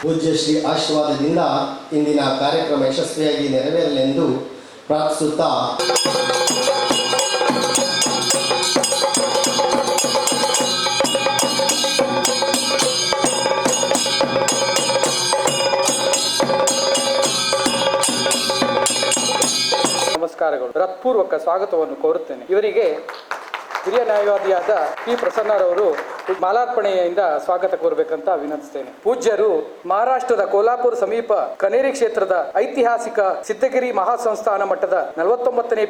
ಪೂಜ್ಯ ಶ್ರೀ ಆಶೀರ್ವಾದದಿಂದ ಇಂದಿನ ಕಾರ್ಯಕ್ರಮ ಯಶಸ್ವಿಯಾಗಿ ನೆರವೇರಲೆಂದು ಪ್ರಾರ್ಥಿಸುತ್ತಾ ನಮಸ್ಕಾರಗಳು. ಹೃತ್ಪೂರ್ವಕ ಸ್ವಾಗತವನ್ನು ಕೋರುತ್ತೇನೆ. ಇವರಿಗೆ ಹಿರಿಯ ನ್ಯಾಯವಾದಿಯಾದ ಪಿ ಪ್ರಸನ್ನರವರು ಮಾಲಾರ್ಪಣೆಯಿಂದ ಸ್ವಾಗತ ಕೋರಬೇಕಂತ ವಿನಂತಿಸ್ತೇನೆ. ಪೂಜ್ಯರು ಮಹಾರಾಷ್ಟ್ರದ ಕೋಲ್ಹಾಪುರ ಸಮೀಪ ಕನೇರಿ ಕ್ಷೇತ್ರದ ಐತಿಹಾಸಿಕ ಸಿದ್ಧಗಿರಿ ಮಹಾಸಂಸ್ಥಾನ ಮಠದ 49ನೇ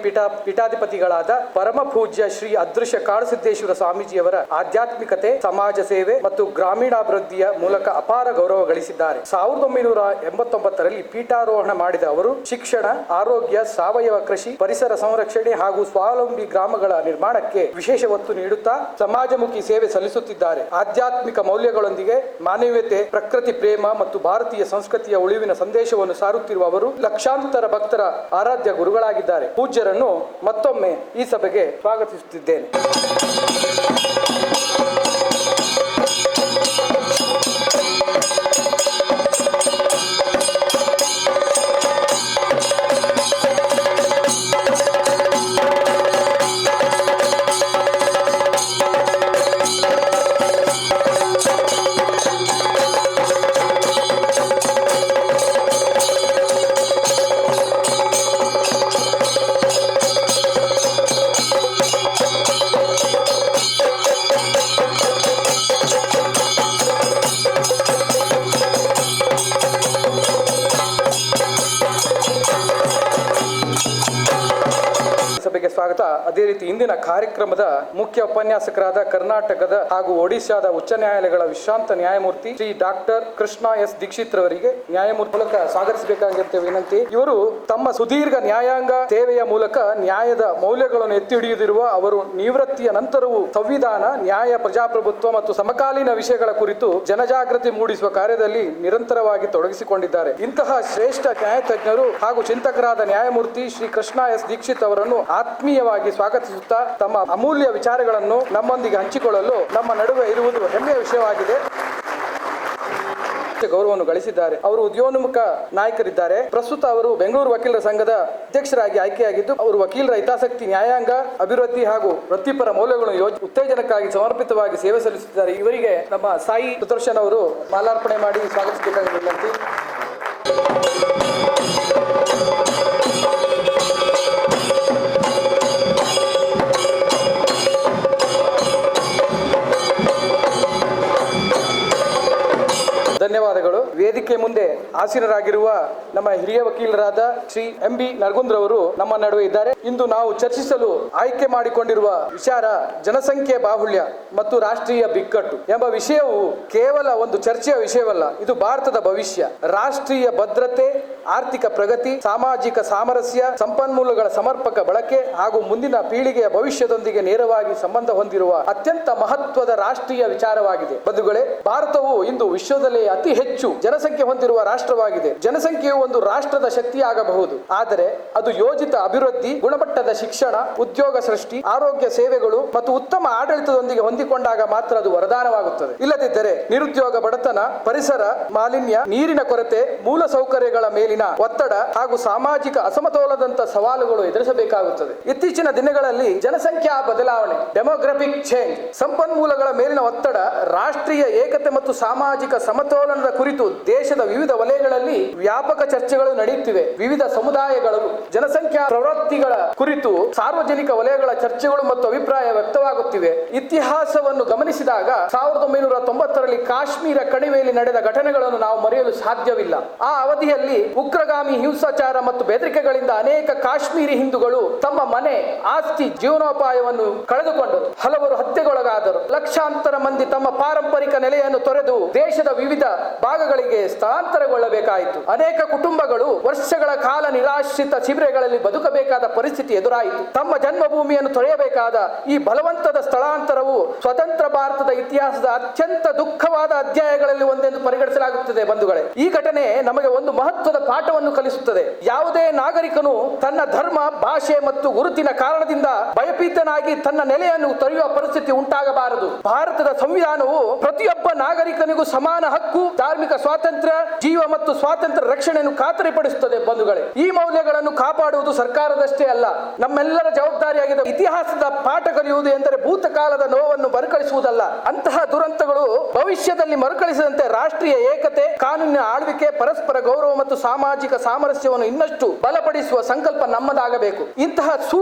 ಪೀಠಾಧಿಪತಿಗಳಾದ ಪರಮ ಪೂಜ್ಯ ಶ್ರೀ ಅದೃಶ್ಯ ಕಾಡುಸಿದ್ದೇಶ್ವರ ಸ್ವಾಮೀಜಿಯವರ ಆಧ್ಯಾತ್ಮಿಕತೆ, ಸಮಾಜ ಸೇವೆ ಮತ್ತು ಗ್ರಾಮೀಣಾಭಿವೃದ್ಧಿಯ ಮೂಲಕ ಅಪಾರ ಗೌರವ ಗಳಿಸಿದ್ದಾರೆ. 1989ರಲ್ಲಿ ಪೀಠಾರೋಹಣ ಮಾಡಿದ ಅವರು ಶಿಕ್ಷಣ, ಆರೋಗ್ಯ, ಸಾವಯವ ಕೃಷಿ, ಪರಿಸರ ಸಂರಕ್ಷಣೆ ಹಾಗೂ ಸ್ವಾವಲಂಬಿ ಗ್ರಾಮಗಳ ನಿರ್ಮಾಣಕ್ಕೆ ವಿಶೇಷ ಒತ್ತು ನೀಡುತ್ತಾ ಸಮಾಜಮುಖಿ ಸೇವೆ ಸಲ್ಲಿಸುತ್ತಿದ್ದಾರೆ. ಆಧ್ಯಾತ್ಮಿಕ ಮೌಲ್ಯಗಳೊಂದಿಗೆ ಮಾನವೀಯತೆ, ಪ್ರಕೃತಿ ಪ್ರೇಮ ಮತ್ತು ಭಾರತೀಯ ಸಂಸ್ಕೃತಿಯ ಉಳಿವಿನ ಸಂದೇಶವನ್ನು ಸಾರುತ್ತಿರುವ ಅವರು ಲಕ್ಷಾಂತರ ಭಕ್ತರ ಆರಾಧ್ಯ ಗುರುಗಳಾಗಿದ್ದಾರೆ. ಪೂಜ್ಯರನ್ನು ಮತ್ತೊಮ್ಮೆ ಈ ಸಭೆಗೆ ಸ್ವಾಗತಿಸುತ್ತಿದ್ದೇನೆ. ಸ್ವಾಗತ. ಅದೇ ರೀತಿ ಇಂದಿನ ಕಾರ್ಯಕ್ರಮದ ಮುಖ್ಯ ಉಪನ್ಯಾಸಕರಾದ ಕರ್ನಾಟಕದ ಹಾಗೂ ಒಡಿಶಾದ ಉಚ್ಚ ನ್ಯಾಯಾಲಯಗಳ ವಿಶ್ರಾಂತ ನ್ಯಾಯಮೂರ್ತಿ ಶ್ರೀ ಡಾಕ್ಟರ್ ಕೃಷ್ಣ ಎಸ್ ದೀಕ್ಷಿತ್ ರವರಿಗೆ ನ್ಯಾಯಮೂರ್ತಿ ಮೂಲಕ ಸ್ವಾಗತಿಸಬೇಕಾಗಿರುತ್ತೆ ವಿನಂತಿ. ಇವರು ತಮ್ಮ ಸುದೀರ್ಘ ನ್ಯಾಯಾಂಗ ಸೇವೆಯ ಮೂಲಕ ನ್ಯಾಯದ ಮೌಲ್ಯಗಳನ್ನು ಎತ್ತಿ ಹಿಡಿಯುತ್ತಿರುವ ಅವರು ನಿವೃತ್ತಿಯ ನಂತರವೂ ಸಂವಿಧಾನ, ನ್ಯಾಯ, ಪ್ರಜಾಪ್ರಭುತ್ವ ಮತ್ತು ಸಮಕಾಲೀನ ವಿಷಯಗಳ ಕುರಿತು ಜನಜಾಗೃತಿ ಮೂಡಿಸುವ ಕಾರ್ಯದಲ್ಲಿ ನಿರಂತರವಾಗಿ ತೊಡಗಿಸಿಕೊಂಡಿದ್ದಾರೆ. ಇಂತಹ ಶ್ರೇಷ್ಠ ನ್ಯಾಯತಜ್ಞರು ಹಾಗೂ ಚಿಂತಕರಾದ ನ್ಯಾಯಮೂರ್ತಿ ಶ್ರೀ ಕೃಷ್ಣ ಎಸ್ ದೀಕ್ಷಿತ್ ಅವರನ್ನು ಆತ್ಮೀಯವಾಗಿ ಸ್ವಾಗತಿಸುತ್ತಾ ತಮ್ಮ ಅಮೂಲ್ಯ ವಿಚಾರಗಳನ್ನು ನಮ್ಮೊಂದಿಗೆ ಹಂಚಿಕೊಳ್ಳಲು ನಮ್ಮ ನಡುವೆ ಇರುವುದು ಹೆಮ್ಮೆಯ ವಿಷಯವಾಗಿದೆ. ಗೌರವವನ್ನು ಗಳಿಸಿದ್ದಾರೆ. ಅವರು ಉದ್ಯೋನ್ಮುಖ ನಾಯಕರಿದ್ದಾರೆ. ಪ್ರಸ್ತುತ ಅವರು ಬೆಂಗಳೂರು ವಕೀಲರ ಸಂಘದ ಅಧ್ಯಕ್ಷರಾಗಿ ಆಯ್ಕೆಯಾಗಿದ್ದು ಅವರು ವಕೀಲರ ಹಿತಾಸಕ್ತಿ, ನ್ಯಾಯಾಂಗ ಅಭಿವೃದ್ಧಿ ಹಾಗೂ ವೃತ್ತಿಪರ ಮೌಲ್ಯಗಳನ್ನು ಉತ್ತೇಜನಕ್ಕಾಗಿ ಸಮರ್ಪಿತವಾಗಿ ಸೇವೆ ಸಲ್ಲಿಸುತ್ತಿದ್ದಾರೆ. ಇವರಿಗೆ ನಮ್ಮ ಸಾಯಿ ಸುದರ್ಶನ್ ಅವರು ಮಾಲಾರ್ಪಣೆ ಮಾಡಿ ಸ್ವಾಗತಿಸಬೇಕಾಗಿ ವಿನಂತಿ. ಧನ್ಯವಾದಗಳು. ವೇದಿಕೆ ಮುಂದೆ ಆಸೀನರಾಗಿರುವ ನಮ್ಮ ಹಿರಿಯ ವಕೀಲರಾದ ಶ್ರೀ MB ನರಗುಂದ್ರವರು ನಮ್ಮ ನಡುವೆ ಇದ್ದಾರೆ. ಇಂದು ನಾವು ಚರ್ಚಿಸಲು ಆಯ್ಕೆ ಮಾಡಿಕೊಂಡಿರುವ ವಿಚಾರ ಜನಸಂಖ್ಯೆ ಬಾಹುಳ್ಯ ಮತ್ತು ರಾಷ್ಟ್ರೀಯ ಬಿಕ್ಕಟ್ಟು ಎಂಬ ವಿಷಯವು ಕೇವಲ ಒಂದು ಚರ್ಚೆಯ ವಿಷಯವಲ್ಲ. ಇದು ಭಾರತದ ಭವಿಷ್ಯ, ರಾಷ್ಟ್ರೀಯ ಭದ್ರತೆ, ಆರ್ಥಿಕ ಪ್ರಗತಿ, ಸಾಮಾಜಿಕ ಸಾಮರಸ್ಯ, ಸಂಪನ್ಮೂಲಗಳ ಸಮರ್ಪಕ ಬಳಕೆ ಹಾಗೂ ಮುಂದಿನ ಪೀಳಿಗೆಯ ಭವಿಷ್ಯದೊಂದಿಗೆ ನೇರವಾಗಿ ಸಂಬಂಧ ಹೊಂದಿರುವ ಅತ್ಯಂತ ಮಹತ್ವದ ರಾಷ್ಟ್ರೀಯ ವಿಚಾರವಾಗಿದೆ. ಬಂಧುಗಳೇ, ಭಾರತವು ಇಂದು ವಿಶ್ವದಲ್ಲೇ ಅತಿ ಹೆಚ್ಚು ಜನಸಂಖ್ಯೆ ಹೊಂದಿರುವ ರಾಷ್ಟ್ರವಾಗಿದೆ. ಜನಸಂಖ್ಯೆಯು ಒಂದು ರಾಷ್ಟ್ರದ ಶಕ್ತಿಯಾಗಬಹುದು, ಆದರೆ ಅದು ಯೋಜಿತ ಅಭಿವೃದ್ಧಿ, ಗುಣಮಟ್ಟದ ಶಿಕ್ಷಣ, ಉದ್ಯೋಗ ಸೃಷ್ಟಿ, ಆರೋಗ್ಯ ಸೇವೆಗಳು ಮತ್ತು ಉತ್ತಮ ಆಡಳಿತದೊಂದಿಗೆ ಹೊಂದಿಕೊಂಡಾಗ ಮಾತ್ರ ಅದು ವರದಾನವಾಗುತ್ತದೆ. ಇಲ್ಲದಿದ್ದರೆ ನಿರುದ್ಯೋಗ, ಬಡತನ, ಪರಿಸರ ಮಾಲಿನ್ಯ, ನೀರಿನ ಕೊರತೆ, ಮೂಲ ಸೌಕರ್ಯಗಳ ಮೇಲಿನ ಒತ್ತಡ ಹಾಗೂ ಸಾಮಾಜಿಕ ಅಸಮತೋಲನದಂತ ಸವಾಲುಗಳು ಎದುರಿಸಬೇಕಾಗುತ್ತದೆ. ಇತ್ತೀಚಿನ ದಿನಗಳಲ್ಲಿ ಜನಸಂಖ್ಯಾ ಬದಲಾವಣೆ, ಡೆಮೋಗ್ರಫಿಕ್ ಚೇಂಜ್, ಸಂಪನ್ಮೂಲಗಳ ಮೇಲಿನ ಒತ್ತಡ, ರಾಷ್ಟ್ರೀಯ ಏಕತೆ ಮತ್ತು ಸಾಮಾಜಿಕ ಸಮತೋಲನದ ಕುರಿತು ದೇಶದ ವಿವಿಧ ವಲಯಗಳಲ್ಲಿ ವ್ಯಾಪಕ ಚರ್ಚೆಗಳು ನಡೆಯುತ್ತಿವೆ. ವಿವಿಧ ಸಮುದಾಯಗಳು ಜನಸಂಖ್ಯಾ ಪ್ರವೃತ್ತಿಗಳ ಕುರಿತು ಸಾರ್ವಜನಿಕ ವಲಯಗಳ ಚರ್ಚೆಗಳು ಮತ್ತು ಅಭಿಪ್ರಾಯ ವ್ಯಕ್ತವಾಗುತ್ತಿವೆ. ಇತಿಹಾಸವನ್ನು ಗಮನಿಸಿದಾಗ 1990ರಲ್ಲಿ ಕಾಶ್ಮೀರ ಕಣಿವೆಯಲ್ಲಿ ನಡೆದ ಘಟನೆಗಳನ್ನು ನಾವು ಮರೆಯಲು ಸಾಧ್ಯವಿಲ್ಲ. ಆ ಅವಧಿಯಲ್ಲಿ ಉಗ್ರಗಾಮಿ ಹಿಂಸಾಚಾರ ಮತ್ತು ಬೆದರಿಕೆಗಳಿಂದ ಅನೇಕ ಕಾಶ್ಮೀರಿ ಹಿಂದೂಗಳು ತಮ್ಮ ಮನೆ, ಆಸ್ತಿ, ಜೀವನೋಪಾಯವನ್ನು ಕಳೆದುಕೊಂಡರು. ಹಲವರು ಹತ್ಯೆಗೊಳಗಾದರು. ಲಕ್ಷಾಂತರ ಮಂದಿ ತಮ್ಮ ಪಾರಂಪರಿಕ ನೆಲೆಯನ್ನು ತೊರೆದು ದೇಶದ ವಿವಿಧ ಭಾಗಗಳಿಗೆ ಸ್ಥಳಾಂತರಗೊಳ್ಳಬೇಕಾಯಿತು. ಅನೇಕ ಕುಟುಂಬಗಳು ವರ್ಷಗಳ ಕಾಲ ನಿರಾಶ್ರಿತ ಶಿಬಿರಗಳಲ್ಲಿ ಬದುಕಬೇಕಾದ ಪರಿಸ್ಥಿತಿ ಎದುರಾಯಿತು. ತಮ್ಮ ಜನ್ಮಭೂಮಿಯನ್ನು ತೊರೆಯಬೇಕಾದ ಈ ಬಲವಂತದ ಸ್ಥಳಾಂತರವು ಸ್ವತಂತ್ರ ಭಾರತದ ಇತಿಹಾಸದ ಅತ್ಯಂತ ದುಃಖವಾದ ಅಧ್ಯಾಯಗಳಲ್ಲಿ ಒಂದೆಂದು ಪರಿಗಣಿಸಲಾಗುತ್ತದೆ ಬಂಧುಗಳೇ. ಈ ಘಟನೆ ನಮಗೆ ಒಂದು ಮಹತ್ವದ ಪಾಠವನ್ನು ಕಲಿಸುತ್ತದೆ. ಯಾವುದೇ ನಾಗರಿಕನು ತನ್ನ ಧರ್ಮ, ಭಾಷೆ ಮತ್ತು ಗುರುತಿನ ಕಾರಣದಿಂದ ಭಯಭೀತನಾಗಿ ತನ್ನ ನೆಲೆಯನ್ನು ತೊರೆಯುವ ಪರಿಸ್ಥಿತಿ ಉಂಟಾಗಬಾರದು. ಭಾರತದ ಸಂವಿಧಾನವು ಪ್ರತಿಯೊಬ್ಬ ನಾಗರಿಕನಿಗೂ ಸಮಾನ ಹಕ್ಕು, ಧಾರ್ಮಿಕ ಸ್ವಾತಂತ್ರ್ಯ, ಜೀವ ಮತ್ತು ಸ್ವಾತಂತ್ರ್ಯ ರಕ್ಷಣೆಯನ್ನು ಖಾತರಿಪಡಿಸುತ್ತದೆ ಬಂಧುಗಳೇ. ಈ ಮೌಲ್ಯಗಳನ್ನು ಕಾಪಾಡುವುದು ಸರ್ಕಾರದಷ್ಟೇ ಅಲ್ಲ, ನಮ್ಮೆಲ್ಲರ ಜವಾಬ್ದಾರಿಯಾಗಿದೆ. ಇತಿಹಾಸದ ಪಾಠ ಕಲಿಯುವುದು ಎಂದರೆ ಭೂತಕಾಲದ ನೋವನ್ನು ಮರುಕಳಿಸುವುದಲ್ಲ. ಅಂತಹ ದುರಂತಗಳು ಭವಿಷ್ಯದಲ್ಲಿ ಮರುಕಳಿಸದಂತೆ ರಾಷ್ಟ್ರೀಯ ಏಕತೆ, ಕಾನೂನಿನ ಆಳ್ವಿಕೆ, ಪರಸ್ಪರ ಗೌರವ ಮತ್ತು ಸಾಮಾಜಿಕ ಸಾಮರಸ್ಯವನ್ನು ಇನ್ನಷ್ಟು ಬಲಪಡಿಸುವ ಸಂಕಲ್ಪ ನಮ್ಮದಾಗಬೇಕು. ಇಂತಹ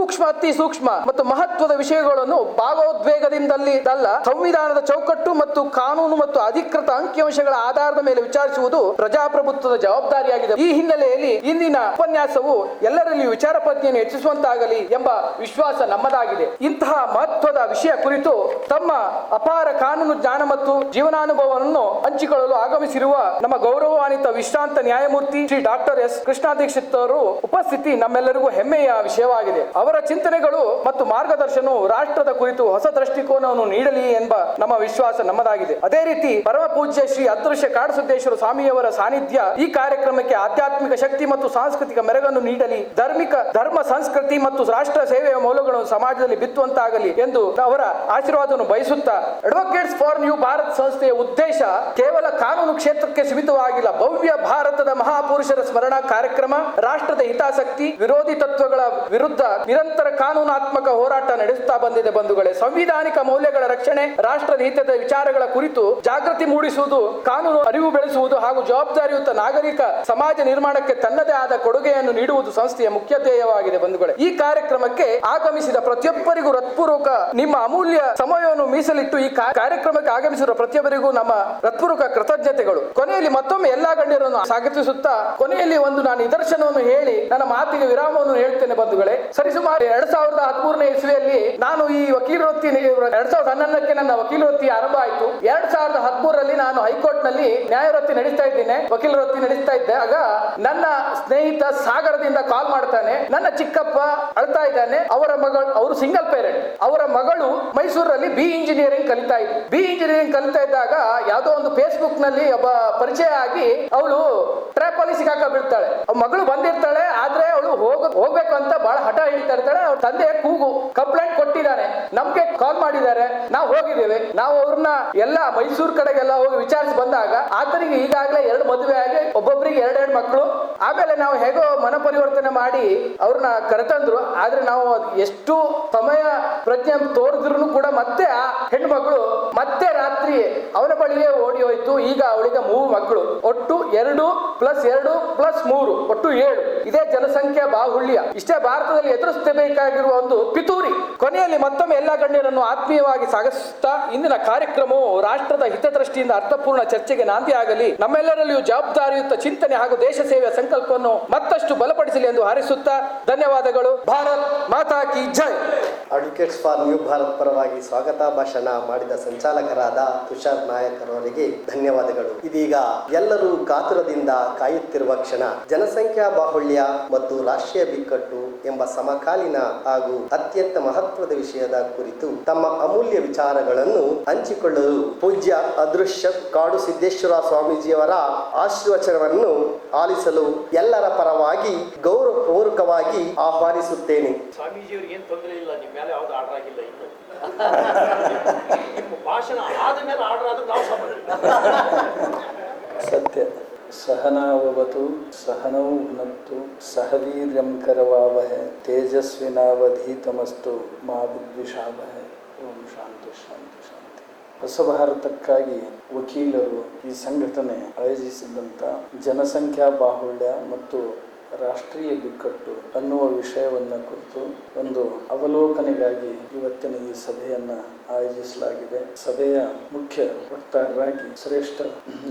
ಅತಿ ಸೂಕ್ಷ್ಮ ಮತ್ತು ಮಹತ್ವದ ವಿಷಯಗಳನ್ನು ಭಾವೋದ್ವೇಗದಿಂದಲೇ ಅಲ್ಲ, ಸಂವಿಧಾನದ ಚೌಕಟ್ಟು ಮತ್ತು ಕಾನೂನು ಮತ್ತು ಅಧಿಕೃತ ಅಂಕಿಅಂಶಗಳ ಆಧಾರದ ಮೇಲೆ ವಿಚಾರಿಸುವುದು ಪ್ರಜಾಪ್ರಭುತ್ವದ ಜವಾಬ್ದಾರಿಯಾಗಿದೆ. ಈ ಹಿನ್ನೆಲೆಯಲ್ಲಿ ಇಂದಿನ ಉಪನ್ಯಾಸವು ಎಲ್ಲರಲ್ಲಿಯೂ ವಿಚಾರ ಪ್ರಜ್ಞೆಯನ್ನು ಹೆಚ್ಚಿಸುವಂತಾಗಲಿ ಎಂಬ ವಿಶ್ವಾಸ ನಮ್ಮದಾಗಿದೆ. ಇಂತಹ ಮಹತ್ವದ ವಿಷಯ ಕುರಿತು ತಮ್ಮ ಅಪಾರ ಕಾನೂನು ಜ್ಞಾನ ಮತ್ತು ಜೀವನಾನುಭವವನ್ನು ಹಂಚಿಕೊಳ್ಳಲು ಆಗಮಿಸಿರುವ ನಮ್ಮ ಗೌರವಾನ್ವಿತ ವಿಶ್ರಾಂತ ನ್ಯಾಯಮೂರ್ತಿ ಶ್ರೀ ಡಾಕ್ಟರ್ ಎಸ್ ಕೃಷ್ಣ ದೀಕ್ಷಿತ್ ಅವರು ಉಪಸ್ಥಿತಿ ನಮ್ಮೆಲ್ಲರಿಗೂ ಹೆಮ್ಮೆಯ ವಿಷಯವಾಗಿದೆ. ಅವರ ಚಿಂತನೆಗಳು ಮತ್ತು ಮಾರ್ಗದರ್ಶನವು ರಾಷ್ಟ್ರದ ಕುರಿತು ಹೊಸ ದೃಷ್ಟಿಕೋನವನ್ನು ನೀಡಲಿ ಎಂಬ ನಮ್ಮ ವಿಶ್ವಾಸ ನಮ್ಮದಾಗಿದೆ. ಅದೇ ರೀತಿ ಪರಮ ಪೂಜ್ಯ ಶ್ರೀ ಅದೃಶ್ಯ ಕಾಡಸಿದ್ದೇಶ್ವರ ಸ್ವಾಮಿಯವರ ಸಾನ್ನಿಧ್ಯ ಈ ಕಾರ್ಯಕ್ರಮಕ್ಕೆ ಆಧ್ಯಾತ್ಮಿಕ ಶಕ್ತಿ ಮತ್ತು ಸಾಂಸ್ಕೃತಿಕ ಮೆರುಗನ್ನು ನೀಡಲಿ, ಧರ್ಮ ಸಂಸ್ಕೃತಿ ಮತ್ತು ರಾಷ್ಟ್ರ ಸೇವೆಯ ಮೌಲ್ಯಗಳನ್ನು ಸಮಾಜದಲ್ಲಿ ಬಿತ್ತುವಂತಾಗಲಿ ಎಂದು ಅವರ ಆಶೀರ್ವಾದವನ್ನು ಬಯಸುತ್ತಾ, ಅಡ್ವೊಕೇಟ್ಸ್ ಫಾರ್ ನ್ಯೂ ಭಾರತ್ ಸಂಸ್ಥೆಯ ಉದ್ದೇಶ ಕೇವಲ ಕಾನೂನು ಕ್ಷೇತ್ರಕ್ಕೆ ಸೀಮಿತವಾಗಿಲ್ಲ. ಭವ್ಯ ಭಾರತದ ಮಹಾಪುರುಷರ ಸ್ಮರಣಾ ಕಾರ್ಯಕ್ರಮ, ರಾಷ್ಟ್ರದ ಹಿತಾಸಕ್ತಿ, ವಿರೋಧಿ ತತ್ವಗಳ ವಿರುದ್ಧ ನಿರಂತರ ಕಾನೂನಾತ್ಮಕ ಹೋರಾಟ ನಡೆಸುತ್ತಾ ಬಂದಿದೆ ಬಂಧುಗಳೇ. ಸಂವಿಧಾನಿಕ ಮೌಲ್ಯಗಳ ರಕ್ಷಣೆ, ರಾಷ್ಟ್ರದ ಹಿತದ ವಿಚಾರಗಳ ಕುರಿತು ಜಾಗೃತಿ ಮೂಡಿಸುವುದು, ಕಾನೂನು ಅರಿವು ಬೆಳೆಸುವುದು ಹಾಗೂ ಜವಾಬ್ದಾರಿಯುತ ನಾಗರಿಕ ಸಮಾಜ ನಿರ್ಮಾಣಕ್ಕೆ ತನ್ನದೇ ಆದ ಕೊಡುಗೆಯನ್ನು ನೀಡುವುದು ಸಂಸ್ಥೆಯ ಮುಖ್ಯ ಧ್ಯೇಯವಾಗಿದೆ ಬಂಧುಗಳೇ. ಈ ಕಾರ್ಯಕ್ರಮಕ್ಕೆ ಆಗಮಿಸಿದ ಪ್ರತಿಯೊಬ್ಬರಿಗೂ ಹೃತ್ಪೂರ್ವಕ ನಿಮ್ಮ ಅಮೂಲ್ಯ ಸಮಯವನ್ನು ಮೀಸಲಿಟ್ಟು ಈ ಕಾರ್ಯಕ್ರಮಕ್ಕೆ ಆಗಮಿಸಿರುವ ಪ್ರತಿಯೊಬ್ಬರಿಗೂ ನಮ್ಮ ಹೃತ್ಪೂರ್ವಕ ಕೃತಜ್ಞತೆಗಳು. ಕೊನೆಯಲ್ಲಿ ಮತ್ತೊಮ್ಮೆ ಎಲ್ಲಾ ಗಣ್ಯರನ್ನು ಸ್ವಾಗತಿಸುತ್ತಾ ಕೊನೆಯಲ್ಲಿ ಒಂದು ನಾನು ನಿದರ್ಶನವನ್ನು ಹೇಳಿ ನನ್ನ ಮಾತಿಗೆ ವಿರಾಮವನ್ನು ಹೇಳ್ತೇನೆ ಬಂಧುಗಳೇ. ಸರಿಸುಮಾರು 2013ನೇ ಇಸ್ವಿಯಲ್ಲಿ ನಾನು ಈ ವಕೀಲ ವೃತ್ತಿ 2011ಕ್ಕೆ ನನ್ನ ವಕೀಲ ವೃತ್ತಿ ಆರಂಭ ಆಯಿತು. 2013ರಲ್ಲಿ ನಾನು ಹೈಕೋರ್ಟ್ ನಲ್ಲಿ ನ್ಯಾಯ ವೃತ್ತಿ ನಡೆಸ್ತಾ ಇದ್ದೇನೆ, ವಕೀಲ ವೃತ್ತಿ ನಡೆಸ್ತಾ ಇದ್ದೆ. ಆಗ ನನ್ನ ಸ್ನೇಹಿತ ಸಾಗರದಿಂದ ಕಾಲ್ ಮಾಡ್ತಾನೆ, ನನ್ನ ಚಿಕ್ಕಪ್ಪ ಅಳ್ತಾ ಇದ್ದಾನೆ, ಅವರ ಮಗಳು, ಅವರು ಸಿಂಗಲ್ ಪೇರೆಂಟ್, ಅವರ ಮಗಳು ಮೈಸೂರಲ್ಲಿ ಬಿ ಇಂಜಿನಿಯರಿಂಗ್ ಕಲಿತಾ ಇದ್ದಾಗ ಯಾವುದೋ ಒಂದು ಫೇಸ್ಬುಕ್ ನಲ್ಲಿ ಒಬ್ಬ ಪರಿಚಯ ಆಗಿ ಅವಳು ಟ್ರ್ಯಾಪಲ್ಲಿ ಸಿಕ್ಕಾಕ ಬೀಳ್ತಾಳೆ. ಮಗಳು ಬಂದಿರ್ತಾಳೆ, ಆದ್ರೆ ಅವಳು ಹೋಗ್ಬೇಕು ಅಂತ ಬಹಳ ಹಠ ಹಿಡಿತಾ ಇರ್ತಾಳೆ. ಅವ್ರ ತಂದೆ ಕೂಗು ಕಂಪ್ಲೇಂಟ್ ಕೊಟ್ಟಿದ್ದಾನೆ, ನಮ್ಗೆ ಕಾಲ್ ಮಾಡಿದ್ದಾರೆ, ನಾವು ಹೋಗಿದ್ದೇವೆ. ನಾವು ಅವ್ರನ್ನ ಎಲ್ಲ ಮೈಸೂರು ಕಡೆಗೆಲ್ಲ ಹೋಗಿ ವಿಚಾರಿಸಿ ಬಂದಾಗ ಆತನಿಗೆ ಈಗಾಗಲೇ 2 ಮದುವೆ ಆಗಿ ಒಬ್ಬೊಬ್ಬರಿಗೆ 2 ಮಕ್ಕಳು. ಆಮೇಲೆ ನಾವು ಹೇಗೋ ಮನ ಪರಿವರ್ತನೆ ಮಾಡಿ ಅವ್ರನ್ನ ಕರೆತಂದ್ರು. ಆದ್ರೆ ನಾವು ಎಷ್ಟು ಸಮಯ ಪ್ರಜ್ಞೆ ತೋರಿದ್ರು ಕೂಡ ಮತ್ತೆ ಆ ಹೆಣ್ಮಗಳು ಮತ್ತೆ ರಾತ್ರಿ ಅವನ ಬಳಿಯೇ ಓಡಿ ಹೋಯ್ತು. ಈಗ ಅವಳಿಗೆ 3 ಮಕ್ಕಳು, ಒಟ್ಟು 2 + 2 + 3 ಒಟ್ಟು 7. ಇದೇ ಜನಸಂಖ್ಯಾ ಬಾಹುಳ್ಯ. ಇಷ್ಟೇ ಭಾರತದಲ್ಲಿ ಎದುರಿಸಬೇಕಾಗಿರುವ ಒಂದು ಪಿತೂರಿ. ಕೊನೆಯಲ್ಲಿ ಮತ್ತೊಮ್ಮೆ ಎಲ್ಲ ಗಣ್ಯರನ್ನು ಆತ್ಮೀಯವಾಗಿ ಸಾಗಿಸುತ್ತಾ ಇಂದಿನ ಕಾರ್ಯಕ್ರಮವು ರಾಷ್ಟ್ರದ ಹಿತದೃಷ್ಟಿಯಿಂದ ಅರ್ಥಪೂರ್ಣ ಚರ್ಚೆಗೆ ನಾಂದಿ ಆಗಲಿ, ನಮ್ಮೆಲ್ಲರಲ್ಲಿಯೂ ಜವಾಬ್ದಾರಿಯುತ ಚಿಂತನೆ ಹಾಗೂ ದೇಶ ಸೇವೆಯ ಸಂಕಲ್ಪವನ್ನು ಮತ್ತಷ್ಟು ಬಲಪಡಿಸಲಿ ಎಂದು ಹಾರೈಸುತ್ತಾ ಧನ್ಯವಾದಗಳು. ಭಾರತ್ ಮಾತಾ ಕಿ ಜೈ. ಅಡ್ವೊಕೇಟ್ಸ್ ಫಾರ್ ನ್ಯೂ ಭಾರತ್ ಪರವಾಗಿ ಸ್ವಾಗತ ಭಾಷಣ ಮಾಡಿದ ಸಂಚಾಲಕರಾದ ತುಷಾರ್ ನಾಯಕ್ ಅವರಿಗೆ ಧನ್ಯವಾದಗಳು. ಇದೀಗ ಎಲ್ಲರೂ ಕಾತುರದಿಂದ ಕಾಯುತ್ತಿರುವ ಕ್ಷಣ, ಜನಸಂಖ್ಯಾ ಬಾಹುಳ್ಯ ಮತ್ತು ರಾಷ್ಟ್ರೀಯ ಬಿಕ್ಕಟ್ಟು ಎಂಬ ಸಮಕಾಲೀನ ಹಾಗೂ ಅತ್ಯಂತ ಮಹತ್ವದ ವಿಷಯದ ಕುರಿತು ತಮ್ಮ ಅಮೂಲ್ಯ ವಿಚಾರಗಳನ್ನು ಹಂಚಿಕೊಳ್ಳಲು ಪೂಜ್ಯ ಅದೃಶ್ಯ ಕಾಡು ಸಿದ್ದೇಶ್ವರ ಸ್ವಾಮೀಜಿಯವರ ಆಶೀರ್ವಚನವನ್ನು ಆಲಿಸಲು ಎಲ್ಲರ ಪರವಾಗಿ ಗೌರವಪೂರ್ವಕವಾಗಿ ಆಹ್ವಾನಿಸುತ್ತೇನೆ. ಸ್ವಾಮೀಜಿಯವ್ರಿಗೆ ಏನು ತೊಂದರೆ ಇಲ್ಲ, ನಿಮ್ಮ ಮೇಲೆ ಯಾವ್ದು ಆರ್ಡರ್ ಆಗಿಲ್ಲ. ಇನ್ನು ನಿಮ್ಮ ಭಾಷಣ ಆದ ಮೇಲೆ ಆರ್ಡರ್ ಆದ್ರೆ ನಾವು ಸತ್ಯ. ಸಹನಾವವತು ಸಹನೌ ಭುನಕ್ತು ಸಹ ವೀರ್ಯಂ ಕರವಾವಹೈ ತೇಜಸ್ವಿನಾವಧೀತಮಸ್ತು ಮಾ ವಿದ್ವಿಷಾವಹೈ. ಓಂ ಶಾಂತಿ ಶಾಂತಿ ಶಾಂತಿ. ಹೊಸ ಭಾರತಕ್ಕಾಗಿ ವಕೀಲರು ಈ ಸಂಘಟನೆ ಆಯೋಜಿಸಿದಂಥ ಜನಸಂಖ್ಯಾ ಬಾಹುಳ್ಯ ಮತ್ತು ರಾಷ್ಟ್ರೀಯ ಬಿಕ್ಕಟ್ಟು ಅನ್ನುವ ವಿಷಯವನ್ನು ಕುರಿತು ಒಂದು ಅವಲೋಕನೆಗಾಗಿ ಇವತ್ತಿನ ಈ ಸಭೆಯನ್ನು ಆಯೋಜಿಸಲಾಗಿದೆ. ಸಭೆಯ ಮುಖ್ಯ ವಕ್ತಾರರಾಗಿ ಶ್ರೇಷ್ಠ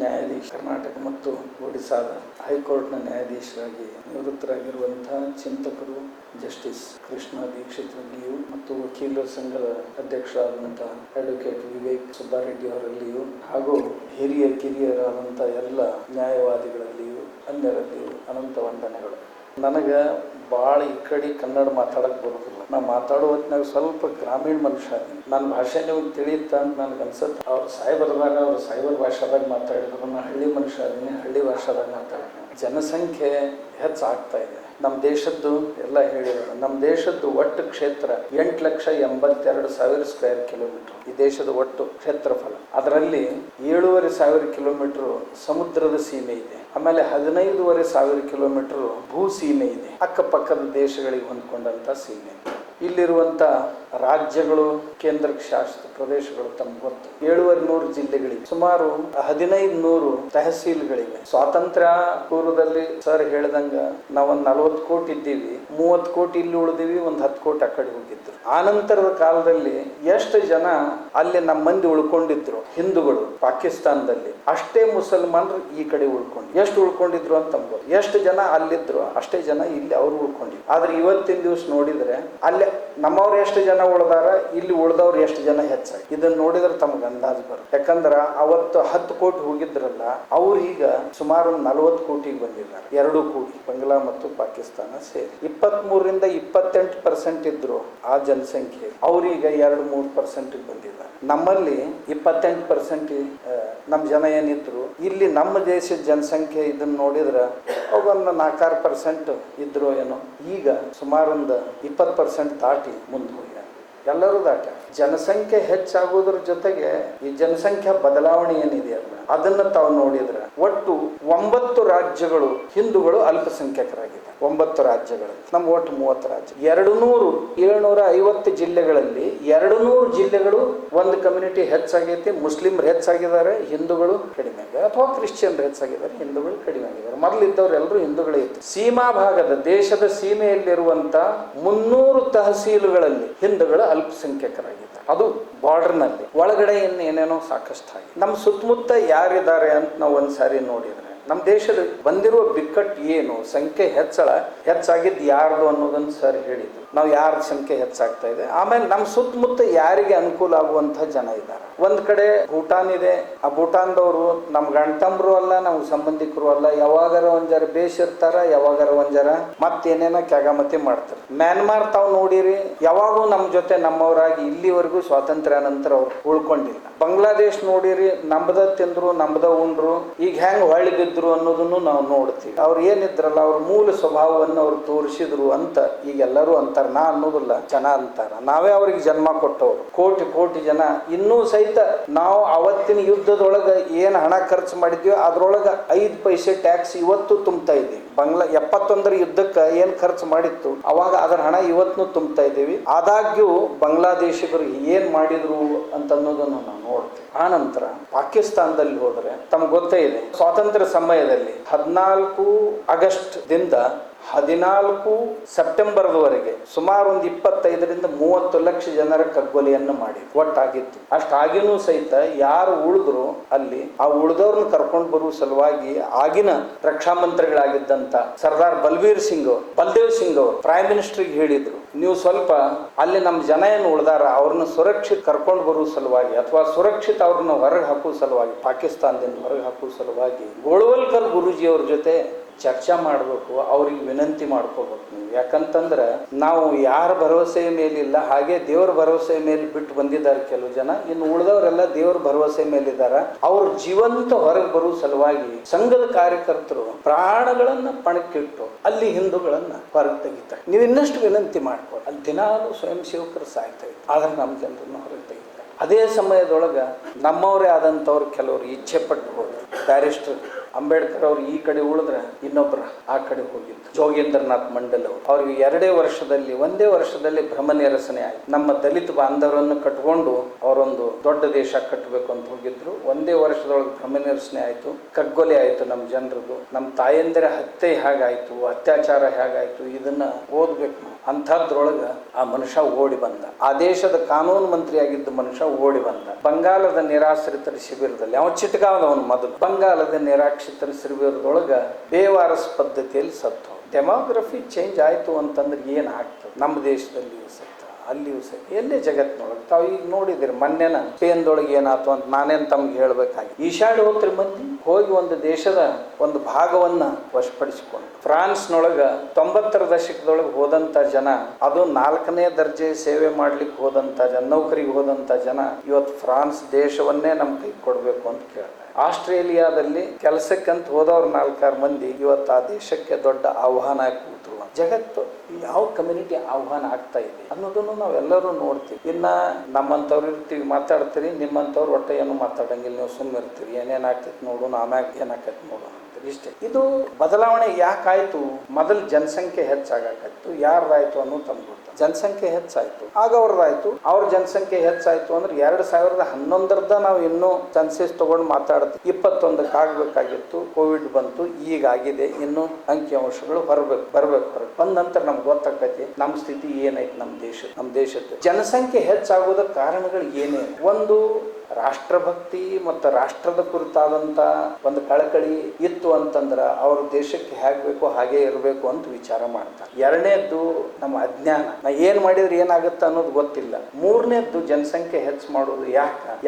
ನ್ಯಾಯಾಧೀಶ, ಕರ್ನಾಟಕ ಮತ್ತು ಒಡಿಶಾದ ಹೈಕೋರ್ಟ್ನ ನ್ಯಾಯಾಧೀಶರಾಗಿ ನಿವೃತ್ತರಾಗಿರುವಂತಹ ಚಿಂತಕರು ಜಸ್ಟಿಸ್ ಕೃಷ್ಣ ದೀಕ್ಷಿತ್ ರಲ್ಲಿಯೂ ಮತ್ತು ವಕೀಲರ ಸಂಘದ ಅಧ್ಯಕ್ಷರಾದಂತಹ ಅಡ್ವೊಕೇಟ್ ವಿವೇಕ್ ಸುಬ್ಬಾರೆಡ್ಡಿ ಅವರಲ್ಲಿಯೂ ಹಾಗೂ ಹಿರಿಯರಾದಂಥ ಎಲ್ಲ ನ್ಯಾಯವಾದಿಗಳಲ್ಲಿಯೂ ಅನ್ಯರಲ್ಲಿಯೂ ಅನಂತ ವಂದನೆಗಳು. ನನಗೆ ಭಾಳ ಈ ಕಡೆ ಕನ್ನಡ ಮಾತಾಡೋಕ್ಕೆ ಬರೋದಿಲ್ಲ. ನಾ ಮಾತಾಡೋ ಹೊತ್ತಿನಾಗ ಸ್ವಲ್ಪ ಗ್ರಾಮೀಣ ಮನುಷ್ಯ ಅದೀನಿ. ನನ್ನ ಭಾಷೆ ನಿಮಗೆ ತಿಳಿಯುತ್ತಾ ಅಂತ ನನಗೆ ಅನ್ಸುತ್ತೆ. ಅವ್ರು ಸಾಯ್ಬರ್ದಾಗ ಅವ್ರು ಸಾಯ್ಬರ್ ಭಾಷೆದಾಗ ಮಾತಾಡಿದ್ರು, ನಾನು ಹಳ್ಳಿ ಮನುಷ್ಯ ಅದೀನಿ, ಹಳ್ಳಿ ಭಾಷೆದಾಗ ಮಾತಾಡ್ತೀನಿ. ಜನಸಂಖ್ಯೆ ಹೆಚ್ಚಾಗ್ತಾ ಇದೆ. ನಮ್ಮ ದೇಶದ್ದು ಎಲ್ಲ ಹೇಳಿದ್ರು. ನಮ್ಮ ದೇಶದ್ದು ಒಟ್ಟು ಕ್ಷೇತ್ರ 8,82,000 ಸ್ಕ್ವೇರ್ ಕಿಲೋಮೀಟರ್ ಈ ದೇಶದ ಒಟ್ಟು ಕ್ಷೇತ್ರಫಲ. ಅದರಲ್ಲಿ 7,500 ಕಿಲೋಮೀಟರ್ ಸಮುದ್ರದ ಸೀಮೆ ಇದೆ. ಆಮೇಲೆ 15,500 ಕಿಲೋಮೀಟರ್ ಭೂ ಸೀಮೆ ಇದೆ. ಅಕ್ಕಪಕ್ಕದ ದೇಶಗಳಿಗೆ ಹೊಂದ್ಕೊಂಡಂತ ಸೀಮೆ. ಇಲ್ಲಿರುವಂಥ ರಾಜ್ಯಗಳು, ಕೇಂದ್ರ ಶಾಸಿತ ಪ್ರದೇಶಗಳು ತಮ್ಗೆ ಗೊತ್ತು. 7,100 ಜಿಲ್ಲೆಗಳಿವೆ. ಸುಮಾರು 1,500 ತಹಸೀಲ್ಗಳಿವೆ. ಸ್ವಾತಂತ್ರ್ಯ ಪೂರ್ವದಲ್ಲಿ ಸರ್ ಹೇಳ್ದಂಗ ನಾವೊಂದು 40 ಕೋಟಿ ಇದ್ದೀವಿ, 30 ಕೋಟಿ ಇಲ್ಲಿ ಉಳಿದೀವಿ, ಒಂದು 10 ಕೋಟಿ ಆ ಕಡೆ ಹೋಗಿದ್ರು. ಆನಂತರದ ಕಾಲದಲ್ಲಿ ಎಷ್ಟು ಜನ ಅಲ್ಲಿ ನಮ್ಮ ಮಂದಿ ಉಳ್ಕೊಂಡಿದ್ರು ಹಿಂದೂಗಳು ಪಾಕಿಸ್ತಾನದಲ್ಲಿ, ಅಷ್ಟೇ ಮುಸಲ್ಮಾನರು ಈ ಕಡೆ ಉಳ್ಕೊಂಡು ಎಷ್ಟು ಉಳ್ಕೊಂಡಿದ್ರು ಅಂತ ನಮ್ಗೆ. ಎಷ್ಟು ಜನ ಅಲ್ಲಿದ್ರು ಅಷ್ಟೇ ಜನ ಇಲ್ಲಿ ಅವ್ರು ಉಳ್ಕೊಂಡಿದ್ರು. ಆದ್ರೆ ಇವತ್ತಿನ ದಿವಸ ನೋಡಿದ್ರೆ ಅಲ್ಲೇ ನಮ್ಮವ್ರು ಎಷ್ಟು ಜನ ಉಳ್ದಾರ, ಇಲ್ಲಿ ಉಳ್ದವ್ರು ಎಷ್ಟು ಜನ ಹೆಚ್ಚಾಗಿ. ಇದನ್ನ ನೋಡಿದ್ರೆ ತಮ್ಗೆ ಅಂದಾಜು ಬರುತ್ತೆ. ಯಾಕಂದ್ರ ಅವತ್ತು 10 ಕೋಟಿ ಹೋಗಿದ್ರಲ್ಲ, ಅವ್ರು ಈಗ ಸುಮಾರು 40 ಕೋಟಿಗೆ ಬಂದಿದ್ದಾರೆ. 2 ಕೋಟಿ ಬಾಂಗ್ಲಾ ಮತ್ತು ಪಾಕಿಸ್ತಾನ ಸೇರಿ 23ರಿಂದ 28% ಇದ್ರು ಆ ಜನಸಂಖ್ಯೆ. ಅವ್ರೀಗ 2-3% ಬಂದಿದ್ದಾರೆ. ನಮ್ಮಲ್ಲಿ 28% ನಮ್ಮ ಜನ ಏನಿದ್ರು, ಇಲ್ಲಿ ನಮ್ಮ ದೇಶದ ಜನಸಂಖ್ಯೆ ಇದನ್ನ ನೋಡಿದ್ರೆ ಅವಾಗ 4-6% ಇದ್ರು ಏನೋ. ಈಗ ಸುಮಾರು ಒಂದು 20% ದಾಟಿ ಮುಂದೆ ಹೋಗ್ಯಾರ. ಎಲ್ಲರೂ ದಾಟ. ಜನಸಂಖ್ಯೆ ಹೆಚ್ಚಾಗೋದ್ರ ಜೊತೆಗೆ ಈ ಜನಸಂಖ್ಯಾ ಬದಲಾವಣೆ ಏನಿದೆ ಅದನ್ನ ತಾವು ನೋಡಿದ್ರೆ ಒಟ್ಟು 9 ರಾಜ್ಯಗಳು ಹಿಂದೂಗಳು ಅಲ್ಪಸಂಖ್ಯಾತರಾಗಿದ್ದಾರೆ. 9 ರಾಜ್ಯಗಳು. ನಮ್ಮ ಒಟ್ಟು 30 ರಾಜ್ಯ. 750 ಜಿಲ್ಲೆಗಳಲ್ಲಿ 200 ಜಿಲ್ಲೆಗಳು ಒಂದು ಕಮ್ಯುನಿಟಿ ಹೆಚ್ಚಾಗೈತಿ. ಮುಸ್ಲಿಮ್ರು ಹೆಚ್ಚಾಗಿದ್ದಾರೆ, ಹಿಂದೂಗಳು ಕಡಿಮೆ ಆಗಿದ್ದಾರೆ. ಅಥವಾ ಕ್ರಿಶ್ಚಿಯನ್ರು ಹೆಚ್ಚಾಗಿದ್ದಾರೆ, ಹಿಂದೂಗಳು ಕಡಿಮೆ ಆಗಿದ್ದಾರೆ. ಮೊದಲಿದ್ದವ್ರು ಎಲ್ಲರೂ ಹಿಂದೂಗಳೇ ಇತ್ತು. ಸೀಮಾ ಭಾಗದ ದೇಶದ ಸೀಮೆಯಲ್ಲಿರುವಂತ 300 ತಹಸೀಲುಗಳಲ್ಲಿ ಹಿಂದೂಗಳು ಅಲ್ಪಸಂಖ್ಯಾತರಾಗಿದ್ದಾರೆ. ಅದು ಬಾರ್ಡರ್ನಲ್ಲಿ. ಒಳಗಡೆ ಏನೇನೋ ಸಾಕಷ್ಟು ಆಗಿದೆ. ನಮ್ಮ ಸುತ್ತಮುತ್ತ ಯಾರಿದ್ದಾರೆ ಅಂತ ನಾವು ಒಂದ್ಸಾರಿ ನೋಡಿದ್ರೆ ನಮ್ಮ ದೇಶದ ಬಂದಿರುವ ಬಿಕ್ಕಟ್ಟು ಏನು, ಸಂಖ್ಯೆ ಹೆಚ್ಚಾಗಿದ್ದು ಯಾರ್ದು ಅನ್ನೋದನ್ನು ಸರ್ ಹೇಳಿದ್ರು. ನಾವು ಯಾರ ಸಂಖ್ಯೆ ಹೆಚ್ಚಾಗ್ತಾ ಇದೆ, ಆಮೇಲೆ ನಮ್ಮ ಸುತ್ತಮುತ್ತ ಯಾರಿಗೆ ಅನುಕೂಲ ಆಗುವಂಥ ಜನ ಇದ್ದಾರೆ. ಒಂದ್ ಕಡೆ ಭೂಟಾನ್ ಇದೆ. ಆ ಭೂಟಾನ್ದವರು ನಮ್ಮ ಗಂಡತಂಬರು ಅಲ್ಲ, ನಮ್ಮ ಸಂಬಂಧಿಕರು ಅಲ್ಲ. ಯಾವಾಗಾರ ಒಂಜರ ಬೇಸಿರ್ತಾರ, ಯಾವಾಗಾರ ಒಂಜರ ಮತ್ತೇನೇನ ಕ್ಯಾಗಮತಿ ಮಾಡ್ತಾರೆ. ಮ್ಯಾನ್ಮಾರ್ ತಾವು ನೋಡಿರಿ, ಯಾವಾಗೂ ನಮ್ಮ ಜೊತೆ ನಮ್ಮವರಾಗಿ ಇಲ್ಲಿವರೆಗೂ ಸ್ವಾತಂತ್ರ್ಯ ನಂತರ ಅವ್ರು ಉಳ್ಕೊಂಡಿಲ್ಲ. ಬಾಂಗ್ಲಾದೇಶ್ ನೋಡಿರಿ, ನಮ್ದ ತಿಂದ್ರು ನಮ್ದ ಉಂಡ್ರು, ಈಗ ಹೆಂಗ್ ಹೊಳ್ಳಿ ಬಿದ್ರು ಅನ್ನೋದನ್ನು ನಾವು ನೋಡ್ತೀವಿ. ಅವ್ರು ಏನಿದ್ರಲ್ಲ ಅವ್ರ ಮೂಲ ಸ್ವಭಾವವನ್ನು ಅವ್ರು ತೋರಿಸಿದ್ರು ಅಂತ ಈಗೆಲ್ಲರೂ ಅಂತಾರ. ನಾ ಅನ್ನೋದಿಲ್ಲ, ಜನ ಅಂತಾರ. ನಾವೇ ಅವ್ರಿಗೆ ಜನ್ಮ ಕೊಟ್ಟವ್ರು. ಕೋಟಿ ಜನ. ಇನ್ನೂ ಸಹಿತ ನಾವು ಅವತ್ತಿನ ಯುದ್ಧದೊಳಗ ಏನ್ ಹಣ ಖರ್ಚು ಮಾಡಿದ್ವಿ ಅದ್ರೊಳಗ 5 ಪೈಸೆ ಟ್ಯಾಕ್ಸ್ ಇವತ್ತು ತುಂಬ್ತಾ ಇದ್ದೀವಿ. 71ರ ಯುದ್ಧಕ್ಕೆ ಏನ್ ಖರ್ಚು ಮಾಡಿತ್ತು ಅವಾಗ ಅದರ ಹಣ ಇವತ್ತು ತುಂಬ್ತಾ ಇದ್ದೀವಿ. ಆದಾಗ್ಯೂ ಬಾಂಗ್ಲಾದೇಶಿಗರು ಏನ್ ಮಾಡಿದ್ರು ಅಂತ ಅನ್ನೋದನ್ನು ನಾವು ನೋಡ್ತೀವಿ. ಆ ನಂತರ ಪಾಕಿಸ್ತಾನದಲ್ಲಿ ಹೋದ್ರೆ ತಮ್ಗೆ ಗೊತ್ತೇ ಇದೆ, ಸ್ವಾತಂತ್ರ್ಯ ಸಮಯದಲ್ಲಿ 14 ಆಗಸ್ಟ್ ದಿಂದ 14 ಸೆಪ್ಟೆಂಬರ್ವರೆಗೆ ಸುಮಾರು ಒಂದು 25ರಿಂದ 30 ಲಕ್ಷ ಜನರ ಕಗ್ಗೊಲೆಯನ್ನು ಮಾಡಿ ಒಟ್ಟಾಗಿತ್ತು. ಅಷ್ಟಾಗಿನೂ ಸಹಿತ ಯಾರು ಉಳಿದ್ರು ಅಲ್ಲಿ ಆ ಉಳಿದವ್ರನ್ನ ಕರ್ಕೊಂಡು ಬರುವ ಸಲುವಾಗಿ ಆಗಿನ ರಕ್ಷಾ ಮಂತ್ರಿಗಳಾಗಿದ್ದಂತ ಸರ್ದಾರ್ ಬಲ್ದೇವ್ ಸಿಂಗ್ ಅವರು ಪ್ರೈಮ್ ಮಿನಿಸ್ಟರ್ಗೆ ಹೇಳಿದ್ರು, ನೀವು ಸ್ವಲ್ಪ ಅಲ್ಲಿ ನಮ್ಮ ಜನ ಏನು ಉಳಿದಾರ ಅವ್ರನ್ನ ಸುರಕ್ಷಿತ ಕರ್ಕೊಂಡು ಬರುವ ಸಲುವಾಗಿ ಅಥವಾ ಸುರಕ್ಷಿತ ಅವ್ರನ್ನ ಹೊರಗೆ ಹಾಕುವ ಸಲುವಾಗಿ, ಪಾಕಿಸ್ತಾನದಿಂದ ಹೊರಗೆ ಹಾಕುವ ಸಲುವಾಗಿ ಗೋಳ್ವಲ್ಕರ್ ಗುರೂಜಿ ಅವ್ರ ಜೊತೆ ಚರ್ಚೆ ಮಾಡಬೇಕು, ಅವ್ರಿಗೆ ವಿನಂತಿ ಮಾಡ್ಕೋಬೇಕು ನೀವು. ಯಾಕಂತಂದ್ರೆ ನಾವು ಯಾರ ಭರವಸೆಯ ಮೇಲಿಲ್ಲ, ಹಾಗೆ ದೇವರ ಭರವಸೆಯ ಮೇಲೆ ಬಿಟ್ಟು ಬಂದಿದ್ದಾರೆ ಕೆಲವು ಜನ. ಇನ್ನು ಉಳಿದವರೆಲ್ಲ ದೇವರ ಭರವಸೆ ಮೇಲಿದ್ದಾರೆ. ಅವ್ರ ಜೀವಂತ ಹೊರಗೆ ಬರುವ ಸಲುವಾಗಿ ಸಂಘದ ಕಾರ್ಯಕರ್ತರು ಪ್ರಾಣಗಳನ್ನ ಪಣಕ್ಕಿಟ್ಟು ಅಲ್ಲಿ ಹಿಂದೂಗಳನ್ನ ಹೊರಗೆ ತೆಗಿತಾರೆ. ನೀವು ಇನ್ನಷ್ಟು ವಿನಂತಿ ಮಾಡ್ಕೊಳ್ಳಿ. ಅಲ್ಲಿ ದಿನಾಲು ಸ್ವಯಂ ಸೇವಕರು ಸಾಯ್ತಾ ಇತ್ತು, ಆದ್ರೆ ನಮ್ಮ ಜನರನ್ನ ಹೊರಗೆ ತೆಗಿತಾರೆ. ಅದೇ ಸಮಯದೊಳಗ ನಮ್ಮವರೇ ಆದಂಥವ್ರು ಕೆಲವರು ಇಚ್ಛೆ ಪಟ್ಟು ಹೋದ್ರು. ಬ್ಯಾರಿಸ್ಟರ್ ಅಂಬೇಡ್ಕರ್ ಅವ್ರು ಈ ಕಡೆ ಉಳಿದ್ರೆ ಇನ್ನೊಬ್ರು ಆ ಕಡೆ ಹೋಗಿದ್ರು. ಜೋಗೇಂದ್ರನಾಥ್ ಮಂಡಲ್ ಅವರು ಅವ್ರಿಗೆ ಒಂದೇ ವರ್ಷದಲ್ಲಿ ಭ್ರಮ ನಿರಸನೆ ಆಯ್ತು. ನಮ್ಮ ದಲಿತ ಬಾಂಧವರನ್ನು ಕಟ್ಕೊಂಡು ಅವರೊಂದು ದೊಡ್ಡ ದೇಶ ಕಟ್ಟಬೇಕು ಅಂತ ಹೋಗಿದ್ರು. ಒಂದೇ ವರ್ಷದೊಳಗೆ ಭ್ರಮ ನಿರಸನೆ ಆಯ್ತು, ಕಗ್ಗೊಲೆ ಆಯ್ತು ನಮ್ಮ ಜನರದು. ನಮ್ಮ ತಾಯಂದಿರ ಹತ್ಯೆ ಹೇಗಾಯ್ತು, ಅತ್ಯಾಚಾರ ಹೇಗಾಯ್ತು, ಇದನ್ನ ಓದ್ಬೇಕು ನಾವು. ಅಂಥದ್ರೊಳಗ ಆ ಮನುಷ್ಯ ಓಡಿ ಬಂದ. ಆ ದೇಶದ ಕಾನೂನು ಮಂತ್ರಿ ಆಗಿದ್ದ ಮನುಷ್ಯ ಓಡಿ ಬಂದ. ಬಂಗಾಲದ ನಿರಾಶ್ರಿತರ ಶಿಬಿರದಲ್ಲಿ ಅವ ಚಿಟ್ಕಾವದವನು ಮೊದಲು. ಬಂಗಾಲದ ನಿರಾಶ್ರಿತರ ಶಿಬಿರದೊಳಗ ಬೇವಾರಸ್ ಪದ್ಧತಿಯಲ್ಲಿ ಸತ್ತು. ಡೆಮೋಗ್ರಫಿ ಚೇಂಜ್ ಆಯ್ತು ಅಂತಂದ್ರೆ ಏನಾಗ್ತದೆ ನಮ್ಮ ದೇಶದಲ್ಲಿ ಸತ್ತ. ಅಲ್ಲಿಯೂ ಸಹ ಎಲ್ಲೇ ಜಗತ್ತಿನೊಳಗೆ ತಾವು ಈಗ ನೋಡಿದಿರಿ ಮೊನ್ನೆನ ಸ್ಪೇನ್ದೊಳಗೆ ಏನಾಯ್ತು ಅಂತ ನಾನೇನು ತಮ್ಗೆ ಹೇಳ್ಬೇಕಾಗಿ ಈಶಾಡಿ ಹೋಗ್ತಿರಿ ಮಂದಿ ಹೋಗಿ ಒಂದು ದೇಶದ ಒಂದು ಭಾಗವನ್ನ ವಶಪಡಿಸಿಕೊಂಡು ಫ್ರಾನ್ಸ್ನೊಳಗ 90ರ ದಶಕದೊಳಗೆ ಹೋದಂತ ಜನ, ಅದು 4ನೇ ದರ್ಜೆ ಸೇವೆ ಮಾಡ್ಲಿಕ್ಕೆ ಹೋದಂತ ಜನ, ನೌಕರಿಗೆ ಹೋದಂತ ಜನ ಇವತ್ತು ಫ್ರಾನ್ಸ್ ದೇಶವನ್ನೇ ನಮ್ಮ ಕೈ ಕೊಡಬೇಕು ಅಂತ ಕೇಳ್ತಾರೆ. ಆಸ್ಟ್ರೇಲಿಯಾದಲ್ಲಿ ಕೆಲಸಕ್ಕಂತ ಹೋದವ್ರು 4-6 ಮಂದಿ ಇವತ್ತು ಆ ದೇಶಕ್ಕೆ ದೊಡ್ಡ ಆಹ್ವಾನ ಕೂತರು. ಜಗತ್ತು ಯಾವ ಕಮ್ಯುನಿಟಿ ಆಹ್ವಾನ ಆಗ್ತಾ ಇದೆ ಅನ್ನೋದನ್ನು ನಾವೆಲ್ಲರೂ ನೋಡ್ತೀವಿ. ಇನ್ನ ನಮ್ಮಂಥವ್ರು ಇರ್ತೀವಿ, ಮಾತಾಡ್ತೀರಿ, ನಿಮ್ಮಂಥವ್ರು ಒಟ್ಟೆ ಏನು ಮಾತಾಡಂಗಿಲ್ಲ, ನೀವು ಸುಮ್ಮನೆ ಇರ್ತೀರಿ, ಏನೇನಾಗ್ತೈತಿ ನೋಡೋಣ, ಆಮ್ಯಾಗ ಏನಾಗ್ತೈತಿ ನೋಡೋಣ ಅಂತೀರಿ, ಇಷ್ಟೇ. ಇದು ಬದಲಾವಣೆ ಯಾಕಾಯ್ತು? ಮೊದಲು ಜನಸಂಖ್ಯೆ ಹೆಚ್ಚಾಗಕ್ಕಾಯ್ತು, ಯಾರ್ದಾಯ್ತು ಅನ್ನೋದು ತಮ್ಗೆ ಗೊತ್ತ. ಜನಸಂಖ್ಯೆ ಹೆಚ್ಚಾಯ್ತು, ಆಗ ಅವ್ರದ್ದಾಯ್ತು. ಅವ್ರ ಜನಸಂಖ್ಯೆ ಹೆಚ್ಚಾಯ್ತು ಅಂದ್ರೆ 2011 ನಾವು ಇನ್ನೂ ಸೆನ್ಸಸ್ ತಗೊಂಡು ಮಾತಾಡ್ತೀವಿ. 21ಕ್ಕೆ ಆಗ್ಬೇಕಾಗಿತ್ತು, ಕೋವಿಡ್ ಬಂತು, ಈಗ ಆಗಿದೆ. ಇನ್ನು ಅಂಕಿಅಂಶಗಳು ಬರ್ಬೇಕು ಬಂದ ನಂತರ ನಮ್ಗೆ ಗೊತ್ತಾಗೈತಿ ನಮ್ಮ ಸ್ಥಿತಿ ಏನೈತಿ. ನಮ್ಮ ದೇಶದ ಜನಸಂಖ್ಯೆ ಹೆಚ್ಚಾಗೋದ ಕಾರಣಗಳು ಏನೇ? ಒಂದು ರಾಷ್ಟ್ರಭಕ್ತಿ ಮತ್ತು ರಾಷ್ಟ್ರದ ಕುರಿತಾದಂತ ಒಂದು ಕಳಕಳಿ ಇತ್ತು ಅಂತಂದ್ರೆ ಅವ್ರ ದೇಶಕ್ಕೆ ಹೇಗಬೇಕು ಹಾಗೆ ಇರಬೇಕು ಅಂತ ವಿಚಾರ ಮಾಡ್ತಾರೆ. ಎರಡನೇದ್ದು ನಮ್ಮ ಅಜ್ಞಾನ, ನಾ ಏನ್ ಮಾಡಿದ್ರೆ ಏನಾಗುತ್ತೆ ಅನ್ನೋದು ಗೊತ್ತಿಲ್ಲ. ಮೂರನೇದ್ದು ಜನಸಂಖ್ಯೆ ಹೆಚ್ಚು ಮಾಡೋದು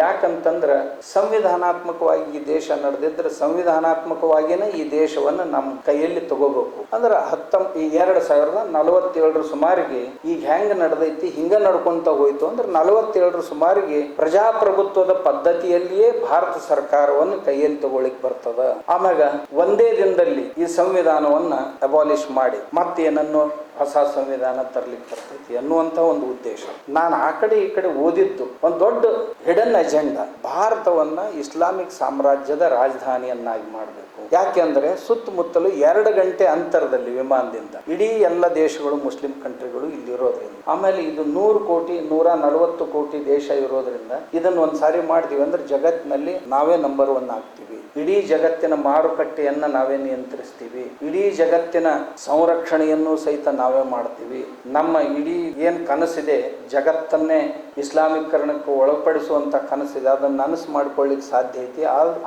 ಯಾಕಂತಂದ್ರೆ ಸಂವಿಧಾನಾತ್ಮಕವಾಗಿ ಈ ದೇಶ ನಡೆದಿದ್ರೆ ಸಂವಿಧಾನಾತ್ಮಕವಾಗಿನೇ ಈ ದೇಶವನ್ನು ನಮ್ಮ ಕೈಯಲ್ಲಿ ತಗೋಬೇಕು ಅಂದ್ರೆ 2047 ಸುಮಾರಿಗೆ ಈಗ ಹೆಂಗ್ ನಡೆದೈತಿ ಹಿಂಗ ನಡ್ಕೊಂತ ಹೋಯ್ತು ಅಂದ್ರೆ 47 ಸುಮಾರಿಗೆ ಪ್ರಜಾಪ್ರಭುತ್ವದ ಪದ್ಧತಿಯಲ್ಲಿಯೇ ಭಾರತ ಸರ್ಕಾರವನ್ನು ಕೈಯಲ್ಲಿ ತಗೊಳ್ಳಿಕ್ ಬರ್ತದ. ಆಮ್ಯಾಗ ಒಂದೇ ದಿನದಲ್ಲಿ ಈ ಸಂವಿಧಾನವನ್ನ ಅಬಾಲಿಷ್ ಮಾಡಿ ಮತ್ತೇನನ್ನು ಹೊಸ ಸಂವಿಧಾನ ತರ್ಲಿಕ್ಕೆ ಬರ್ತೈತಿ ಅನ್ನುವಂತ ಒಂದು ಉದ್ದೇಶ. ನಾನು ಆ ಕಡೆ ಈ ಕಡೆ ಓದಿದ್ದು ಒಂದು ದೊಡ್ಡ ಹಿಡನ್ ಅಜೆಂಡಾ, ಭಾರತವನ್ನ ಇಸ್ಲಾಮಿಕ್ ಸಾಮ್ರಾಜ್ಯದ ರಾಜಧಾನಿಯನ್ನಾಗಿ ಮಾಡಬೇಕು. ಯಾಕೆಂದ್ರೆ ಸುತ್ತಮುತ್ತಲು 2 ಗಂಟೆ ಅಂತರದಲ್ಲಿ ವಿಮಾನದಿಂದ ಇಡೀ ಎಲ್ಲ ದೇಶಗಳು, ಮುಸ್ಲಿಂ ಕಂಟ್ರಿಗಳು ಇಲ್ಲಿರೋದ್ರಿಂದ, ಆಮೇಲೆ ಇದು 100 ಕೋಟಿ 140 ಕೋಟಿ ದೇಶ ಇರೋದ್ರಿಂದ ಇದನ್ನು ಒಂದ್ಸಾರಿ ಮಾಡಿದೀವಿ ಅಂದ್ರೆ ಜಗತ್ತಿನಲ್ಲಿ ನಾವೇ ನಂಬರ್ 1 ಆಗ್ತೀವಿ. ಇಡೀ ಜಗತ್ತಿನ ಮಾರುಕಟ್ಟೆಯನ್ನ ನಾವೇ ನಿಯಂತ್ರಿಸ್ತೀವಿ. ಇಡೀ ಜಗತ್ತಿನ ಸಂರಕ್ಷಣೆಯನ್ನು ಸಹಿತ ನಾವೇ ಮಾಡ್ತೀವಿ. ನಮ್ಮ ಇಡೀ ಏನ್ ಕನಸಿದೆ, ಜಗತ್ತನ್ನೇ ಇಸ್ಲಾಮೀಕರಣಕ್ಕೆ ಒಳಪಡಿಸುವಂತ ಕನಸಿದೆ, ಅದನ್ನ ನನಸು ಮಾಡ್ಕೊಳ್ಳಿಕ್ಕೆ ಸಾಧ್ಯ ಐತಿ.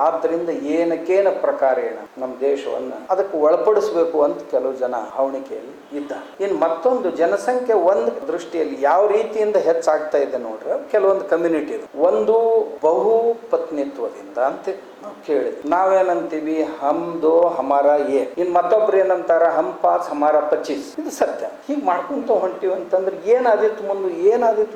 ಆದ್ದರಿಂದ ಏನಕ್ಕೇನ ಪ್ರಕಾರೇಣ ನಮ್ಮ ದೇಶವನ್ನ ಅದಕ್ಕೆ ಒಳಪಡಿಸಬೇಕು ಅಂತ ಕೆಲವು ಜನ ಭಾವಣಿಕೆಯಲ್ಲಿ ಇದ್ದಾರೆ. ಇನ್ನು ಮತ್ತೊಂದು ಜನಸಂಖ್ಯೆ ಒಂದು ದೃಷ್ಟಿಯಲ್ಲಿ ಯಾವ ರೀತಿಯಿಂದ ಹೆಚ್ಚಾಗ್ತಾ ಇದೆ ನೋಡ್ರೆ, ಕೆಲವೊಂದು ಕಮ್ಯುನಿಟಿ ಒಂದು ಬಹು ಪತ್ನಿತ್ವದಿಂದ ಅಂತ ನಾವು ಕೇಳಿದ್ವಿ. ನಾವೇನಂತೀವಿ ಹಮ್ ದೋ ಹಮಾರ ಏ, ಇನ್ ಮತ್ತೊಬ್ರು ಏನಂತಾರ ಹಮ್ ಪಾಸ್ ಹಮಾರ 25. ಇದು ಸತ್ಯ. ಹೀಗೆ ಮಾಡ್ಕೊಂತ ಹೊಂಟಿವಿ ಅಂತಂದ್ರೆ ಏನಾದಿತ್ತು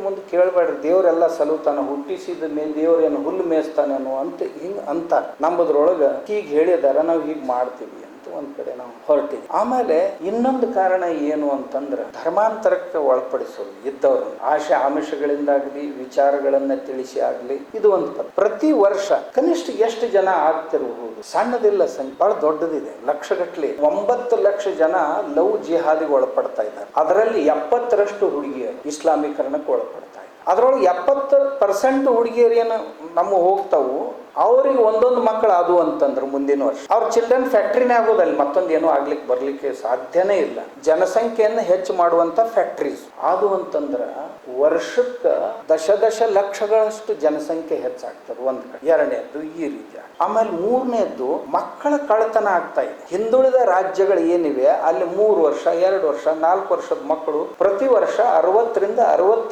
ಮುಂದೆ ಕೇಳಬೇಡ್ರಿ. ದೇವರೆಲ್ಲ ಸಲುತಾನ, ಹುಟ್ಟಿಸಿದ ದೇವ್ರೇನು ಹುಲ್ಲು ಮೇಯಿಸ್ತಾನೇನೋ ಅಂತ ಹಿಂಗ್ ಅಂತ ನಂಬುದ್ರೊಳಗ ಹೀಗೆ ಹೇಳಿದಾರ, ನಾವು ಹೀಗೆ ಮಾಡ್ತೀವಿ ಅಂತ ಒಂದ್ ಕಡೆ ನಾವು ಹೊರಟಿದ್ವಿ. ಆಮೇಲೆ ಇನ್ನೊಂದು ಕಾರಣ ಏನು ಅಂತಂದ್ರೆ ಧರ್ಮಾಂತರಕ್ಕೆ ಒಳಪಡಿಸೋದು ಇದ್ದವರು ಆಶೆ ಆಮಿಷಗಳಿಂದಾಗ್ಲಿ ವಿಚಾರಗಳನ್ನ ತಿಳಿಸಿ ಆಗ್ಲಿ. ಇದು ಒಂದು ಪ್ರತಿ ವರ್ಷ ಕನಿಷ್ಠ ಎಷ್ಟು ಜನ ಆಗ್ತಿರಬಹುದು? ಸಣ್ಣದಿಲ್ಲ, ಸಂಖ್ಯೆ ಬಹಳ ದೊಡ್ಡದಿದೆ, ಲಕ್ಷಗಟ್ಟಲೆ. 9 ಲಕ್ಷ ಜನ ಲವ್ ಜಿಹಾದಿಗೆ ಒಳಪಡ್ತಾ ಇದ್ದಾರೆ. ಅದರಲ್ಲಿ 70ರಷ್ಟು ಹುಡುಗಿಯರು ಇಸ್ಲಾಮೀಕರಣಕ್ಕೆ ಒಳಪಡ್ತಾರೆ. ಅದ್ರೊಳಗೆ 70% ಹುಡುಗಿಯರೇನು ನಮ್ಮ ಹೋಗ್ತಾವು, ಅವ್ರಿಗೆ ಒಂದೊಂದು ಮಕ್ಕಳು ಅದು ಅಂತಂದ್ರೆ ಮುಂದಿನ ವರ್ಷ ಅವ್ರ ಚಿಲ್ಡ್ರನ್ ಫ್ಯಾಕ್ಟ್ರಿನೇ ಆಗೋದಲ್ಲಿ, ಮತ್ತೊಂದು ಏನೋ ಆಗ್ಲಿಕ್ಕೆ ಬರ್ಲಿಕ್ಕೆ ಸಾಧ್ಯನೇ ಇಲ್ಲ. ಜನಸಂಖ್ಯೆಯನ್ನು ಹೆಚ್ಚು ಮಾಡುವಂತ ಫ್ಯಾಕ್ಟ್ರೀಸ್ ಅದು ಅಂತಂದ್ರ ವರ್ಷಕ್ಕೆ ದಶ ಲಕ್ಷಗಳಷ್ಟು ಜನಸಂಖ್ಯೆ ಹೆಚ್ಚಾಗ್ತದೆ ಒಂದ್ ಕಡೆ. ಎರಡನೇದ್ದು ಈ ರೀತಿ. ಆಮೇಲೆ ಮೂರನೇದ್ದು ಮಕ್ಕಳ ಕಳ್ಳತನ ಆಗ್ತಾ ಇದೆ. ಹಿಂದುಳಿದ ರಾಜ್ಯಗಳು ಏನಿವೆ ಅಲ್ಲಿ 3 ವರ್ಷ 2 ವರ್ಷ 4 ವರ್ಷದ ಮಕ್ಕಳು ಪ್ರತಿ ವರ್ಷ 60,000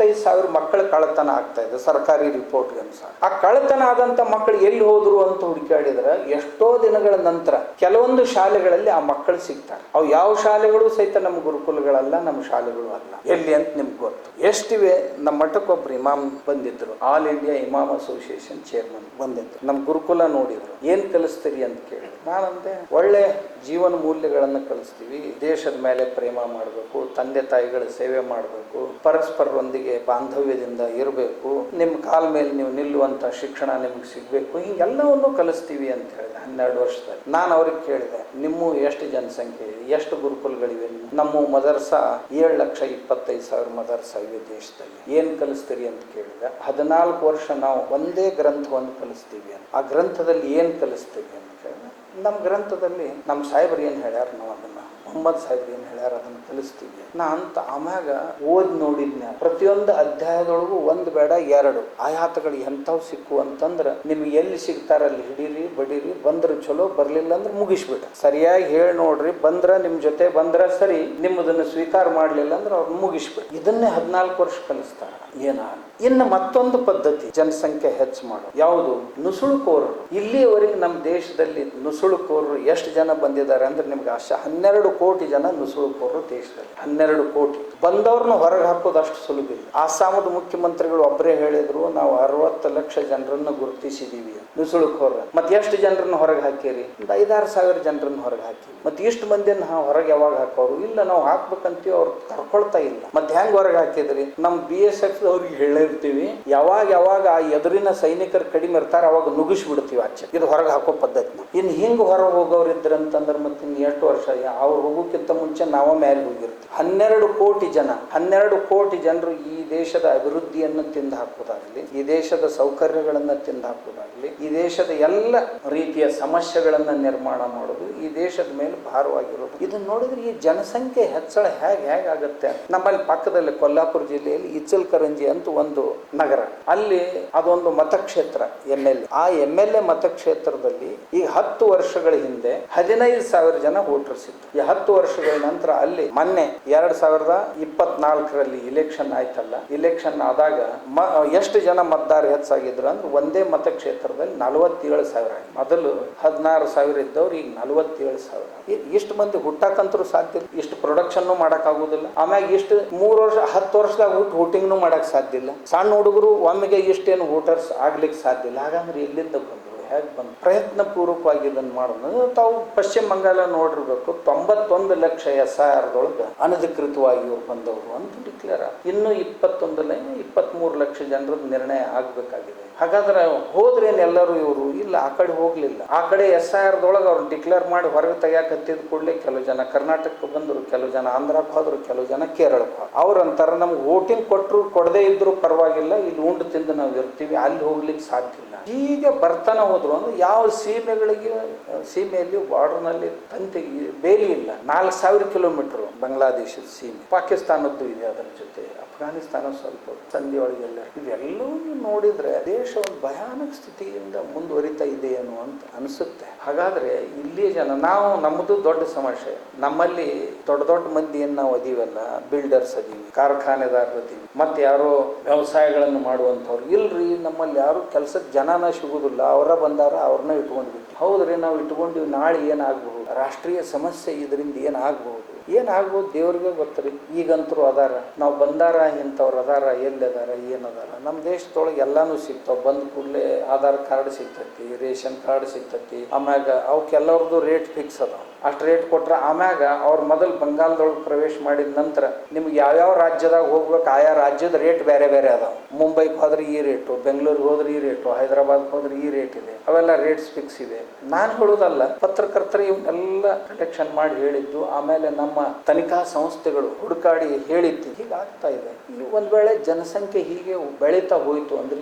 to 65,000 ಮಕ್ಕಳ ಕಳ್ಳತನ ಆಗ್ತಾ ಇದೆ ಸರ್ಕಾರಿ ರಿಪೋರ್ಟ್ ಅನುಸಾರ. ಆ ಕಳ್ಳತನ ಆದಂತ ಮಕ್ಕಳು ಎಲ್ಲಿ ಹೋದ್ರು ಅಂತ ಹುಡುಕಾಡಿದ್ರೆ ಎಷ್ಟೋ ದಿನಗಳ ನಂತರ ಕೆಲವೊಂದು ಶಾಲೆಗಳಲ್ಲಿ ಆ ಮಕ್ಕಳು ಸಿಗ್ತಾರೆ. ಅವು ಯಾವ ಶಾಲೆಗಳು ಸಹಿತ ನಮ್ಮ ಗುರುಕುಲಗಳಲ್ಲ, ನಮ್ಮ ಶಾಲೆಗಳು ಅಲ್ಲ. ಎಲ್ಲಿ ಅಂತ ನಿಮ್ಗೆ ಗೊತ್ತು. ಎಷ್ಟಿವೆ? ನಮ್ಮ ಮಠಕ್ಕೊಬ್ರು ಇಮಾಮ್ ಬಂದಿದ್ರು, ಆಲ್ ಇಂಡಿಯಾ ಇಮಾಮ್ ಅಸೋಸಿಯೇಷನ್ ಚೇರ್ಮನ್ ಬಂದಿದ್ರು. ನಮ್ಮ ಗುರುಕುಲ ನೋಡಿದ್ರು. ಏನ್ ಕಲಿಸ್ತೀರಿ ಅಂತ ಕೇಳಿ ನಾನಂದೆ, ಒಳ್ಳೆ ಜೀವನ ಮೂಲ್ಯಗಳನ್ನು ಕಲಿಸ್ತೀವಿ, ದೇಶದ ಮೇಲೆ ಪ್ರೇಮ ಮಾಡಬೇಕು, ತಂದೆ ತಾಯಿಗಳ ಸೇವೆ ಮಾಡಬೇಕು, ಪರಸ್ಪರರೊಂದಿಗೆ ಬಾಂಧವ್ಯದಿಂದ ಇರಬೇಕು, ನಿಮ್ಮ ಕಾಲ ಮೇಲೆ ನೀವು ನಿಲ್ಲುವಂತ ಶಿಕ್ಷಣ ನಿಮ್ಗೆ ಸಿಗ್ಬೇಕು, ಹಿಂಗೆಲ್ಲವನ್ನು ಕಲಿಸ್ತೀವಿ ಅಂತ ಹೇಳಿದೆ. 12 ವರ್ಷದಲ್ಲಿ ನಾನು ಅವ್ರಿಗೆ ಕೇಳಿದೆ, ನಿಮ್ಮ ಎಷ್ಟು ಜನಸಂಖ್ಯೆ ಇದೆ, ಎಷ್ಟು ಗುರುಕುಲಗಳಿವೆ? ನಮ್ಮ ಮದರ್ಸಾ 7,25,000 ಮದರ್ಸಾ ಇವೆ ದೇಶದಲ್ಲಿ. ಏನ್ ಕಲಿಸ್ತೀರಿ ಅಂತ ಕೇಳಿದೆ. 14 ವರ್ಷ ನಾವು ಒಂದೇ ಗ್ರಂಥವನ್ನು ಕಲಿಸ್ತೀವಿ ಅಂತ. ಆ ಗ್ರಂಥದಲ್ಲಿ ಏನ್ ಕಲಿಸ್ತೀವಿ ಅಂತ ಕೇಳಿದೆ. ನಮ್ಮ ಗ್ರಂಥದಲ್ಲಿ ನಮ್ಮ ಸಾಹೇಬರು ಏನ್ ಹೇಳ್ಯಾರ ನಾವು ಅದನ್ನ ಮೊಹಮ್ಮದ್ ಸಾಹೇಬ್ ಏನು ಹೇಳ್ಯಾರ ಅದನ್ನು ಕಲಿಸ್ತೀವಿ ನಾ ಅಂತ. ಆಮ್ಯಾಗ ಓದಿ ನೋಡಿದ್ನ ಪ್ರತಿಯೊಂದು ಅಧ್ಯಾಯದೊಳಗೂ ಒಂದು ಬೇಡ ಎರಡು ಆಯಾತಗಳು ಎಂಥವು ಸಿಕ್ಕು ಅಂತಂದ್ರೆ ನಿಮ್ಗೆ ಎಲ್ಲಿ ಸಿಗ್ತಾರ ಅಲ್ಲಿ ಹಿಡೀರಿ ಬಡೀರಿ, ಬಂದ್ರೆ ಚಲೋ, ಬರ್ಲಿಲ್ಲ ಅಂದ್ರೆ ಮುಗಿಸ್ಬಿಟ್ಟ. ಸರಿಯಾಗಿ ಹೇಳಿ ನೋಡ್ರಿ, ಬಂದ್ರ ನಿಮ್ ಜೊತೆ ಬಂದ್ರ ಸರಿ, ನಿಮ್ಮದನ್ನು ಸ್ವೀಕಾರ ಮಾಡ್ಲಿಲ್ಲ ಅಂದ್ರೆ ಅವ್ರನ್ನ ಮುಗಿಸ್ಬಿಟ್ಟು. ಇದನ್ನೇ 14 ವರ್ಷ ಕಲಿಸ್ತಾರ. ಏನ ಇನ್ನು ಮತ್ತೊಂದು ಪದ್ಧತಿ ಜನಸಂಖ್ಯೆ ಹೆಚ್ಚು ಮಾಡೋದು ಯಾವುದು? ನುಸುಳುಕೋರರು. ಇಲ್ಲಿಯವರೆಗೆ ನಮ್ಮ ದೇಶದಲ್ಲಿ ನುಸುಳುಕೋರರು ಎಷ್ಟು ಜನ ಬಂದಿದ್ದಾರೆ ಅಂದ್ರೆ ನಿಮ್ಗೆ 12 ಕೋಟಿ ಜನ ನುಸುಳುಕೋರರು ದೇಶದಲ್ಲಿ. 12 ಕೋಟಿ ಬಂದವ್ರನ್ನ ಹೊರಗೆ ಹಾಕೋದು ಅಷ್ಟು ಸುಲಭ ಇಲ್ಲ. ಆಸಾಮದ ಮುಖ್ಯಮಂತ್ರಿಗಳು ಒಬ್ಬರೇ ಹೇಳಿದ್ರು, ನಾವು 60 ಲಕ್ಷ ಜನರನ್ನ ಗುರುತಿಸಿದೀವಿ ನುಸುಳುಕೋರ. ಮತ್ತೆ ಎಷ್ಟು ಜನರನ್ನ ಹೊರಗೆ ಹಾಕಿರಿ? ಒಂದು 5-6 ಸಾವಿರ ಜನರನ್ನ ಹೊರಗೆ ಹಾಕಿ. ಮತ್ತೆ ಇಷ್ಟು ಮಂದಿನ ಹೊರಗೆ ಯಾವಾಗ ಹಾಕೋರು? ಇಲ್ಲ, ನಾವು ಹಾಕ್ಬೇಕಂತೀವಿ, ಅವ್ರು ಕರ್ಕೊಳ್ತಾ ಇಲ್ಲ. ಮತ್ತೆ ಹೆಂಗ್ ಹೊರಗೆ ಹಾಕಿದ್ರಿ? ನಮ್ BSF ಅವ್ರಿಗೆ ಹೇಳಿರ್ತೀವಿ, ಯಾವಾಗ ಆ ಎದುರಿನ ಸೈನಿಕರು ಕಡಿಮೆ ಇರ್ತಾರೆ ಅವಾಗ ನುಗ್ಗಿಸ್ಬಿಡ್ತೀವಿ ಆಚೆ. ಇದು ಹೊರಗೆ ಹಾಕೋ ಪದ್ಧತಿ. ಇನ್ನು ಹಿಂಗ್ ಹೊರಗೆ ಹೋಗೋರು ಇದ್ರಂತಂದ್ರೆ ಮತ್ತೆ ಇನ್ನು ಎಷ್ಟು ವರ್ಷ ಅವ್ರು ಹೋಗೋಕ್ಕಿಂತ ಮುಂಚೆ ನಾವ ಮೇಲೆ ಹೋಗಿರ್ತೀವಿ. 12 ಕೋಟಿ ಜನ, 12 ಕೋಟಿ ಜನರು ಈ ದೇಶದ ಅಭಿವೃದ್ಧಿಯನ್ನು ತಿಂದು ಹಾಕೋದಾಗ್ಲಿ, ಈ ದೇಶದ ಸೌಕರ್ಯಗಳನ್ನ ತಿಂದು ಹಾಕೋದಾಗ್ಲಿ, ಈ ದೇಶದ ಎಲ್ಲ ರೀತಿಯ ಸಮಸ್ಯೆಗಳನ್ನ ನಿರ್ಮಾಣ ಮಾಡೋದು ಈ ದೇಶದ ಮೇಲೆ ಭಾರವಾಗಿರೋದು. ಇದನ್ನ ನೋಡಿದ್ರೆ ಈ ಜನಸಂಖ್ಯೆ ಹೆಚ್ಚಳ ಹೇಗಾಗುತ್ತೆ? ನಮ್ಮಲ್ಲಿ ಪಕ್ಕದಲ್ಲಿ ಕೊಲ್ಲಾಪುರ ಜಿಲ್ಲೆಯಲ್ಲಿ ಇಚಲಕರಂಜಿ ಅಂತ ಒಂದು ನಗರ, ಅಲ್ಲಿ ಅದೊಂದು ಮತಕ್ಷೇತ್ರ MLA. ಆ MLA ಮತಕ್ಷೇತ್ರದಲ್ಲಿ ಈ 10 ವರ್ಷಗಳ ಹಿಂದೆ 15,000 ಜನ ವೋಟರ್ಸ್ ಇತ್ತು. ಈ 10 ವರ್ಷಗಳ ನಂತರ ಅಲ್ಲಿ ಮೊನ್ನೆ 2024ರಲ್ಲಿ ಇಲೆಕ್ಷನ್ ಆಯ್ತಲ್ಲ, ಇಲೆಕ್ಷನ್ ಆದಾಗ ಎಷ್ಟು ಜನ ಮತದಾರ ಹೆಚ್ಚಾಗಿದ್ರು ಅಂದ್ರೆ ಒಂದೇ ಮತಕ್ಷೇತ್ರದಲ್ಲಿ 47,000 ಆಗಿ. ಮೊದಲು 16,000 ಇದ್ದವ್ರು ಈಗ 47,000. ಇಷ್ಟು ಮಂದಿ ಹುಟ್ಟಾಕಂತರೂ ಸಾಧ್ಯ ಇಲ್ಲ, ಇಷ್ಟು ಪ್ರೊಡಕ್ಷನ್ ಮಾಡಕ್ ಆಗುದಿಲ್ಲ. ಆಮ್ಯಾಗ ಇಷ್ಟು 3 ವರ್ಷ 10 ವರ್ಷದಾಗ ವೋಟಿಂಗ್ನು ಮಾಡಕ್ ಸಾಧ್ಯ ಇಲ್ಲ. ಸಣ್ಣ ಹುಡುಗರು ಒಮ್ಮೆಗೆ ಇಷ್ಟೇನು ವೋಟರ್ಸ್ ಆಗ್ಲಿಕ್ಕೆ ಸಾಧ್ಯ ಇಲ್ಲ. ಹಾಗಂದ್ರೆ ಎಲ್ಲಿಂದ ಬಂದ್ರು? ಹೇಗೆ ಬಂದು ಪ್ರಯತ್ನ ಪೂರ್ವಕವಾಗಿ ಇದನ್ನು ಮಾಡೋದು. ತಾವು ಪಶ್ಚಿಮ ಬಂಗಾಳ ನೋಡಿರ್ಬೇಕು, 91 ಲಕ್ಷ SIRದೊಳಗೆ ಅನಧಿಕೃತವಾಗಿ ಇವ್ರು ಬಂದವರು ಅಂತ ಡಿಕ್ಲೇರ್. ಇನ್ನು 23 ಲಕ್ಷ ಜನರದ ನಿರ್ಣಯ ಆಗ್ಬೇಕಾಗಿದೆ. ಹಾಗಾದ್ರೆ ಹೋದ್ರೇನು ಎಲ್ಲರೂ? ಇವರು ಇಲ್ಲ, ಆ ಕಡೆ ಹೋಗ್ಲಿಲ್ಲ. ಆ ಕಡೆ SIRದೊಳಗೆ ಅವ್ರು ಡಿಕ್ಲೇರ್ ಮಾಡಿ ಹೊರಗೆ ತೆಗಿಯಾಕತ್ತಿದ ಕೂಡಲೇ ಕೆಲವು ಜನ ಕರ್ನಾಟಕಕ್ಕೆ ಬಂದರು, ಕೆಲವು ಜನ ಆಂಧ್ರಕ್ಕೆ ಹೋದ್ರು, ಕೆಲವು ಜನ ಕೇರಳಕ್ಕೆ ಹೋದ್ರು. ಅವ್ರಂತಾರ ನಮ್ಗೆ ವೋಟಿಂಗ್ ಕೊಟ್ಟರು ಕೊಡದೇ ಇದ್ರು ಪರವಾಗಿಲ್ಲ, ಇಲ್ಲಿ ಉಂಡು ತಿಂದು ನಾವು ಇರ್ತೀವಿ, ಅಲ್ಲಿ ಹೋಗ್ಲಿಕ್ಕೆ ಸಾಧ್ಯ ಇಲ್ಲ. ಹೀಗೆ ಬರ್ತಾನೆ ಹೋದ್ರು ಅಂದ್ರೆ ಯಾವ ಸೀಮೆಯಲ್ಲಿ ಬಾರ್ಡರ್ನಲ್ಲಿ ತಂತಿಗೆ ಬೇಲಿ ಇಲ್ಲ. 4,000 ಕಿಲೋಮೀಟರ್ ಬಾಂಗ್ಲಾದೇಶದ ಸೀಮೆ, ಪಾಕಿಸ್ತಾನದ್ದು ಇದೆ, ಅದರ ಜೊತೆ ಅಫ್ಘಾನಿಸ್ತಾನ ಸ್ವಲ್ಪ ಸಂಧಿ ಒಳಗೆಲ್ಲ. ಇವೆಲ್ಲವೂ ನೋಡಿದ್ರೆ ದೇಶ ಒಂದು ಭಯಾನಕ ಸ್ಥಿತಿಯಿಂದ ಮುಂದುವರಿತಾ ಇದೆ ಏನು ಅಂತ ಅನಿಸುತ್ತೆ. ಹಾಗಾದ್ರೆ ಇಲ್ಲಿ ಜನ ನಮ್ಮದು ದೊಡ್ಡ ಸಮಸ್ಯೆ. ನಮ್ಮಲ್ಲಿ ದೊಡ್ಡ ಮಂದಿ ಏನ್ ನಾವು ಅದೀವಲ್ಲ, ಬಿಲ್ಡರ್ಸ್ ಅದೀವಿ, ಕಾರ್ಖಾನೆದಾರರು ಅದೀವಿ, ಮತ್ತೆ ಯಾರೋ ವ್ಯವಸಾಯಗಳನ್ನು ಮಾಡುವಂಥವ್ರು ಇಲ್ರಿ. ನಮ್ಮಲ್ಲಿ ಯಾರು ಕೆಲಸಕ್ಕೆ ಜನನ ಸಿಗುದಿಲ್ಲ, ಅವರ ಬಂದಾರ ಅವ್ರನ್ನ ಇಟ್ಕೊಂಡ್ಬಿಟ್ಟು. ಹೌದ್ರಿ, ನಾವು ಇಟ್ಕೊಂಡಿವಿ, ನಾಳೆ ಏನಾಗಬಹುದು, ರಾಷ್ಟ್ರೀಯ ಸಮಸ್ಯೆ ಇದರಿಂದ ಏನಾಗ್ಬೋದು ದೇವ್ರಿಗೆ ಗೊತ್ತರಿ. ಈಗಂತರೂ ಅದಾರ, ನಾವು ಬಂದಾರ ಇಂಥವ್ರು ಅದಾರ, ಎಲ್ಲದಾರ ಏನದಾರ. ನಮ್ಮ ದೇಶದೊಳಗೆ ಎಲ್ಲಾನು ಸಿಗ್ತಾವ. ಬಂದ ಕೂಡಲೇ ಆಧಾರ್ ಕಾರ್ಡ್ ಸಿಗ್ತೈತಿ, ರೇಷನ್ ಕಾರ್ಡ್ ಸಿಗ್ತೈತಿ. ಆಮ್ಯಾಗ ಅವಕ್ಕೆಲ್ಲವ್ರದ್ದು ರೇಟ್ ಫಿಕ್ಸ್ ಅದಾವ. ಅಷ್ಟು ರೇಟ್ ಕೊಟ್ರೆ ಆಮ್ಯಾಗ ಅವ್ರು ಮೊದಲು ಬಂಗಾಲದೊಳಗೆ ಪ್ರವೇಶ ಮಾಡಿದ ನಂತರ ನಿಮ್ಗೆ ಯಾವ್ಯಾವ ರಾಜ್ಯದಾಗ ಹೋಗ್ಬೇಕು ಆಯಾ ರಾಜ್ಯದ ರೇಟ್ ಬೇರೆ ಅದಾವ. ಮುಂಬೈಗೆ ಹೋದ್ರೆ ಈ ರೇಟು, ಬೆಂಗಳೂರಿಗೆ ಹೋದ್ರೆ ಈ ರೇಟು, ಹೈದರಾಬಾದ್ಗೆ ಹೋದ್ರೆ ಈ ರೇಟ್ ಇದೆ. ಅವೆಲ್ಲ ರೇಟ್ಸ್ ಫಿಕ್ಸ್ ಇದೆ. ನಾನು ಹೇಳೋದಲ್ಲ, ಪತ್ರಕರ್ತರು ಇವನ್ನೆಲ್ಲ ಕಲೆಕ್ಷನ್ ಮಾಡಿ ಹೇಳಿದ್ದು, ಆಮೇಲೆ ನಮ್ಮ ತನಿಖಾ ಸಂಸ್ಥೆಗಳು ಹುಡುಕಾಡಿ ಹೇಳಿದ್ದು. ಹೀಗಾಗ್ತಾ ಇದೆ. ಈ ಒಂದ್ ವೇಳೆ ಜನಸಂಖ್ಯೆ ಹೀಗೆ ಬೆಳೀತಾ ಹೋಯ್ತು ಅಂದ್ರೆ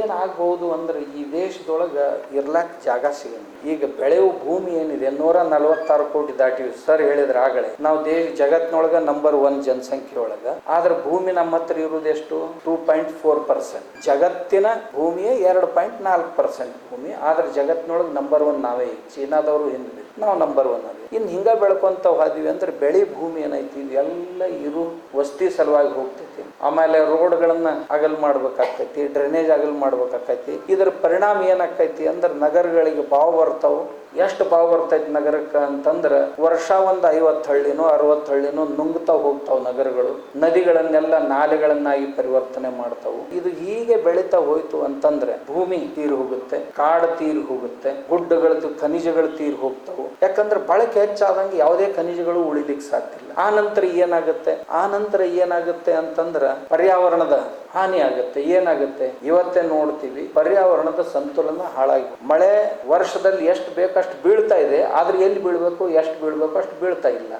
ಏನಾಗಬಹುದು ಅಂದ್ರೆ ಈ ದೇಶದೊಳಗೆ ಇರ್ಲಾಕ್ ಜಾಗ ಸಿಗಲ್ಲ. ಈಗ ಬೆಳೆಯುವ ಭೂಮಿ ಏನಿದೆ 146 ಕೋಟಿ ದಾಟಿವಿ. ಸರ್ ಹೇಳಿದ್ರೆ ಆಗಲೇ ನಾವು ಜಗತ್ತಿನೊಳಗ ನಂಬರ್ 1 ಜನಸಂಖ್ಯೆ ಒಳಗ. ಆದ್ರೆ ಭೂಮಿ ನಮ್ಮ ಹತ್ರ ಇರುವುದು ಎಷ್ಟು? 2.4%. ಜಗತ್ತಿನ ಭೂಮಿಯೇ 2.4% ಭೂಮಿ. ಆದ್ರೆ ಜಗತ್ತಿನೊಳಗೆ ನಂಬರ್ 1 ನಾವೇ. ಚೀನಾದವರು ಹಿಂದೆ, ನಾವು ನಂಬರ್ 1 ಅದೇ. ಇನ್ನು ಹಿಂಗ ಬೆಳ್ಕೊಂತ ಹೋದ್ವಿ ಅಂದ್ರೆ ಬೆಳೆ ಭೂಮಿ ಏನೈತಿ ಇದೆಲ್ಲ ಇರು ವಸ್ತಿ ಸಲುವಾಗಿ ಹೋಗ್ತೈತಿ. ಆಮೇಲೆ ರೋಡ್ಗಳನ್ನ ಅಗಲ್ ಮಾಡ್ಬೇಕಾಕೈತಿ, ಡ್ರೈನೇಜ್ ಅಗಲ್ ಮಾಡ್ಬೇಕಾಕೈತಿ. ಇದರ ಪರಿಣಾಮ ಏನಾಕೈತಿ ಅಂದ್ರೆ ನಗರಗಳಿಗೆ ಬಾವು ಬರ್ತಾವು. ಎಷ್ಟು ಬಾವು ಬರ್ತೈತಿ ನಗರಕ್ಕೆ ಅಂತಂದ್ರೆ ವರ್ಷ ಒಂದು 50 ಹಳ್ಳಿನೋ 60 ಹಳ್ಳಿನೋ ನುಂಗ್ತಾ ಹೋಗ್ತಾವ ನಗರಗಳು. ನದಿಗಳನ್ನೆಲ್ಲ ನಾಲೆಗಳನ್ನಾಗಿ ಪರಿವರ್ತನೆ ಮಾಡ್ತಾವು. ಇದು ಹೀಗೆ ಬೆಳೀತಾ ಹೋಯ್ತು ಅಂತಂದ್ರೆ ಭೂಮಿ ತೀರು ಹೋಗುತ್ತೆ, ಕಾಡು ತೀರು ಹೋಗುತ್ತೆ, ಗುಡ್ಡಗಳದ್ದು ಖನಿಜಗಳು ತೀರು ಹೋಗ್ತಾವು. ಯಾಕಂದ್ರೆ ಬಳಕೆ ಹೆಚ್ಚಾದಂಗೆ ಯಾವುದೇ ಖನಿಜಗಳು ಉಳಿಲಿಕ್ಕೆ ಸಾಧ್ಯ ಇಲ್ಲ. ಆ ನಂತರ ಏನಾಗುತ್ತೆ ಅಂತಂದ್ರೆ ಪರ್ಯಾವರಣದ ಹಾನಿ ಆಗುತ್ತೆ. ಏನಾಗುತ್ತೆ? ಇವತ್ತೇ ನೋಡ್ತೀವಿ, ಪರ್ಯಾವರಣದ ಸಂತುಲನ ಹಾಳಾಗಿ ಮಳೆ ವರ್ಷದಲ್ಲಿ ಎಷ್ಟು ಬೇಕು ಸಾಕಷ್ಟು ಬೀಳ್ತಾ ಇದೆ. ಆದ್ರೆ ಎಲ್ಲಿ ಬೀಳ್ಬೇಕು, ಎಷ್ಟು ಬೀಳ್ಬೇಕು ಅಷ್ಟು ಬೀಳ್ತಾ ಇಲ್ಲ.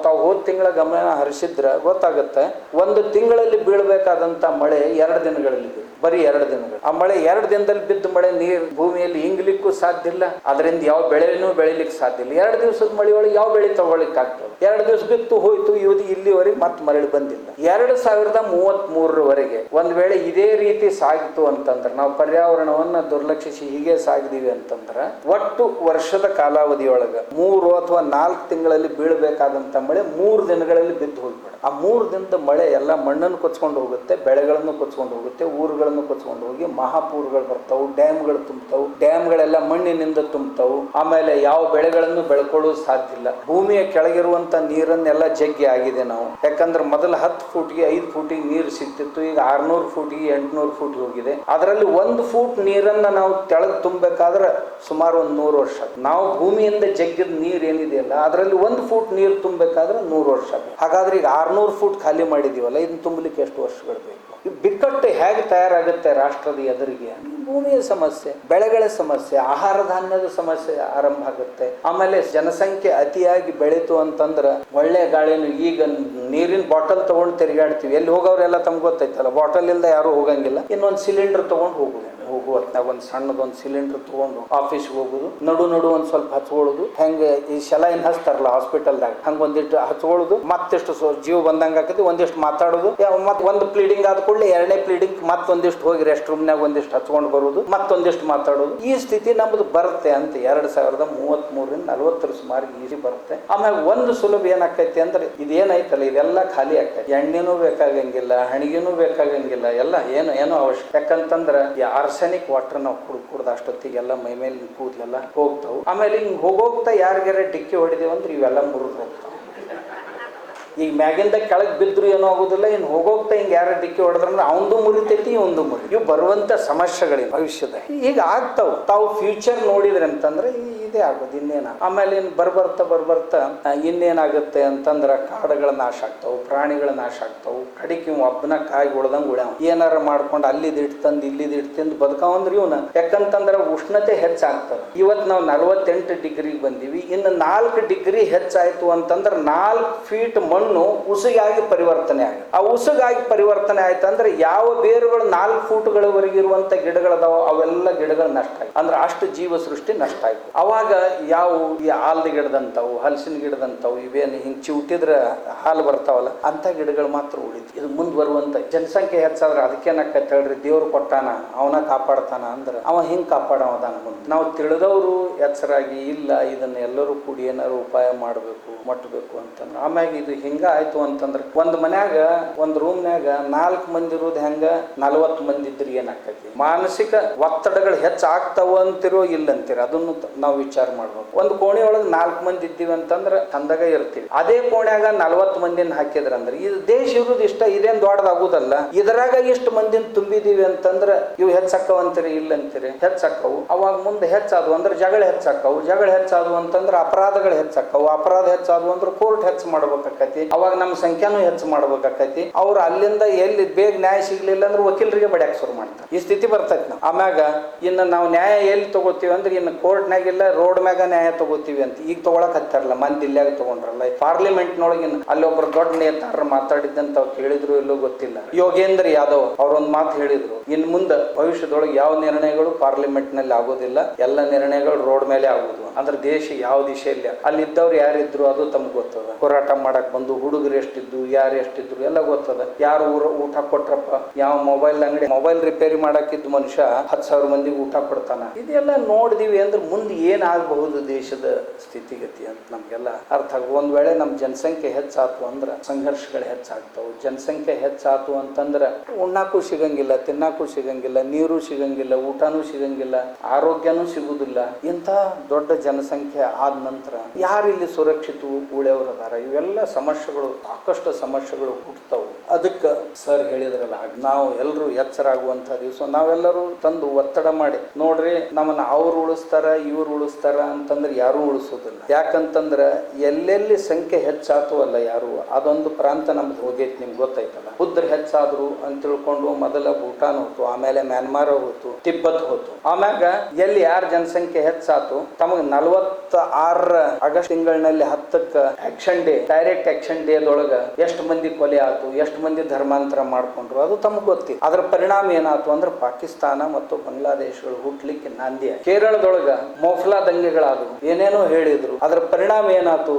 ತಾವು ಹೋದ ತಿಂಗಳ ಗಮನ ಹರಿಸಿದ್ರೆ ಗೊತ್ತಾಗುತ್ತೆ. ಒಂದು ತಿಂಗಳಲ್ಲಿ ಬೀಳ್ಬೇಕಾದಂತ ಮಳೆ 2 ದಿನಗಳಲ್ಲಿ ಬರೀ 2 ದಿನಗಳು. ಆ ಮಳೆ 2 ದಿನದಲ್ಲಿ ಬಿದ್ದ ಮಳೆ ನೀರು ಭೂಮಿಯಲ್ಲಿ ಇಂಗ್ಲಿಕ್ಕೂ ಸಾಧ್ಯ ಇಲ್ಲ, ಅದರಿಂದ ಯಾವ ಬೆಳೆನೂ ಬೆಳಿಲಿಕ್ಕೆ ಸಾಧ್ಯ ಇಲ್ಲ. 2 ದಿವಸದ ಮಳೆ ಒಳಗೆ ಯಾವ ಬೆಳೆ ತಗೊಳ್ಳಿಕ್ಕೆ ಆಗ್ತದೆ? 2 ದಿವಸ ಬಿತ್ತು ಹೋಯ್ತು, ಇಲ್ಲಿವರೆಗೆ ಮತ್ತೆ ಮರಳಿ ಬಂದಿಲ್ಲ. 2033 ಒಂದ್ ವೇಳೆ ಇದೇ ರೀತಿ ಸಾಗಿತು ಅಂತಂದ್ರೆ, ನಾವು ಪರ್ಯಾವರಣವನ್ನ ದುರ್ಲಕ್ಷಿಸಿ ಹೀಗೆ ಸಾಗಿದೀವಿ ಅಂತಂದ್ರೆ, ಒಟ್ಟು ವರ್ಷದ ಕಾಲಾವಧಿಯೊಳಗ 3 ಅಥವಾ 4 ತಿಂಗಳಲ್ಲಿ ಬೀಳಬೇಕಾದಂತ ಮಳೆ 3 ದಿನಗಳಲ್ಲಿ ಬಿದ್ದು ಹೋಗ್ಬೇಡ. ಆ 3 ದಿನದ ಮಳೆ ಎಲ್ಲ ಮಣ್ಣನ್ನು ಕೊಚ್ಕೊಂಡು ಹೋಗುತ್ತೆ, ಬೆಳೆಗಳನ್ನು ಕೊಚ್ಕೊಂಡು ಹೋಗುತ್ತೆ, ಊರುಗಳನ್ನು ಕೊಚ್ಕೊಂಡು ಹೋಗಿ ಮಹಾಪೂರ್ಗಳು ಬರ್ತಾವು, ಡ್ಯಾಮ್ಗಳು ತುಂಬ್ತಾವು, ಡ್ಯಾಮ್ಗಳೆಲ್ಲ ಮಣ್ಣಿನಿಂದ ತುಂಬ್ತಾವು. ಆಮೇಲೆ ಯಾವ ಬೆಳೆಗಳನ್ನು ಬೆಳ್ಕೊಳ್ಳೋದು ಸಾಧ್ಯ ಇಲ್ಲ. ಭೂಮಿಯ ಕೆಳಗಿರುವಂತ ನೀರನ್ನೆಲ್ಲ ಜಗ್ಗಿ ಆಗಿದೆ ನಾವು. ಯಾಕಂದ್ರೆ ಮೊದಲು 10 ಫೂಟ್ಗೆ 5 ಫೂಟಿಗೆ ನೀರು ಸಿಗ್ತಿತ್ತು, ಈಗ 600 ಫೂಟಿಗೆ 800 ಫೂಟ್ ಹೋಗಿದೆ. ಅದರಲ್ಲಿ 1 ಫೂಟ್ ನೀರನ್ನ ನಾವು ತೆಳಗ್ ತುಂಬಬೇಕಾದ್ರೆ ಸುಮಾರು 100 ವರ್ಷ. ನಾವು ಭೂಮಿಯಿಂದ ಜಗ್ಗಿದ ನೀರು ಏನಿದೆಯಲ್ಲ ಅದರಲ್ಲಿ 1 ಫೂಟ್ ನೀರು ತುಂಬಬೇಕಾದ್ರೆ 100 ವರ್ಷ. ಹಾಗಾದ್ರೆ ಈಗ 600 ಫೂಟ್ ಖಾಲಿ ಮಾಡಿದೀವಲ್ಲ, ಇದನ್ನ ತುಂಬಲಿಕ್ಕೆ ಎಷ್ಟು ವರ್ಷಗಳು ಬೇಕು? ಈ ಬಿಕ್ಕಟ್ಟು ಹೇಗೆ ತಯಾರಾಗುತ್ತೆ ರಾಷ್ಟ್ರದ ಎದುರಿಗೆ? ಭೂಮಿಯ ಸಮಸ್ಯೆ, ಬೆಳೆಗಳ ಸಮಸ್ಯೆ, ಆಹಾರ ಧಾನ್ಯದ ಸಮಸ್ಯೆ ಆರಂಭ ಆಗುತ್ತೆ. ಆಮೇಲೆ ಜನಸಂಖ್ಯೆ ಅತಿಯಾಗಿ ಬೆಳೀತು ಅಂತಂದ್ರೆ ಒಳ್ಳೆ ಗಾಳಿನು, ಈಗ ನೀರಿನ ಬಾಟಲ್ ತಗೊಂಡು ತಿರುಗಾಡ್ತೀವಿ, ಎಲ್ಲಿ ಹೋಗೋರೆಲ್ಲ ತಮ್ಗೆ ಗೊತ್ತೈತಲ್ಲ, ಬಾಟಲ್ ಇಲ್ದ ಯಾರು ಹೋಗಂಗಿಲ್ಲ. ಇನ್ನೊಂದು ಸಿಲಿಂಡರ್ ತಗೊಂಡು ಹೋಗುವತ್ನಾಗ ಒಂದು ಸಣ್ಣದೊಂದು ಸಿಲಿಂಡರ್ ತಗೊಂಡು ಆಫೀಸ್ಗೆ ಹೋಗುದು, ನಡು ಒಂದ್ ಸ್ವಲ್ಪ ಹಚ್ಕೊಳ್ಳೋದು, ಹೆಂಗೆ ಈ ಶೆಲೈನ್ ಹಚ್ತಾರಲ್ಲ ಹಾಸ್ಪಿಟಲ್ದಾಗ ಹಂಗ ಒಂದಿಷ್ಟು ಹಚ್ಕೊಳ್ಳೋದು, ಮತ್ತಿಷ್ಟು ಜೀವ ಬಂದಂಗ ಆಕತಿ, ಒಂದಿಷ್ಟು ಮಾತಾಡೋದು, ಮತ್ತೆ ಒಂದು ಪ್ಲೀಡಿಂಗ್ ಆದ ಕೂಡಲೇ 2ನೇ ಪ್ಲೀಡಿಂಗ್ ಮತ್ತೊಂದಿಷ್ಟು ಹೋಗಿ ರೆಸ್ಟ್ ರೂಮ್ನಾಗ ಒಂದಿಷ್ಟು ಹಚ್ಕೊಂಡು ಬರೋದು, ಮತ್ತೊಂದಿಷ್ಟು ಮಾತಾಡೋದು. ಈ ಸ್ಥಿತಿ ನಮ್ದು ಬರುತ್ತೆ ಅಂತ 2033 40 ಸುಮಾರು ಈಸಿ ಬರುತ್ತೆ. ಆಮೇಲೆ ಒಂದು ಸುಲಭ ಏನಾಕೈತಿ ಅಂದ್ರೆ, ಇದೇನೈತಲ್ಲ ಇದೆಲ್ಲ ಖಾಲಿ ಆಗ್ತೈತಿ. ಎಣ್ಣೆನೂ ಬೇಕಾಗಂಗಿಲ್ಲ, ಹಣಿಗೆನೂ ಬೇಕಾಗಂಗಿಲ್ಲ, ಎಲ್ಲ ಏನೋ ಅವಶ್ಯಕ. ಯಾಕಂತಂದ್ರೆ ಆರ್ಸೆನಿಕ್ ವಾಟರ್ ನಾವು ಕುಡ್ದ ಅಷ್ಟೊತ್ತಿಗೆಲ್ಲ ಮೈ ಮೇಲೆ ಕೂದಲೆಲ್ಲ ಹೋಗ್ತಾವು. ಆಮೇಲೆ ಹಿಂಗ್ ಹೋಗೋಗ್ತಾ ಯಾರಿಗಾರ ಡಿಕ್ಕಿ ಹೊಡಿದೇವು ಅಂದ್ರೆ ಇವೆಲ್ಲ ಮುರಿದು ಹೋಗ್ತಾವ. ಈಗ ಮ್ಯಾಗಿಂದ ಕೆಳಗೆ ಬಿದ್ರು ಏನೋ ಆಗೋದಿಲ್ಲ, ಇನ್ನು ಹೋಗೋಗ್ತಾ ಹಿಂಗೆ ಯಾರ ಡಿಕ್ಕಿ ಹೊಡೆದ್ರಂದ್ರೆ ಅವಂದು ಮುರಿತೈತಿ, ಇವಂದು ಮುರಿ. ಇವು ಬರುವಂತ ಸಮಸ್ಯೆಗಳಿವೆ ಭವಿಷ್ಯದ. ಈಗ ಆಗ್ತಾವ್. ತಾವು ಫ್ಯೂಚರ್ ನೋಡಿದ್ರೆ ಅಂತಂದ್ರೆ ಇದೇ ಆಗೋದು, ಇನ್ನೇನ. ಆಮೇಲೆ ಇನ್ನು ಬರ್ಬರ್ತಾ ಇನ್ನೇನಾಗುತ್ತೆ ಅಂತಂದ್ರೆ ಕಾಡುಗಳ ನಾಶ ಆಗ್ತಾವು, ಪ್ರಾಣಿಗಳ ನಾಶ ಆಗ್ತಾವು. ಕಡಿಕೆ ಒಬ್ಬನ ಕಾಯಿ ಉಳ್ದಂಗೆ ಉಳ್ಯಾವ, ಏನಾರ ಮಾಡ್ಕೊಂಡು ಇಲ್ಲಿದ್ ಬದುಕಾವಂದ್ರೆ ಇವನ. ಯಾಕಂತಂದ್ರೆ ಉಷ್ಣತೆ ಹೆಚ್ಚಾಗ್ತದೆ. ಇವತ್ತು ನಾವು 48 ಡಿಗ್ರಿಗೆ ಬಂದೀವಿ, ಇನ್ನು 4 ಡಿಗ್ರಿ ಹೆಚ್ಚಾಯ್ತು ಅಂತಂದ್ರೆ 4 ಫೀಟ್ ಮಣ್ಣು ಉಸುಗಾಗಿ ಪರಿವರ್ತನೆ ಆಗುತ್ತೆ. ಆ ಉಸುಗಾಗಿ ಪರಿವರ್ತನೆ ಆಯ್ತಂದ್ರೆ ಯಾವ ಬೇರುಗಳು 4 ಫೂಟ್ಗಳವರೆಗೆ ಇರುವಂತ ಗಿಡಗಳದಾವ ಅವೆಲ್ಲ ಗಿಡಗಳು ನಷ್ಟ ಆಯ್ತು. ಅಂದ್ರೆ ಅಷ್ಟು ಜೀವ ಸೃಷ್ಟಿ ನಷ್ಟ ಆಯ್ತು. ಅವಾಗ ಯಾವ ಈ ಆಲ್ದ ಗಿಡದಂತಾವು, ಹಲಸಿನ ಗಿಡದಂತಾವು, ಇವೇನು ಹಿಂಗ್ ಚಿವುಟಿದ್ರೆ ಹಾಲು ಬರ್ತಾವಲ್ಲ ಅಂತ ಗಿಡಗಳು ಮಾತ್ರ ಉಳಿತು. ಇದು ಮುಂದ್ ಬರುವಂತ ಜನಸಂಖ್ಯೆ ಹೆಚ್ಚಾದ್ರೆ ಅದಕ್ಕೇನಕ್ಕೈತೆ ಹೇಳ್ರಿ, ದೇವ್ರು ಕೊಟ್ಟಾನ ಅವನ ಕಾಪಾಡ್ತಾನ ಅಂದ್ರೆ ಅವ ಹಿಂಗ್ ಕಾಪಾಡವದಾನ ಮುಂದೆ. ನಾವು ತಿಳಿದವರು ಎಚ್ಚರಾಗಿ ಇಲ್ಲ ಇದನ್ನ ಎಲ್ಲರೂ ಕೂಡಿ ಏನಾರು ಉಪಾಯ ಮಾಡಬೇಕು, ಮಟ್ಟಬೇಕು ಅಂತಂದ್ರೆ ಆಮ್ಯಾಗ ಇದು ಹಿಂಗ ಆಯ್ತು ಅಂತಂದ್ರೆ, ಒಂದ್ ಮನ್ಯಾಗ ಒಂದ್ ರೂಮ್ನ್ಯಾಗ 4 ಮಂದಿ ಇರೋದು ಹೆಂಗ 40 ಮಂದಿ ಇದ್ರೆ ಏನಾಕೈತಿ? ಮಾನಸಿಕ ಒತ್ತಡಗಳು ಹೆಚ್ಚಾಗ್ತಾವ ಅಂತಿರೋ ಇಲ್ಲ ಅಂತೀರ, ಅದನ್ನು ನಾವು ವಿಚಾರ ಮಾಡ್ಬೇಕು. ಒಂದು ಕೋಣೆ ಒಳಗೆ 4 ಮಂದಿ ಇದ್ದೀವಿ ಅಂತಂದ್ರೆ ಚಂದಾಗ ಇರ್ತೀವಿ. ಅದೇ ಕೋಣ್ಯಾಗ 40 ಮಂದಿನ ಹಾಕಿದ್ರಂದ್ರೆ ಇದು ದೇಶ ಇರುವುದು ಇಷ್ಟ, ಇದೇನ್ ದೊಡ್ಡದಾಗುದಲ್ಲ. ಇದರಾಗ ಇಷ್ಟು ಮಂದಿನ ತುಂಬಿದೀವಿ ಅಂತಂದ್ರೆ ಇವು ಹೆಚ್ಚಕ್ಕವ ಅಂತೀರಿ, ಇಲ್ಲ ಅಂತೀರಿ, ಹೆಚ್ಚಕ್ಕವು. ಅವಾಗ ಮುಂದೆ ಹೆಚ್ಚಾದವು ಅಂದ್ರೆ ಜಗಳ ಹೆಚ್ಚಾಕವು, ಜಗಳ ಹೆಚ್ಚಾದವು ಅಂತಂದ್ರೆ ಅಪರಾಧಗಳು ಹೆಚ್ಚಾಕವು, ಅಪರಾಧ ಹೆಚ್ಚಾದವು ಅಂದ್ರೆ ಕೋರ್ಟ್ ಹೆಚ್ಚು ಮಾಡ್ಬೇಕಾಕೈತಿ. ಅವಾಗ ನಮ್ಮ ಸಂಖ್ಯಾನು ಹೆಚ್ಚು ಮಾಡ್ಬೇಕಾಕೈತಿ. ಅವ್ರು ಅಲ್ಲಿಂದ ಎಲ್ಲಿ ಬೇಗ ನ್ಯಾಯ ಸಿಗ್ಲಿಲ್ಲ ಅಂದ್ರೆ ವಕೀಲರಿಗೆ ಬಡ್ಯಾಕ್ ಶುರು ಮಾಡ್ತಾರೆ. ಈ ಸ್ಥಿತಿ ಬರ್ತೈತಿ. ನಾವು ಆಮ್ಯಾಗ ಇನ್ನು ನಾವು ನ್ಯಾಯ ಎಲ್ಲಿ ತಗೋತೀವಿ ಅಂದ್ರೆ ಇನ್ನು ಕೋರ್ಟ್ನಾಗಿಲ್ಲ ರೋಡ್ ಮ್ಯಾಗ ನ್ಯಾಯ ತಗೋತೀವಿ ಅಂತ ಈಗ ತಗೊಳಕ್ ಹತ್ತಾರಲ್ಲ, ಮಂದಿ ಇಲ್ಲಾಗ ತಗೊಂಡ್ರಲ್ಲ. ಪಾರ್ಲಿಮೆಂಟ್ನೊಳಗಿನ ಅಲ್ಲಿ ಒಬ್ರು ದೊಡ್ಡ ನೇತಾರರು ಮಾತಾಡಿದ್ದಂತ ಅವ್ರು ಕೇಳಿದ್ರು ಇಲ್ಲೋ ಗೊತ್ತಿಲ್ಲ, ಯೋಗೇಂದ್ರ ಯಾದವ್ ಅವ್ರೊಂದ್ ಮಾತು ಹೇಳಿದ್ರು, ಇನ್ ಮುಂದೆ ಭವಿಷ್ಯದೊಳಗೆ ಯಾವ ನಿರ್ಣಯಗಳು ಪಾರ್ಲಿಮೆಂಟ್ ನಲ್ಲಿ ಆಗೋದಿಲ್ಲ, ಎಲ್ಲ ನಿರ್ಣಯಗಳು ರೋಡ್ ಮೇಲೆ ಆಗುದು. ಅಂದ್ರೆ ದೇಶ ಯಾವ ದಿಶೆಯಲ್ಲಿ ಅಲ್ಲಿದ್ದವ್ರು ಯಾರಿದ್ರು ಅದು ತಮ್ಗೆ ಗೊತ್ತದ. ಹೋರಾಟ ಮಾಡಕ್ ಬಂದು ಹುಡುಗರು ಎಷ್ಟಿದ್ದು ಯಾರು ಎಷ್ಟಿದ್ರು ಎಲ್ಲ ಗೊತ್ತದ. ಯಾರು ಊಟ ಕೊಟ್ರಪ್ಪ, ಯಾವ ಮೊಬೈಲ್ ರಿಪೇರಿ ಮಾಡಾಕಿದ್ದು ಮನುಷ್ಯ 10,000 ಮಂದಿಗೆ ಊಟ ಕೊಡ್ತಾನ. ಇದೆಲ್ಲ ನೋಡಿದೀವಿ ಅಂದ್ರೆ ಮುಂದೆ ಏನಾಗಬಹುದು ದೇಶದ ಸ್ಥಿತಿಗತಿ ಅಂತ ನಮ್ಗೆಲ್ಲ ಅರ್ಥ ಆಗ. ಒಂದ್ ವೇಳೆ ನಮ್ ಜನಸಂಖ್ಯೆ ಹೆಚ್ಚಾತು ಅಂದ್ರೆ ಸಂಘರ್ಷಗಳು ಹೆಚ್ಚಾಗ್ತಾವ. ಜನಸಂಖ್ಯೆ ಹೆಚ್ಚಾತು ಅಂತಂದ್ರೆ ಉಣ್ಣಾಕು ಸಿಗಂಗಿಲ್ಲ, ತಿನ್ನಾಕು ಸಿಗಂಗಿಲ್ಲ, ನೀರು ಸಿಗಂಗಿಲ್ಲ, ಊಟನೂ ಸಿಗಂಗಿಲ್ಲ, ಆರೋಗ್ಯನೂ ಸಿಗುದಿಲ್ಲ. ಇಂಥ ದೊಡ್ಡ ಜನಸಂಖ್ಯೆ ಆದ ನಂತರ ಯಾರಿಲ್ಲಿ ಸುರಕ್ಷಿತ ಉಳಿಯವರು ಅದಾರ? ಇವೆಲ್ಲ ಸಮಸ್ಯೆಗಳು, ಸಾಕಷ್ಟು ಸಮಸ್ಯೆಗಳು ಹುಟ್ಟುತ್ತವು. ಅದಕ್ಕೆ ಸರ್ ಹೇಳಿದ್ರಲ್ಲ, ನಾವು ಎಲ್ಲರೂ ಎಚ್ಚರಾಗುವಂತ ದಿವಸ ನಾವೆಲ್ಲರೂ ತಂದು ಒತ್ತಡ ಮಾಡಿ ನೋಡ್ರಿ, ನಮ್ಮನ್ನ ಅವ್ರು ಉಳಿಸ್ತಾರ ಇವ್ರು ಉಳಿಸ್ತಾರ ಅಂತಂದ್ರೆ ಯಾರು ಉಳಿಸೋದಿಲ್ಲ. ಯಾಕಂತಂದ್ರ ಎಲ್ಲೆಲ್ಲಿ ಸಂಖ್ಯೆ ಹೆಚ್ಚಾತು ಅಲ್ಲ ಯಾರು, ಅದೊಂದು ಪ್ರಾಂತ ನಮ್ದು ಹೋಗೈತಿ, ನಿಮ್ಗೆ ಗೊತ್ತೈತಲ್ಲ. ಬುದ್ಧರು ಹೆಚ್ಚಾದ್ರು ಅಂತ ತಿಳ್ಕೊಂಡು ಮೊದಲ ಭೂಟಾನ್ ಹೋತು, ಆಮೇಲೆ ಮ್ಯಾನ್ಮಾರ್ ಹೋತು, ತಿಬ್ಬತ್ ಹೋತು. ಆಮ್ಯಾಗ ಎಲ್ಲಿ ಯಾರ ಜನಸಂಖ್ಯೆ ಹೆಚ್ಚಾತು ತಮಗೆ 46 ಆಗಸ್ಟ್ ತಿಂಗಳಿನಲ್ಲಿ 10ಕ್ಕೆ action day, direct action day ದೊಳಗ ಎಷ್ಟು ಮಂದಿ ಕೊಲೆ ಆತು, ಎಷ್ಟು ಮಂದಿ ಧರ್ಮಾಂತರ ಮಾಡ್ಕೊಂಡ್ರು, ಅದು ತಮ್ಗೆ ಗೊತ್ತಿ. ಅದ್ರ ಪರಿಣಾಮ ಏನಾಯ್ತು ಅಂದ್ರೆ ಪಾಕಿಸ್ತಾನ ಮತ್ತು ಬಾಂಗ್ಲಾದೇಶಗಳು ಹುಟ್ಲಿಕ್ಕೆ ನಾಂದಿ. ಕೇರಳದೊಳಗ ಮೋಫ್ಲಾ ದಂಗೆಗಳಾದವು, ಏನೇನೋ ಹೇಳಿದ್ರು. ಅದ್ರ ಪರಿಣಾಮ ಏನಾಯ್ತು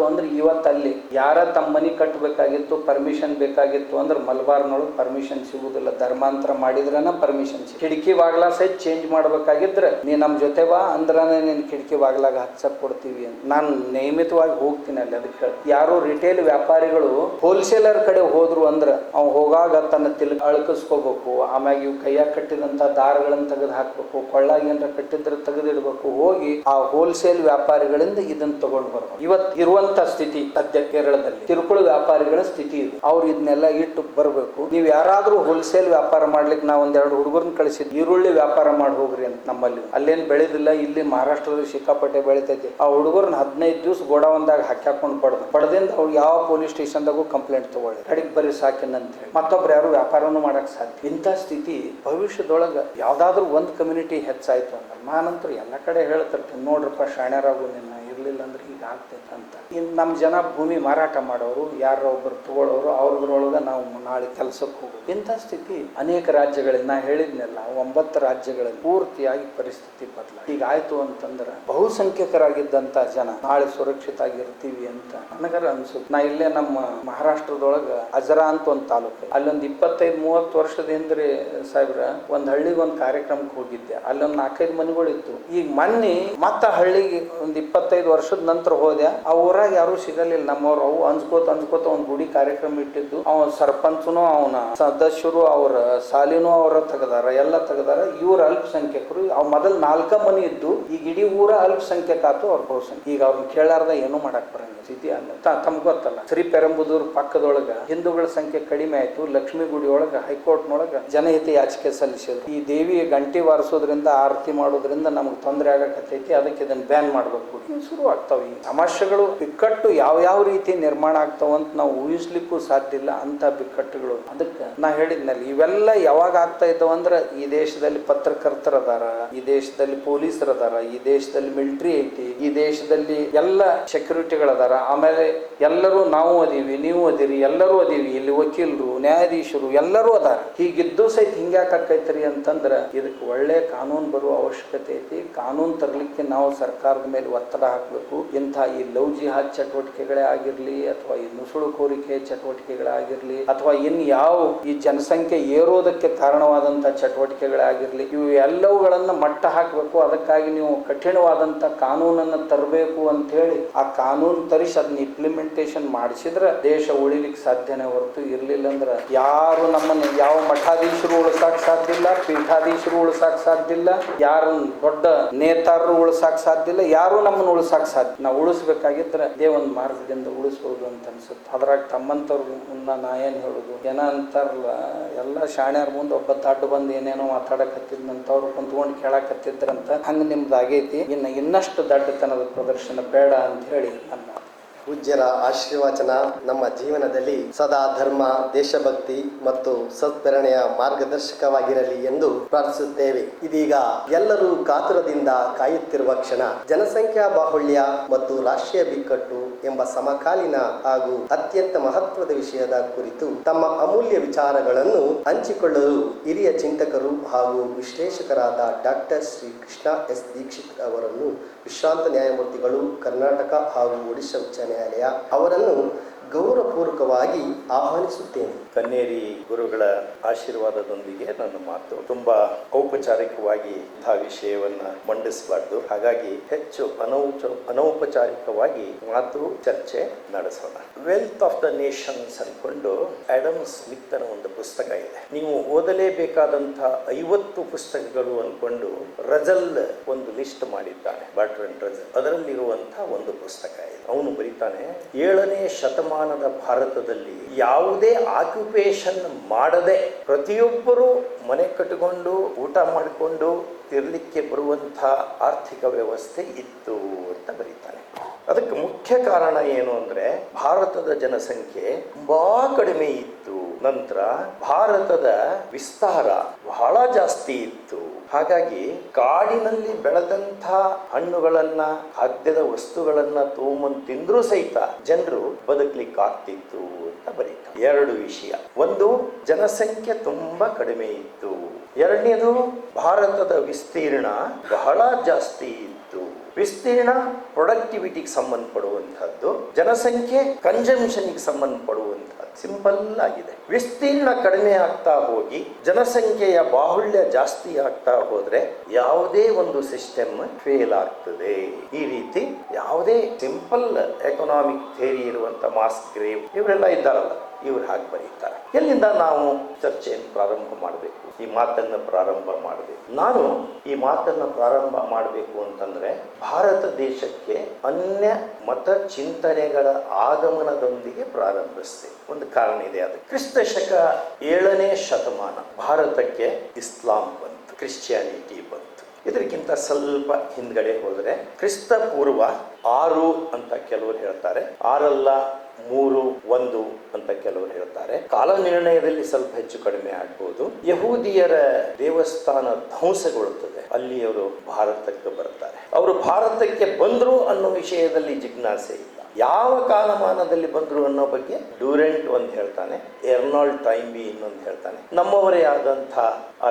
ಅಂದ್ರೆ ಇವತ್ತಲ್ಲಿ ಯಾರ ತಮ್ಮ ಮನಿ ಕಟ್ಟಬೇಕಾಗಿತ್ತು, ಪರ್ಮಿಷನ್ ಬೇಕಾಗಿತ್ತು ಅಂದ್ರೆ ಮಲಬಾರ್ನೊಳಗೆ ಪರ್ಮಿಷನ್ ಸಿಗುದಿಲ್ಲ. ಧರ್ಮಾಂತರ ಮಾಡಿದ್ರನ ಪರ್ಮಿಷನ್ ಕಿಟಕಿ ಬಾಗ್ಲಾ ಸಹಿತ ಚೇಂಜ್ ಮಾಡ್ಬೇಕಾಗಿದ್ರೆ ನೀ ನಮ್ ಜೊತೆ ಬಾ ಅಂದ್ರನೇ ನೀನ್ ಕಿಟಕಿ ಬಾಗ್ಲಾಗ ಹಚ್ಚಕ್ ಕೊಡ್ತೀವಿ ಅಂತ. ನಾನು ನಿಯಮಿತವಾಗಿ ಹೋಗ್ತೀನಿ ಅಲ್ಲಿ. ಅದಕ್ಕೆ ಯಾರು ರಿಟೇಲ್ ವ್ಯಾಪಾರಿಗಳು ಹೋಲ್ಸೇಲರ್ ಕಡೆ ಹೋದ್ರು ಅಂದ್ರೆ ಅವ್ ಹೋಗಾಗ ತನ್ನ ಅಳಕಿಸ್ಕೋಬೇಕು. ಆಮ್ಯಾಗ ಇವ್ ಕೈಯಾಗ ಕಟ್ಟಿದಂತ ದಾರಗಳನ್ನ ತೆಗೆದು ಹಾಕ್ಬೇಕು, ಕೊಳ್ಳಾಗಿ ಏನಾರ ಕಟ್ಟಿದ್ರೆ ತೆಗೆದಿಡ್ಬೇಕು. ಹೋಗಿ ಆ ಹೋಲ್ಸೇಲ್ ವ್ಯಾಪಾರಿಗಳಿಂದ ಇದನ್ನ ತಗೊಂಡು ಬರ್ಬೇಕು. ಇವತ್ತು ಇರುವಂತ ಸ್ಥಿತಿ ಸದ್ಯ ಕೇರಳದಲ್ಲಿ ಕಿರುಕುಳ ವ್ಯಾಪಾರಿಗಳ ಸ್ಥಿತಿ ಇದೆ. ಅವ್ರು ಇದನ್ನೆಲ್ಲ ಇಟ್ಟು ಬರಬೇಕು. ನೀವು ಯಾರಾದ್ರೂ ಹೋಲ್ಸೇಲ್ ವ್ಯಾಪಾರ ಮಾಡ್ಲಿಕ್ಕೆ ನಾವು ಒಂದೆರಡು ಹುಡುಗರನ್ನ ಕಳಿಸಿದ್ವಿ, ಈರುಳ್ಳಿ ವ್ಯಾಪಾರ ಮಾಡಿ ಹೋಗ್ರಿ ಅಂತ. ನಮ್ಮಲ್ಲಿ ಅಲ್ಲೇನ್ ಬೆಳೆದಿಲ್ಲ, ಇಲ್ಲಿ ಮಹಾರಾಷ್ಟ್ರದಲ್ಲಿ ಸಿಕ್ಕಾಪಟ್ಟೆ ಬೆಳಿತೈತಿ. ಆ ಹುಡುಗರನ್ನ 15 ದಿವಸ ಗೋಡಾವಂದಾಗ ಹಾಕ್ಯಾಕೊಂಡು ಪಡೆದಿಂದ ಅವ್ರು ಯಾವ ಪೊಲೀಸ್ ಸ್ಟೇಷನ್ದಾಗೂ ಕಂಪ್ಲೇಂಟ್ ತಗೊಳ್ಳಿ, ಕಡಿಗೆ ಬರೀ ಸಾಕಿನ ಅಂತ ಹೇಳಿ ಮತ್ತೊಬ್ರು ಯಾರು ವ್ಯಾಪಾರನೂ ಮಾಡಕ್ ಸಾಧ್ಯ. ಇಂಥ ಸ್ಥಿತಿ ಭವಿಷ್ಯದೊಳಗ ಯಾವ್ದಾದ್ರು ಒಂದು ಕಮ್ಯುನಿಟಿ ಹೆಚ್ಚಾಯ್ತು ಅಂದ್ರೆ ನಾನಂತೂ ಎಲ್ಲ ಕಡೆ ಹೇಳ್ತಿರ್ತೀನಿ, ನೋಡ್ರಪ್ಪ ಶಾಣ್ಯರಾಗು, ನಿನ್ನ ಇರ್ಲಿಲ್ಲ ಅಂದ್ರೆ ಈಗ ಆಗ್ತೈತೆ ಅಂತ. ಇನ್ನು ನಮ್ಮ ಜನ ಭೂಮಿ ಮಾರಾಟ ಮಾಡೋರು, ಯಾರೋ ಒಬ್ಬರು ತಗೊಳ್ಳೋರು, ಅವ್ರದ್ರೊಳಗ ನಾವು ನಾಳೆ ಕೆಲಸಕ್ಕೆ ಹೋಗೋದು. ಇಂಥ ಸ್ಥಿತಿ ಅನೇಕ ರಾಜ್ಯಗಳಲ್ಲಿ, ನಾ ಹೇಳಿದ್ನೆಲ್ಲ 9 ರಾಜ್ಯಗಳಲ್ಲಿ ಪೂರ್ತಿಯಾಗಿ ಪರಿಸ್ಥಿತಿ ಬದಲಾಗಿ ಈಗ ಆಯ್ತು ಅಂತಂದ್ರೆ ಬಹುಸಂಖ್ಯಾತರಾಗಿದ್ದಂತ ಜನ ನಾಳೆ ಸುರಕ್ಷಿತ ಆಗಿರ್ತೀವಿ ಅಂತ ನನಗರ ಅನ್ಸುತ್ತೆ. ನಾ ಇಲ್ಲೇ ನಮ್ಮ ಮಹಾರಾಷ್ಟ್ರದೊಳಗ ಅಜರಾ ಅಂತ ಒಂದು ತಾಲೂಕು, ಅಲ್ಲೊಂದು 25-30 ವರ್ಷದಿಂದ ಸಾಹೇಬ್ರ ಒಂದ್ ಹಳ್ಳಿಗೆ ಒಂದು ಕಾರ್ಯಕ್ರಮಕ್ಕೆ ಹೋಗಿದ್ದೆ. ಅಲ್ಲೊಂದು 4-5 ಮನೆಗಳಿತ್ತು. ಈಗ ಮೊನ್ನೆ ಮತ್ತ ಹಳ್ಳಿಗೆ ಒಂದು 25 ವರ್ಷದ ನಂತರ ಹೋದೆ. ಆ ಊರಾಗ ಯಾರು ಸಿಗಲಿಲ್ಲ ನಮ್ಮವ್ರು. ಅವು ಅಂಜ್ಕೋತ ಒಂದು ಗುಡಿ ಕಾರ್ಯಕ್ರಮ ಇಟ್ಟಿದ್ದು. ಅವನ ಸರ್ಪಂಚನು, ಅವನ ಸದಸ್ಯರು, ಅವರ ಸಾಲಿನೂ ಅವರ ತೆಗದಾರ, ಎಲ್ಲ ತೆಗದಾರ. ಇವ್ರ ಅಲ್ಪಸಂಖ್ಯಾತರು. ಅವ್ ಮೊದಲ್ 4 ಮನೆ ಇದ್ದು, ಈಗ ಇಡೀ ಊರ ಅಲ್ಪಸಂಖ್ಯಾತ ಆತು, ಅವ್ರ ಬಹುಸಂಖ್ಯೆ. ಈಗ ಅವ್ರನ್ನ ಕೇಳಾರ್ದ ಏನೂ ಮಾಡಕ್ ಬರಂಗ ಸ್ಥಿತಿ ಅಲ್ಲ. ತಮ್ಗೆ ಗೊತ್ತಲ್ಲ, ಶ್ರೀಪೆರಂಬುದೂರ್ ಪಕ್ಕದೊಳಗ ಹಿಂದೂಗಳ ಸಂಖ್ಯೆ ಕಡಿಮೆ ಆಯ್ತು. ಲಕ್ಷ್ಮೀ ಗುಡಿ ಒಳಗ ಹೈಕೋರ್ಟ್ನೊಳಗ ಜನಹಿತ ಯಾಚಿಕೆ ಸಲ್ಲಿಸಿದ್ರು. ಈ ದೇವಿಯ ಗಂಟೆ ಬಾರಿಸೋದ್ರಿಂದ, ಆರತಿ ಮಾಡೋದ್ರಿಂದ ನಮ್ಗೆ ತೊಂದರೆ ಆಗಕತ್ತೈತಿ, ಅದಕ್ಕೆ ಇದನ್ನ ಬ್ಯಾನ್ ಮಾಡ್ಬೇಕು. ಶುರು ಆಗ್ತಾವ ಈ ಸಮಸ್ಯೆಗಳು. ಬಿಕ್ಕಟ್ಟು ಯಾವ ರೀತಿ ನಿರ್ಮಾಣ ಆಗ್ತಾವ ಅಂತ ನಾವು ಊಹಿಸ್ಲಿಕ್ಕೂ ಸಾಧ್ಯ ಇಲ್ಲ, ಅಂತ ಬಿಕ್ಕಟ್ಟುಗಳು. ಅದಕ್ಕೆ ನಾ ಹೇಳಿದ್ನಲ್ಲಿ ಇವೆಲ್ಲ ಯಾವಾಗ ಆಗ್ತಾ ಇದ್ದಾವ ಅಂದ್ರೆ, ಈ ದೇಶದಲ್ಲಿ ಪತ್ರಕರ್ತರು ಅದಾರ, ಈ ದೇಶದಲ್ಲಿ ಪೊಲೀಸರು ಅದಾರ, ಈ ದೇಶದಲ್ಲಿ ಮಿಲಿಟರಿ ಐತಿ, ಈ ದೇಶದಲ್ಲಿ ಎಲ್ಲ ಸೆಕ್ಯೂರಿಟಿಗಳದಾರ. ಆಮೇಲೆ ಎಲ್ಲರೂ ನಾವು ಅದೀವಿ, ನೀವು ಅದೀರಿ, ಎಲ್ಲರೂ ಅದೀವಿ. ಇಲ್ಲಿ ವಕೀಲರು, ನ್ಯಾಯಾಧೀಶರು ಎಲ್ಲರೂ ಅದಾರ. ಹೀಗಿದ್ದು ಸಹಿತ ಹಿಂಗ್ಯಾಕೈತ್ರಿ ಅಂತಂದ್ರ ಇದಕ್ಕೆ ಒಳ್ಳೆ ಕಾನೂನು ಬರುವ ಅವಶ್ಯಕತೆ ಐತಿ. ಕಾನೂನು ತರಲಿಕ್ಕೆ ನಾವು ಸರ್ಕಾರದ ಮೇಲೆ ಒತ್ತಡ ಹಾಕಬೇಕು. ಇಂಥ ಈ ಲವ್ ಜಿಹಾದ್ ಚಟುವಟಿಕೆಗಳೇ ಆಗಿರ್ಲಿ, ಅಥವಾ ಈ ನುಸುಳುಕೋರಿಕೆ ಚಟುವಟಿಕೆಗಳೇ ಆಗಿರ್ಲಿ, ಅಥವಾ ಯಾವ ಈ ಜನಸಂಖ್ಯೆ ಏರೋದಕ್ಕೆ ಕಾರಣವಾದಂತ ಚಟುವಟಿಕೆಗಳೇ ಆಗಿರ್ಲಿ, ಇವು ಎಲ್ಲವುಗಳನ್ನ ಮಟ್ಟ ಹಾಕಬೇಕು. ಅದಕ್ಕಾಗಿ ನೀವು ಕಠಿಣವಾದಂತ ಕಾನೂನನ್ನು ತರಬೇಕು ಅಂತ ಹೇಳಿ ಆ ಕಾನೂನು ತರಿಸಿ ಅದನ್ನ ಇಂಪ್ಲಿಮೆಂಟೇಷನ್ ಮಾಡಿಸಿದ್ರೆ ದೇಶ ಉಳಿಲಿಕ್ಕೆ ಸಾಧ್ಯನೇ ಹೊರತು ಇರ್ಲಿಲ್ಲ ಅಂದ್ರೆ ಯಾರು ನಮ್ಮನ್ನ ಯಾವ ಮಠಾಧೀಶರು ಉಳಿಸಾಕ್ ಸಾಧ್ಯ ಇಲ್ಲ, ಪೀಠಾಧೀಶರು ಉಳಿಸಾಕ್ ಸಾಧ್ಯ ಇಲ್ಲ, ಯಾರು ದೊಡ್ಡ ನೇತಾರರು ಉಳಿಸಾಕ್ ಸಾಧ್ಯ ಇಲ್ಲ, ಯಾರು ನಮ್ಮನ್ನು ಉಳಿಸಾಕ್ ಸಾಧ್ಯ. ನಾವು ಉಳಿಸ್ಬೇಕಾಗಿದ್ರೆ ಇದೇ ಒಂದು ಮಾರ್ಗದಿಂದ ಉಳಿಸ್ಬೋದು ಅಂತ ಅನ್ಸುತ್ತೆ. ಅದ್ರಾಗ ತಮ್ಮಂತವ್ರು ನಾ ಏನ್ ಹೇಳುದು, ಏನ ಅಂತಾರಲ್ಲ, ಎಲ್ಲ ಶಾಣ್ಯಾರ ಮುಂದೆ ಒಬ್ಬ ದಡ್ಡ ಬಂದು ಏನೇನೋ ಮಾತಾಡಕತ್ತಿದ್ನಂತವ್ರು ಕುಂತ್ಕೊಂಡು ಕೇಳಕತ್ತಿದ್ರಂತ. ಹಂಗ ನಿಮ್ದು ಆಗೈತಿ. ಇನ್ನಷ್ಟು ದಡ್ಡತನದ ಪ್ರದರ್ಶನ ಬೇಡ ಅಂತ ಹೇಳಿ ನನ್ನ ಪೂಜ್ಯರ ಆಶೀರ್ವಚನ ನಮ್ಮ ಜೀವನದಲ್ಲಿ ಸದಾ ಧರ್ಮ, ದೇಶಭಕ್ತಿ ಮತ್ತು ಸತ್ಪ್ರೇರಣೆಯ ಮಾರ್ಗದರ್ಶಕವಾಗಿರಲಿ ಎಂದು ಪ್ರಾರ್ಥಿಸುತ್ತೇವೆ. ಇದೀಗ ಎಲ್ಲರೂ ಕಾತುರದಿಂದ ಕಾಯುತ್ತಿರುವ ಕ್ಷಣ. ಜನಸಂಖ್ಯಾ ಬಾಹುಳ್ಯ ಮತ್ತು ರಾಷ್ಟ್ರೀಯ ಬಿಕ್ಕಟ್ಟು ಎಂಬ ಸಮಕಾಲೀನ ಹಾಗೂ ಅತ್ಯಂತ ಮಹತ್ವದ ವಿಷಯದ ಕುರಿತು ತಮ್ಮ ಅಮೂಲ್ಯ ವಿಚಾರಗಳನ್ನು ಹಂಚಿಕೊಳ್ಳಲು ಹಿರಿಯ ಚಿಂತಕರು ಹಾಗೂ ವಿಶ್ಲೇಷಕರಾದ ಡಾಕ್ಟರ್ ಶ್ರೀ ಕೃಷ್ಣ ಎಸ್ ದೀಕ್ಷಿತ್ ಅವರನ್ನು, ವಿಶ್ರಾಂತ ನ್ಯಾಯಮೂರ್ತಿಗಳು, ಕರ್ನಾಟಕ ಹಾಗೂ ಒಡಿಶಾ ಉಚ್ಚ ನ್ಯಾಯಾಲಯ ಅವರನ್ನು ಗೌರವಪೂರ್ವಕವಾಗಿ ಆಹ್ವಾನಿಸುತ್ತೇನೆ. ಕನ್ನೇರಿ ಗುರುಗಳ ಆಶೀರ್ವಾದದೊಂದಿಗೆ ನನ್ನ ಮಾತು ತುಂಬಾ ಔಪಚಾರಿಕವಾಗಿ ಇಂಥ ವಿಷಯವನ್ನ ಮಂಡಿಸಬಾರ್ದು. ಹಾಗಾಗಿ ಹೆಚ್ಚು ಅನೌಪಚಾರಿಕವಾಗಿ ಮಾತು ಚರ್ಚೆ ನಡೆಸೋಣ. ವೆಲ್ತ್ ಆಫ್ ದ ನೇಷನ್ಸ್ ಅನ್ಕೊಂಡು ಆಡಮ್ ಸ್ಮಿತ್ ನ ಒಂದು ಪುಸ್ತಕ ಇದೆ. ನೀವು ಓದಲೇಬೇಕಾದಂತಹ 50 ಪುಸ್ತಕಗಳು ಅನ್ಕೊಂಡು ರಜಲ್ ಒಂದು ಲಿಸ್ಟ್ ಮಾಡಿದ್ದಾನೆ, ಬರ್ಟ್ರಾಂಡ್ ರಜಲ್. ಅದರಲ್ಲಿರುವಂತಹ ಒಂದು ಪುಸ್ತಕ ಇದೆ. ಅವನು ಬರೀತಾನೆ, 7ನೇ ಶತಮಾನದ ಭಾರತದಲ್ಲಿ ಯಾವುದೇ ಆಕ್ಯುಪೇಷನ್ ಮಾಡದೆ ಪ್ರತಿಯೊಬ್ಬರು ಮನೆ ಕಟ್ಟಿಕೊಂಡು ಊಟ ಮಾಡಿಕೊಂಡು ತಿರ್ಲಿಕ್ಕೆ ಬರುವಂಥ ಆರ್ಥಿಕ ವ್ಯವಸ್ಥೆ ಇತ್ತು ಅಂತ ಬರೀತಾನೆ. ಅದಕ್ಕೆ ಮುಖ್ಯ ಕಾರಣ ಏನು ಅಂದರೆ ಭಾರತದ ಜನಸಂಖ್ಯೆ ತುಂಬಾ ಕಡಿಮೆ ಇತ್ತು. ನಂತರ ಭಾರತದ ವಿಸ್ತಾರ ಬಹಳ ಜಾಸ್ತಿ ಇತ್ತು. ಹಾಗಾಗಿ ಕಾಡಿನಲ್ಲಿ ಬೆಳೆದಂಥ ಹಣ್ಣುಗಳನ್ನ, ಖಾದ್ಯದ ವಸ್ತುಗಳನ್ನ ತಗೊಂಬಂದು ತಿಂದ್ರೂ ಸಹಿತ ಜನರು ಬದುಕಲಿಕ್ಕೆ ಆಗ್ತಿತ್ತು ಅಂತ ಬರೀತಾರೆ. 2 ವಿಷಯ. ಒಂದು, ಜನಸಂಖ್ಯೆ ತುಂಬಾ ಕಡಿಮೆ ಇತ್ತು. 2ನೇದು, ಭಾರತದ ವಿಸ್ತೀರ್ಣ ಬಹಳ ಜಾಸ್ತಿ ಇತ್ತು. ವಿಸ್ತೀರ್ಣ ಪ್ರೊಡಕ್ಟಿವಿಟಿಗೆ ಸಂಬಂಧಪಡುವಂಥದ್ದು, ಜನಸಂಖ್ಯೆ ಕನ್ಸಂಪ್ಷನ್ಗೆ ಸಂಬಂಧಪಡುವಂಥದ್ದು. ಸಿಂಪಲ್ ಆಗಿದೆ. ವಿಸ್ತೀರ್ಣ ಕಡಿಮೆ ಆಗ್ತಾ ಹೋಗಿ ಜನಸಂಖ್ಯೆಯ ಬಾಹುಳ್ಯ ಜಾಸ್ತಿ ಆಗ್ತಾ ಹೋದ್ರೆ ಯಾವುದೇ ಒಂದು ಸಿಸ್ಟಮ್ ಫೇಲ್ ಆಗ್ತದೆ. ಈ ರೀತಿ ಯಾವುದೇ ಸಿಂಪಲ್ ಎಕನಾಮಿಕ್ ಥಿಯರಿ ಇರುವಂತ ಮಾಸ್ ಗ್ರೇವ್ ಇವರೆಲ್ಲ ಇದ್ದಾರಲ್ಲ, ಇವ್ರು ಹಾಗೆ ಬರೀತಾರೆ. ಎಲ್ಲಿಂದ ನಾವು ಚರ್ಚೆಯನ್ನು ಪ್ರಾರಂಭ ಮಾಡಬೇಕು, ಈ ಮಾತನ್ನು ಪ್ರಾರಂಭ ಮಾಡಬೇಕು? ನಾನು ಈ ಮಾತನ್ನು ಪ್ರಾರಂಭ ಮಾಡಬೇಕು ಅಂತಂದ್ರೆ ಭಾರತ ದೇಶಕ್ಕೆ ಅನ್ಯ ಮತ ಚಿಂತನೆಗಳ ಆಗಮನದೊಂದಿಗೆ ಪ್ರಾರಂಭಿಸಿದೆ. ಒಂದು ಕಾರಣ ಇದೆ, ಅದು ಕ್ರಿಸ್ತ ಶಕ 7ನೇ ಶತಮಾನ ಭಾರತಕ್ಕೆ ಇಸ್ಲಾಂ ಬಂತು, ಕ್ರಿಶ್ಚಿಯಾನಿಟಿ ಬಂತು. ಇದಕ್ಕಿಂತ ಸ್ವಲ್ಪ ಹಿಂದ್ಗಡೆ ಹೋದರೆ ಕ್ರಿಸ್ತ ಪೂರ್ವ 6 ಅಂತ ಕೆಲವರು ಹೇಳ್ತಾರೆ, 6 3 1 ಅಂತ ಕೆಲವರು ಹೇಳ್ತಾರೆ. ಕಾಲ ನಿರ್ಣಯದಲ್ಲಿ ಸ್ವಲ್ಪ ಹೆಚ್ಚು ಕಡಿಮೆ ಆಗ್ಬೋದು. ಯಹೂದಿಯರ ದೇವಸ್ಥಾನ ಧ್ವಂಸಗೊಳ್ಳುತ್ತದೆ, ಅಲ್ಲಿ ಅವರು ಭಾರತಕ್ಕೆ ಬರ್ತಾರೆ. ಅವರು ಭಾರತಕ್ಕೆ ಬಂದ್ರು ಅನ್ನೋ ವಿಷಯದಲ್ಲಿ ಜಿಜ್ಞಾಸೆ ಇಲ್ಲ. ಯಾವ ಕಾಲಮಾನದಲ್ಲಿ ಬಂದ್ರು ಅನ್ನೋ ಬಗ್ಗೆ ಡ್ಯೂರೆಂಟ್ ಒಂದು ಹೇಳ್ತಾನೆ, ಎರ್ನಾಲ್ಡ್ ಟೈಂಬಿ ಇನ್ನೊಂದು ಹೇಳ್ತಾನೆ, ನಮ್ಮವರೇ ಆದಂಥ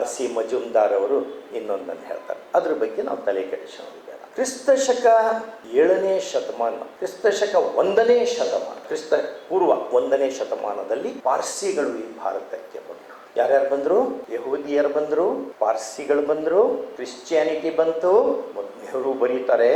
R.C. ಮಜುಮ್ದಾರ್ ಅವರು ಇನ್ನೊಂದನ್ನು ಹೇಳ್ತಾರೆ. ಅದ್ರ ಬಗ್ಗೆ ನಾವು ತಲೆ ಕೆಡಿಸೋದಿಲ್ಲ. ಕ್ರಿಸ್ತ ಶಕ 7ನೇ ಶತಮಾನ, ಕ್ರಿಸ್ತ ಶಕ 1ನೇ ಶತಮಾನ, ಕ್ರಿಸ್ತ ಪೂರ್ವ 1ನೇ ಶತಮಾನದಲ್ಲಿ ಪಾರ್ಸಿಗಳು ಈ ಭಾರತಕ್ಕೆ ಬಂದರು. ಯಾರ್ಯಾರು ಬಂದರು? ಯಹೂದಿಯರು ಬಂದರು, ಪಾರ್ಸಿಗಳು ಬಂದರು, ಕ್ರಿಶ್ಚಿಯಾನಿಟಿ ಬಂತು. ನೆಹರು ಬರೀತಾರೆ,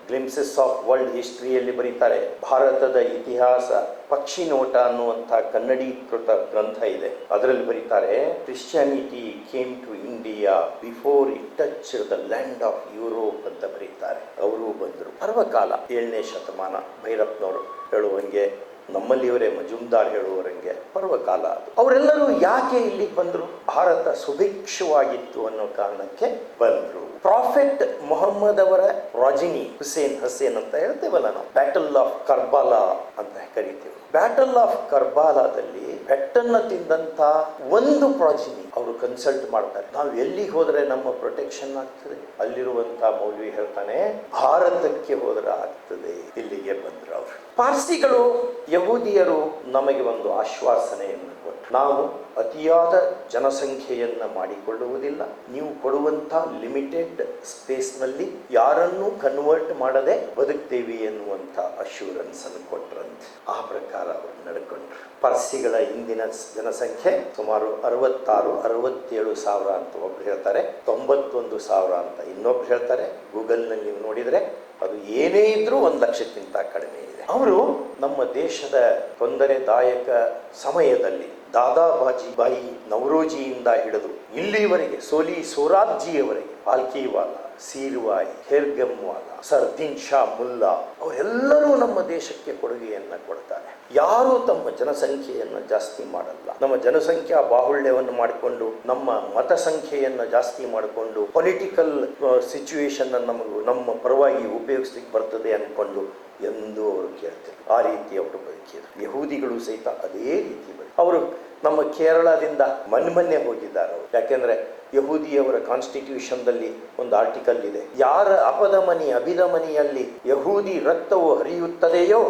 ಗ್ಲಿಮ್ಸಸ್ ಆಫ್ ವರ್ಲ್ಡ್ ಹಿಸ್ಟ್ರಿಯಲ್ಲಿ ಬರೀತಾರೆ, ಭಾರತದ ಇತಿಹಾಸ ಪಕ್ಷಿ ನೋಟ ಅನ್ನುವಂಥ ಕನ್ನಡೀಕೃತ ಗ್ರಂಥ ಇದೆ, ಅದರಲ್ಲಿ ಬರೀತಾರೆ, Christianity came to India before it touch the land of Europe ಅಂತ ಬರೀತಾರೆ. ಅವರು ಬಂದರು. ಪರ್ವಕಾಲ 7ನೇ ಶತಮಾನ, ಭೈರಪ್ಪನವರು ಹೇಳುವಂಗೆ, ನಮ್ಮಲ್ಲಿಯವರೇ ಮಜುಮ್ದಾರ್ ಹೇಳುವವರಂಗೆ ಪರ್ವಕಾಲ ಅದು. ಅವರೆಲ್ಲರೂ ಯಾಕೆ ಇಲ್ಲಿಗೆ ಬಂದರು? ಭಾರತ ಸುಭಿಕ್ಷವಾಗಿತ್ತು ಅನ್ನೋ ಕಾರಣಕ್ಕೆ ಬಂದರು. ಪ್ರಾಫೆಟ್ ಮೊಹಮ್ಮದ್ ಅವರ ಪ್ರಾಜಿನಿ ಹುಸೇನ್ ಅಂತ ಹೇಳ್ತೇವಲ್ಲ ನಾವು, ಬ್ಯಾಟಲ್ ಆಫ್ ಕರ್ಬಾಲಾ ಅಂತ ಕರಿತೇವೆ. ಬ್ಯಾಟಲ್ ಆಫ್ ಕರ್ಬಾಲಾದಲ್ಲಿ ಬೆಟ್ಟನ್ನ ತಿಂದಂತ ಒಂದು ಪ್ರಾಜಿನಿ ಅವರು ಕನ್ಸಲ್ಟ್ ಮಾಡ್ತಾರೆ, ನಾವು ಎಲ್ಲಿಗೆ ಹೋದ್ರೆ ನಮ್ಮ ಪ್ರೊಟೆಕ್ಷನ್ ಆಗ್ತದೆ? ಅಲ್ಲಿರುವಂತ ಮೌಲ್ವಿ ಹೇಳ್ತಾನೆ, ಭಾರತಕ್ಕೆ ಹೋದ್ರೆ ಆಗ್ತದೆ. ಇಲ್ಲಿಗೆ ಬಂದ್ರು ಅವರು. ಪಾರ್ಸಿಗಳು, ಯಹೂದಿಯರು ನಮಗೆ ಒಂದು ಆಶ್ವಾಸನೆಯನ್ನು ಕೊಟ್ಟರು, ನಾವು ಅತಿಯಾದ ಜನಸಂಖ್ಯೆಯನ್ನ ಮಾಡಿಕೊಳ್ಳುವುದಿಲ್ಲ, ನೀವು ಕೊಡುವಂತ ಲಿಮಿಟೆಡ್ ಸ್ಪೇಸ್ನಲ್ಲಿ ಯಾರನ್ನೂ ಕನ್ವರ್ಟ್ ಮಾಡದೆ ಬದುಕ್ತೇವೆ ಎನ್ನುವಂತ ಅಶ್ಯೂರೆನ್ಸ್ ಅನ್ನು ಕೊಟ್ರಂತೆ. ಆ ಪ್ರಕಾರ ಅವರು ನಡ್ಕೊಂಡ್ರು. ಪಾರ್ಸಿಗಳ ಇಂದಿನ ಜನಸಂಖ್ಯೆ ಸುಮಾರು 66-67 ಸಾವಿರ ಅಂತ ಒಬ್ರು ಹೇಳ್ತಾರೆ, 91 ಸಾವಿರ ಅಂತ ಇನ್ನೊಬ್ರು ಹೇಳ್ತಾರೆ. ಗೂಗಲ್ನಲ್ಲಿ ನೀವು ನೋಡಿದರೆ ಅದು ಏನೇ ಇದ್ರೂ 1 ಲಕ್ಷಕ್ಕಿಂತ ಕಡಿಮೆ ಇದೆ. ಅವರು ನಮ್ಮ ದೇಶದ ತೊಂದರೆದಾಯಕ ಸಮಯದಲ್ಲಿ ದಾದಾಬಾಜಿ ಬಾಯಿ ನವರೋಜಿಯಿಂದ ಹಿಡಿದು ಇಲ್ಲಿವರೆಗೆ ಸೋಲಿ ಸೋರಾಬ್ಜಿಯವರೆಗೆ, ಪಾಲ್ಕಿವಾಲ, ಸೀರ್ವಾಯಿ, ಖೇರ್ಗಮ್ವಾಲ, ಸರ್ದಿನ್ ಶಾ ಮುಲ್ಲಾ ಅವರೆಲ್ಲರೂ ನಮ್ಮ ದೇಶಕ್ಕೆ ಕೊಡುಗೆಯನ್ನು ಕೊಡ್ತಾರೆ. ಯಾರೂ ತಮ್ಮ ಜನಸಂಖ್ಯೆಯನ್ನು ಜಾಸ್ತಿ ಮಾಡಲ್ಲ. ನಮ್ಮ ಜನಸಂಖ್ಯಾ ಬಾಹುಳ್ಯವನ್ನು ಮಾಡಿಕೊಂಡು, ನಮ್ಮ ಮತ ಸಂಖ್ಯೆಯನ್ನು ಜಾಸ್ತಿ ಮಾಡಿಕೊಂಡು, ಪೊಲಿಟಿಕಲ್ ಸಿಚುವೇಶನ್ ನಮ್ಮ ಪರವಾಗಿ ಉಪಯೋಗಿಸ್ಲಿಕ್ಕೆ ಬರ್ತದೆ ಅಂದ್ಕೊಂಡು ಎಂದೂ ಅವರು ಕೇಳ್ತಾರೆ. ಆ ರೀತಿ ಅವರು ಬದುಕಿದ್ರು. ಯಹೂದಿಗಳು ಸಹಿತ ಅದೇ ರೀತಿ ಅವರು ನಮ್ಮ ಕೇರಳದಿಂದ ಮೊನ್ನೆ ಹೋಗಿದ್ದಾರೆ. ಯಾಕೆಂದ್ರೆ ಯಹೂದಿಯವರ ಕಾನ್ಸ್ಟಿಟ್ಯೂಷನ್ದಲ್ಲಿ ಒಂದು ಆರ್ಟಿಕಲ್ ಇದೆ, ಯಾರ ಅಭಿದಮನಿಯಲ್ಲಿ ಯಹೂದಿ ರಕ್ತವು ಹರಿಯುತ್ತದೆಯೋ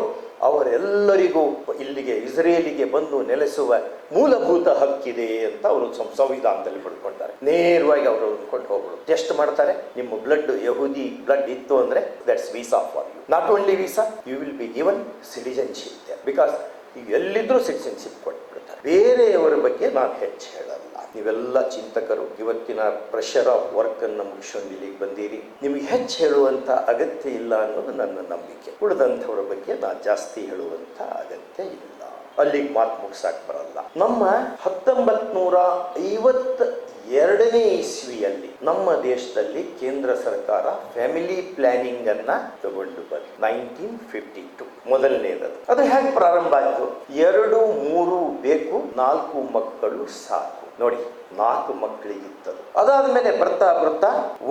ಅವರೆಲ್ಲರಿಗೂ ಇಲ್ಲಿಗೆ ಇಸ್ರೇಲಿಗೆ ಬಂದು ನೆಲೆಸುವ ಮೂಲಭೂತ ಹಕ್ಕಿದೆ ಅಂತ ಅವರು ಸಂವಿಧಾನದಲ್ಲಿ ಪಡ್ಕೊಳ್ತಾರೆ. ನೇರವಾಗಿ ಅವರು ಅಂದ್ಕೊಂಡು ಹೋಗ್ಬೋದು. ಟೆಸ್ಟ್ ಮಾಡ್ತಾರೆ, ನಿಮ್ಮ ಬ್ಲಡ್ ಯಹೂದಿ ಬ್ಲಡ್ ಇತ್ತು ಅಂದ್ರೆ that's visa for you. Not only visa, you will be given citizenship there, because ನೀವು ಎಲ್ಲಿದ್ರೂ ಸಿಟಿಜನ್ಶಿಪ್ ಕೊಟ್ಬಿಡ್ತಾರೆ. ಬೇರೆಯವರ ಬಗ್ಗೆ ನಾನು ಹೆಚ್ಚು ಹೇಳಲ್ಲ. ನೀವೆಲ್ಲ ಚಿಂತಕರು ಇವತ್ತಿನ ಪ್ರೆಷರ್ ಆಫ್ ವರ್ಕ್ ಅನ್ನು ಮುಗಿಸ್ಕೊಂಡು ಇಲ್ಲಿಗೆ ಬಂದಿರಿ, ನಿಮಗೆ ಹೆಚ್ಚು ಹೇಳುವಂಥ ಅಗತ್ಯ ಇಲ್ಲ ಅನ್ನೋದು ನನ್ನ ನಂಬಿಕೆ. ಉಳಿದಂಥವ್ರ ಬಗ್ಗೆ ನಾನು ಜಾಸ್ತಿ ಹೇಳುವಂಥ ಅಗತ್ಯ ಇಲ್ಲ. ಅಲ್ಲಿಗೆ ಮಾತು ಮುಗಿಸಾಕ್ ಬರಲ್ಲ. ನಮ್ಮ 1957 2ನೇ ಇಸ್ವಿಯಲ್ಲಿ ನಮ್ಮ ದೇಶದಲ್ಲಿ ಕೇಂದ್ರ ಸರ್ಕಾರ ಫ್ಯಾಮಿಲಿ ಪ್ಲಾನಿಂಗ್ ಅನ್ನ ತಗೊಂಡು ಬಂತು. 1952 ಮೊದಲನೇದು. ಅದು ಹೇಗೆ ಪ್ರಾರಂಭ ಆಯ್ತು? 2, 3 ಬೇಕು, 4 ಮಕ್ಕಳು ಸಾಕು. ನೋಡಿ, 4 ಮಕ್ಕಳಿಗಿತ್ತದು. ಅದಾದ್ಮೇಲೆ ಬರ್ತಾ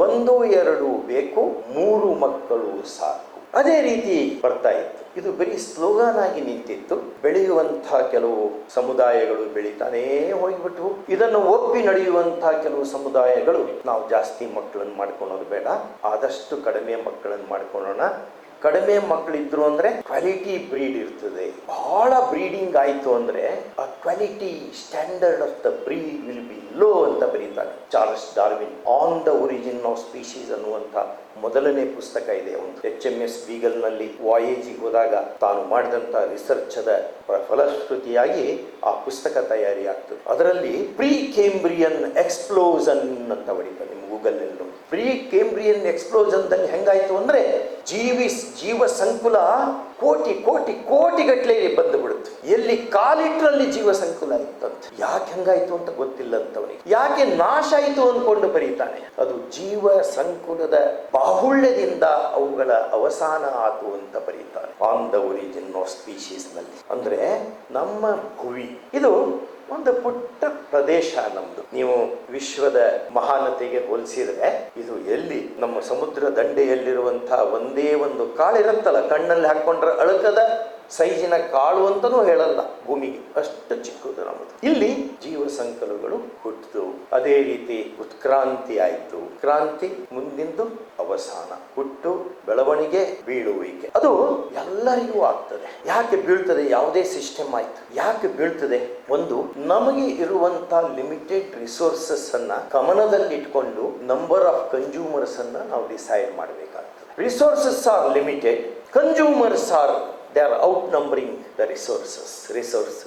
1, 2 ಬೇಕು, 3 ಮಕ್ಕಳು ಸಾಕು. ಅದೇ ರೀತಿ ಬರ್ತಾ ಇತ್ತು. ಇದು ಬರೀ ಸ್ಲೋಗಾನ್ ಆಗಿ ನಿಂತಿತ್ತು. ಬೆಳೆಯುವಂತಹ ಕೆಲವು ಸಮುದಾಯಗಳು ಬೆಳೀತಾನೇ ಹೋಗ್ಬಿಟ್ಟು ಇದನ್ನು ಒಪ್ಪಿ ನಡೆಯುವಂತಹ ಕೆಲವು ಸಮುದಾಯಗಳು ನಾವು ಜಾಸ್ತಿ ಮಕ್ಕಳನ್ನು ಮಾಡ್ಕೊಳೋದು ಬೇಡ, ಆದಷ್ಟು ಕಡಿಮೆ ಮಕ್ಕಳನ್ನು ಮಾಡ್ಕೊಳ್ಳೋಣ. ಕಡಿಮೆ ಮಕ್ಕಳಿದ್ರು ಅಂದ್ರೆ ಕ್ವಾಲಿಟಿ ಬ್ರೀಡ್ ಇರ್ತದೆ. ಬಹಳ ಬ್ರೀಡಿಂಗ್ ಆಯ್ತು ಅಂದ್ರೆ ಆ quality standard of the breed will be low ಅಂತ ಬರೀತಾನೆ Charles Darwin. On the origin of species ಅನ್ನುವಂತ ಮೊದಲನೇ ಪುಸ್ತಕ ಇದೆ. ಒಂದು HMS ಬೀಗಲ್ ನಲ್ಲಿ ವಾಯೇಜಿಗೆ ಹೋದಾಗ ತಾನು ಮಾಡಿದಂತ ರಿಸರ್ಚ್ ಅದ ಫಲಶ್ರುತಿಯಾಗಿ ಆ ಪುಸ್ತಕ ತಯಾರಿ ಆಗ್ತದೆ. ಅದರಲ್ಲಿ ಪ್ರೀ ಕೇಂಬ್ರಿಯನ್ ಎಕ್ಸ್ಪ್ಲೋಷನ್ ಅಂತ ಬರೀತಾರೆ. ನಿಮ್ಮ ಗೂಗಲ್ ನಲ್ಲಿ ಪ್ರೀ ಕೇಂಬ್ರಿಯನ್ ಎಕ್ಸ್ಪ್ಲೋಷನ್ ದಲ್ಲಿ ಹೆಂಗಾಯ್ತು ಅಂದ್ರೆ ಜೀವ ಸಂಕುಲ ಕೋಟಿ ಗಟ್ಟಲೆ ಬಂದು ಬಿಡುತ್ತೆ. ಎಲ್ಲಿ ಕಾಲಿಟ್ರಲ್ಲಿ ಜೀವ ಸಂಕುಲ ಇತ್ತಂತ. ಯಾಕೆ ಹೆಂಗಾಯ್ತು ಅಂತ ಗೊತ್ತಿಲ್ಲ ಅಂತವನಿಗೆ. ಯಾಕೆ ನಾಶ ಆಯ್ತು ಅಂದ್ಕೊಂಡು ಬರೀತಾನೆ. ಅದು ಜೀವ ಸಂಕುಲದ ಬಾಹುಳ್ಯದಿಂದ ಅವುಗಳ ಅವಸಾನ ಆತು ಅಂತ ಬರೀತಾನೆ on the origin of species ನಲ್ಲಿ. ಅಂದ್ರೆ ನಮ್ಮ ಭುವಿ ಇದು ಒಂದು ಪುಟ್ಟ ಪ್ರದೇಶ ನಮ್ದು. ನೀವು ವಿಶ್ವದ ಮಹಾನತೆಗೆ ಹೋಲಿಸಿದ್ರೆ ಇದು ಎಲ್ಲಿ ನಮ್ಮ ಸಮುದ್ರ ದಂಡೆಯಲ್ಲಿರುವಂತಹ ಒಂದೇ ಒಂದು ಕಾಳಿರುತ್ತಲ್ಲ, ಕಣ್ಣಲ್ಲಿ ಹಾಕೊಂಡ್ರೆ ಅಳಕದ ಸೈಜಿನ ಕಾಳು ಅಂತನೂ ಹೇಳಲ್ಲ ಭೂಮಿಗೆ, ಅಷ್ಟು ಚಿಕ್ಕದು ನಮ್ಮದು. ಇಲ್ಲಿ ಜೀವ ಸಂಕಲಗಳು ಹುಟ್ಟಿತು. ಅದೇ ರೀತಿ ಉತ್ಕ್ರಾಂತಿ ಆಯ್ತು. ಕ್ರಾಂತಿ ಮುಂದಿಂದು ಅವಸಾನ, ಹುಟ್ಟು, ಬೆಳವಣಿಗೆ, ಬೀಳುವಿಕೆ. ಅದು ಎಲ್ಲರಿಗೂ ಆಗ್ತದೆ. ಯಾಕೆ ಬೀಳ್ತದೆ? ಯಾವುದೇ ಸಿಸ್ಟಮ್ ಆಯ್ತು, ಯಾಕೆ ಬೀಳ್ತದೆ? ಒಂದು, ನಮಗೆ ಇರುವಂತ ಲಿಮಿಟೆಡ್ ರಿಸೋರ್ಸಸ್ ಅನ್ನ ಗಮನದಲ್ಲಿಟ್ಕೊಂಡು ನಂಬರ್ ಆಫ್ ಕನ್ಸ್ಯೂಮರ್ಸ್ ಅನ್ನ ನಾವು ಡಿಸೈಡ್ ಮಾಡಬೇಕಾಗ್ತದೆ. Resources are limited, consumers are they are outnumbering the resource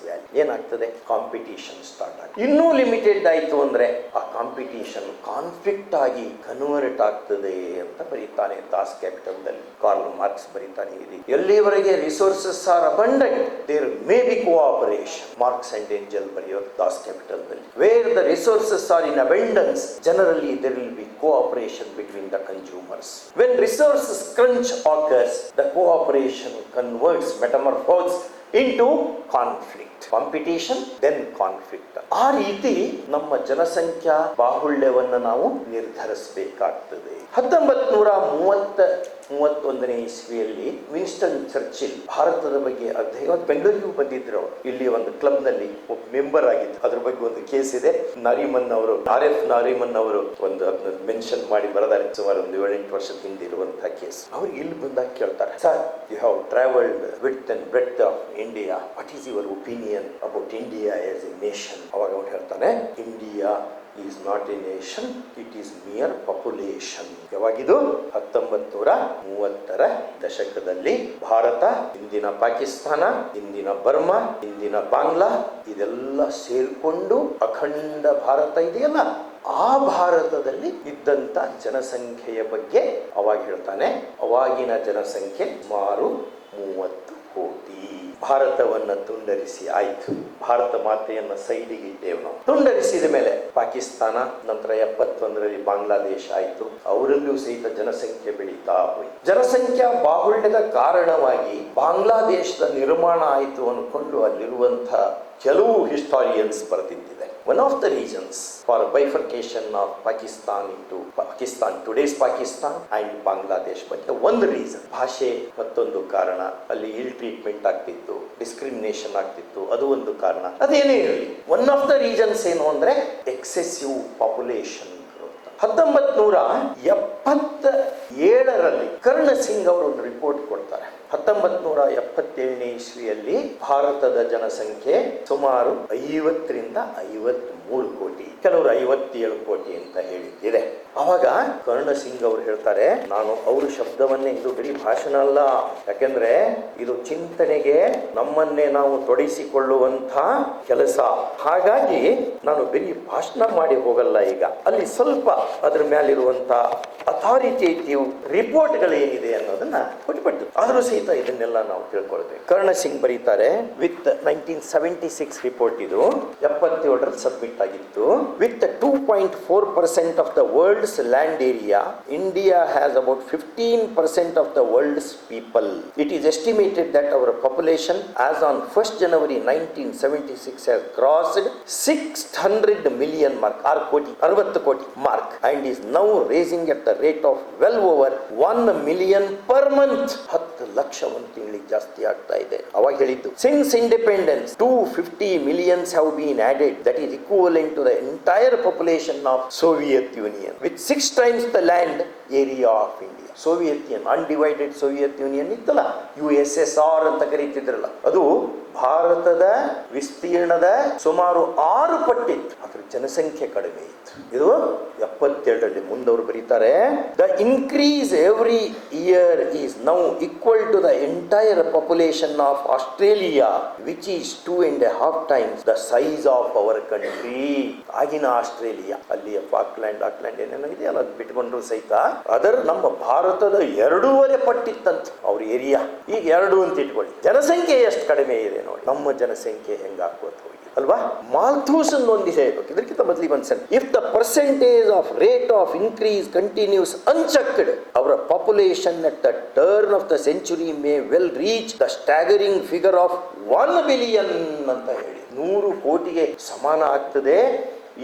value. ಏನಾಗ್ತದೆ? ಕಾಂಪಿಟೇಷನ್ ಸ್ಟಾರ್ಟ್ ಆಗಿ ಇನ್ನೂ ಲಿಮಿಟೆಡ್ ಆಯ್ತು ಅಂದ್ರೆ ಆ ಕಾಂಪಿಟೇಷನ್ ಕಾನ್ಫ್ಲಿಕ್ಟ್ ಆಗಿ ಕನ್ವರ್ಟ್ ಆಗ್ತದೆ ಅಂತ ಬರೀತಾನೆ ದಾಸ್ ಕ್ಯಾಪಿಟಲ್ ದಲ್ಲಿ. ಕಾರ್ಲ್ ಮಾರ್ಕ್ಸ್ ಬರೀತಾನೆ ಇಲ್ಲಿ, ಎಲ್ಲಿವರೆಗೆ resources are abundant there may be cooperation. Marx and Engels ಬರೆಯೋದು ದಾಸ್ ಕ್ಯಾಪಿಟಲ್ ದಲ್ಲಿ. Where the resources are in abundance generally there will be cooperation between the consumers. When resources crunch occurs the cooperation converts metamorphose into conflict. Competition then conflict. ಆ ರೀತಿ ನಮ್ಮ ಜನಸಂಖ್ಯಾ ಬಾಹುಳ್ಯವನ್ನು ನಾವು ನಿರ್ಧರಿಸಬೇಕಾಗ್ತದೆ. 1931ನೇ ಇಸ್ವಿಯಲ್ಲಿ Winston Churchill ಭಾರತದ ಬಗ್ಗೆ ಅಧ್ಯಯನ ಬೆಂಗಳೂರಿಗೆ ಬಂದಿದ್ರು. ಇಲ್ಲಿ ಒಂದು ಕ್ಲಬ್ ನಲ್ಲಿ ಒಬ್ಬ ಮೆಂಬರ್ ಆಗಿದ್ದು. ಅದ್ರ ಬಗ್ಗೆ ಒಂದು ಕೇಸ್ ಇದೆ. ನಾರಿಮನ್ ಅವರು, RF ನಾರಿಮನ್ ಅವರು ಒಂದು ಮೆನ್ಷನ್ ಮಾಡಿ ಬರೆದಾರೆ. ಸುಮಾರು ಒಂದು 7-8 ವರ್ಷದ ಹಿಂದೆ ಇರುವಂತಹ ಕೇಸ್. ಅವ್ರಿಗೆ ಇಲ್ಲಿ ಬಂದಾಗ ಕೇಳ್ತಾರೆ, sir, you have travelled width and breadth of India, what is your opinion about India as a nation? ಅವಾಗ ಅವ್ರು ಹೇಳ್ತಾನೆ, India is not a nation, it is mere population. ಯಾವಾಗಿದು? 1930ರ ದಶಕದಲ್ಲಿ ಭಾರತ, ಇಂದಿನ ಪಾಕಿಸ್ತಾನ, ಇಂದಿನ ಬರ್ಮಾ, ಇಂದಿನ ಬಾಂಗ್ಲಾ ಇದೆಲ್ಲ ಸೇರ್ಕೊಂಡು ಅಖಂಡ ಭಾರತ ಇದೆಯಲ್ಲ, ಆ ಭಾರತದಲ್ಲಿ ಇದ್ದಂತ ಜನಸಂಖ್ಯೆಯ ಬಗ್ಗೆ ಅವಾಗ ಹೇಳ್ತಾನೆ. ಅವಾಗಿನ ಜನಸಂಖ್ಯೆ ಸುಮಾರು 30 ಕೋಟಿ. ಭಾರತವನ್ನ ತುಂಡರಿಸಿ ಆಯ್ತು. ಭಾರತ ಮಾತೆಯನ್ನ ಸೈಡಿಗೆ ಇಟ್ಟೇವು ನಾವು. ತುಂಡರಿಸಿದ ಮೇಲೆ ಪಾಕಿಸ್ತಾನ, ನಂತರ 71ರಲ್ಲಿ ಬಾಂಗ್ಲಾದೇಶ ಆಯ್ತು. ಅವರಲ್ಲೂ ಸಹಿತ ಜನಸಂಖ್ಯೆ ಬೆಳೀತಾ ಹೋಯ್ತು. ಜನಸಂಖ್ಯಾ ಬಾಹುಳ್ಯದ ಕಾರಣವಾಗಿ ಬಾಂಗ್ಲಾದೇಶದ ನಿರ್ಮಾಣ ಆಯಿತು ಅನ್ಕೊಂಡು ಅಲ್ಲಿರುವಂತಹ ಕೆಲವು ಹಿಸ್ಟಾರಿಯನ್ಸ್ ಬರೆದಿದ್ದಾರೆ. One of the reasons for bifurcation of Pakistan into Pakistan, today's Pakistan and Bangladesh, but ಒಂದು ರೀಸನ್ ಭಾಷೆ, ಮತ್ತೊಂದು ಕಾರಣ ಅಲ್ಲಿ ಇಲ್ ಟ್ರೀಟ್ಮೆಂಟ್ ಆಗ್ತಿತ್ತು, ಡಿಸ್ಕ್ರಿಮಿನೇಷನ್ ಆಗ್ತಿತ್ತು, ಅದು ಒಂದು ಕಾರಣ. ಅದೇನೇ ಇರಲಿ, ಒನ್ ಆಫ್ ದ ರೀಸನ್ಸ್ ಏನು ಅಂದ್ರೆ ಎಕ್ಸೆಸಿವ್ ಪಾಪ್ಯುಲೇಷನ್. 1977ರಲ್ಲಿ ಕರ್ಣ ಸಿಂಗ್ ಅವರು ಒಂದು ರಿಪೋರ್ಟ್ ಕೊಡ್ತಾರೆ. 1977ನೇ ಇಸ್ವಿಯಲ್ಲಿ ಭಾರತದ ಜನಸಂಖ್ಯೆ ಸುಮಾರು 50ರಿಂದ 53 ಕೋಟಿ, ಕೆಲವರು 57 ಕೋಟಿ ಅಂತ ಹೇಳಿದ್ದಿದೆ. ಅವಾಗ ಕರ್ಣ ಸಿಂಗ್ ಅವರು ಹೇಳ್ತಾರೆ, ನಾನು ಅವ್ರ ಶಬ್ದವನ್ನೇ, ಇದು ಬರೀ ಭಾಷಣ ಅಲ್ಲ, ಯಾಕೆಂದ್ರೆ ಇದು ಚಿಂತನೆಗೆ ನಮ್ಮನ್ನೇ ನಾವು ತೊಡಗಿಸಿಕೊಳ್ಳುವಂತ ಕೆಲಸ. ಹಾಗಾಗಿ ನಾನು ಬರೀ ಭಾಷಣ ಮಾಡಿ ಹೋಗಲ್ಲ. ಈಗ ಅಲ್ಲಿ ಸ್ವಲ್ಪ ಅದ್ರ ಮೇಲಿರುವಂತ ಅಥಾರಿಟೇಟಿವ್ ರಿಪೋರ್ಟ್ಗಳೇನಿದೆ ಅನ್ನೋದನ್ನ ಕೊಟ್ಬಿಟ್ಟು, ಆದ್ರೂ ಸಹಿತ ಸಹಿತ ಇದನ್ನೆಲ್ಲ ನಾವು ತಿಳ್ಕೊಳ್ಬೇಕು. ಕರ್ಣ ಸಿಂಗ್ ಬರೀತಾರೆ, ವಿತ್ 1976 ರಿಪೋರ್ಟ್ ಇದು 77ರಲ್ಲಿ ಸಬ್ಮಿಟ್ ಆಗಿತ್ತು. With 2.4% of the world's land area, India has about 15% of the world's people. It is estimated that our population as on 1st January 1976 has crossed 600 million mark, 60 ಕೋಟಿ mark, and is now raising at the rate of well over 1 million per month. 10 lakh ಒಂದು ತಿಂಗಳಿಗೆ ಜಾಸ್ತಿ ಆಗ್ತಾ ಇದೆ. ಅವಾಗ ಹೇಳಿದ್ದು, since independence 250 millions have been added, that is equivalent to the entire population of Soviet Union, with 6 times the land area of India. Soviet union, undivided Soviet union ಇತ್ತಲ್ಲ, USSR ಅಂತ ಕರೀತಿದ್ರಲ್ಲ, ಅದು ಭಾರತದ ವಿಸ್ತೀರ್ಣದ ಸುಮಾರು 6 ಪಟ್ಟಿತ್ತು. ಅದ್ರ ಜನಸಂಖ್ಯೆ ಕಡಿಮೆ ಇತ್ತು. ಇದು 77ರಲ್ಲಿ. ಮುಂದವರು ಬರೀತಾರೆ, the increase every year is now equal to the entire population of Australia, which is 2.5 times the size of our country. ಆಗಿನ ಆಸ್ಟ್ರೇಲಿಯಾ, ಅಲ್ಲಿ ಫಾಕ್ಲ್ಯಾಂಡ್ ಏನೇನೋ ಇದೆ ಅಲ್ಲ, ಅದು ಬಿಟ್ಕೊಂಡ್ರು ಸಹಿತ ಅದರ ನಮ್ಮ ಭಾರತದ 2.5 ಪಟ್ಟಿತ್ತಂತ ಅವ್ರ ಏರಿಯಾ. ಈಗ 2 ಅಂತ ಇಟ್ಕೊಳ್ಳಿ. ಜನಸಂಖ್ಯೆ ಎಷ್ಟು ಕಡಿಮೆ ಇದೆ ನೋಡಿ. ನಮ್ಮ ಜನಸಂಖ್ಯೆ ಹೆಂಗಾಕೋತ ಹೋಗಿ ಅಲ್ವಾ? ಮಾಲ್ಥೂಸ್ ಒಂದು ಹೇಳ್ಬೇಕು ಇದಕ್ಕಿಂತ ಮೊದಲಿಗೆ ಒಂದ್ಸಲ. If the percentage of rate of increase continues unchecked, ಅವರ population at the turn of the century may well reach the staggering figure of 1 billion ಅಂತ ಹೇಳಿ 100 ಕೋಟಿಗೆ ಸಮಾನ ಆಗ್ತದೆ.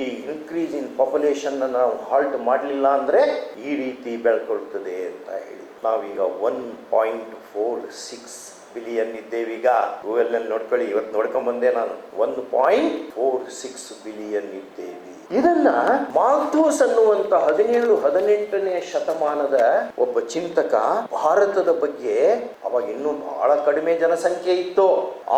ಈ ಇನ್ಕ್ರೀಸ್ ಇನ್ ಪಾಪ್ಯುಲೇಷನ್ ನಾವು ಹಾಲ್ಟ್ ಮಾಡಲಿಲ್ಲ ಅಂದ್ರೆ ಈ ರೀತಿ ಬೆಳ್ಕೊಳ್ತದೆ ಅಂತ ಹೇಳಿ. ನಾವೀಗ 1.46 ಬಿಲಿಯನ್ ಇದ್ದೇವೀಗ. ಗೂಗಲ್ ನಲ್ಲಿ ನೋಡ್ಕೊಳ್ಳಿ, ಇವತ್ತು ನೋಡ್ಕೊಂಡ್ ಬಂದೆ ನಾನು. 1.46 ಬಿಲಿಯನ್ ಇದ್ದೇವೆ. ಇದನ್ನ ಮಾಲ್ಥೂಸ್ ಅನ್ನುವಂತ 17-18ನೇ ಶತಮಾನದ ಒಬ್ಬ ಚಿಂತಕ ಭಾರತದ ಬಗ್ಗೆ, ಅವಾಗ ಇನ್ನೂ ಬಹಳ ಕಡಿಮೆ ಜನಸಂಖ್ಯೆ ಇತ್ತು,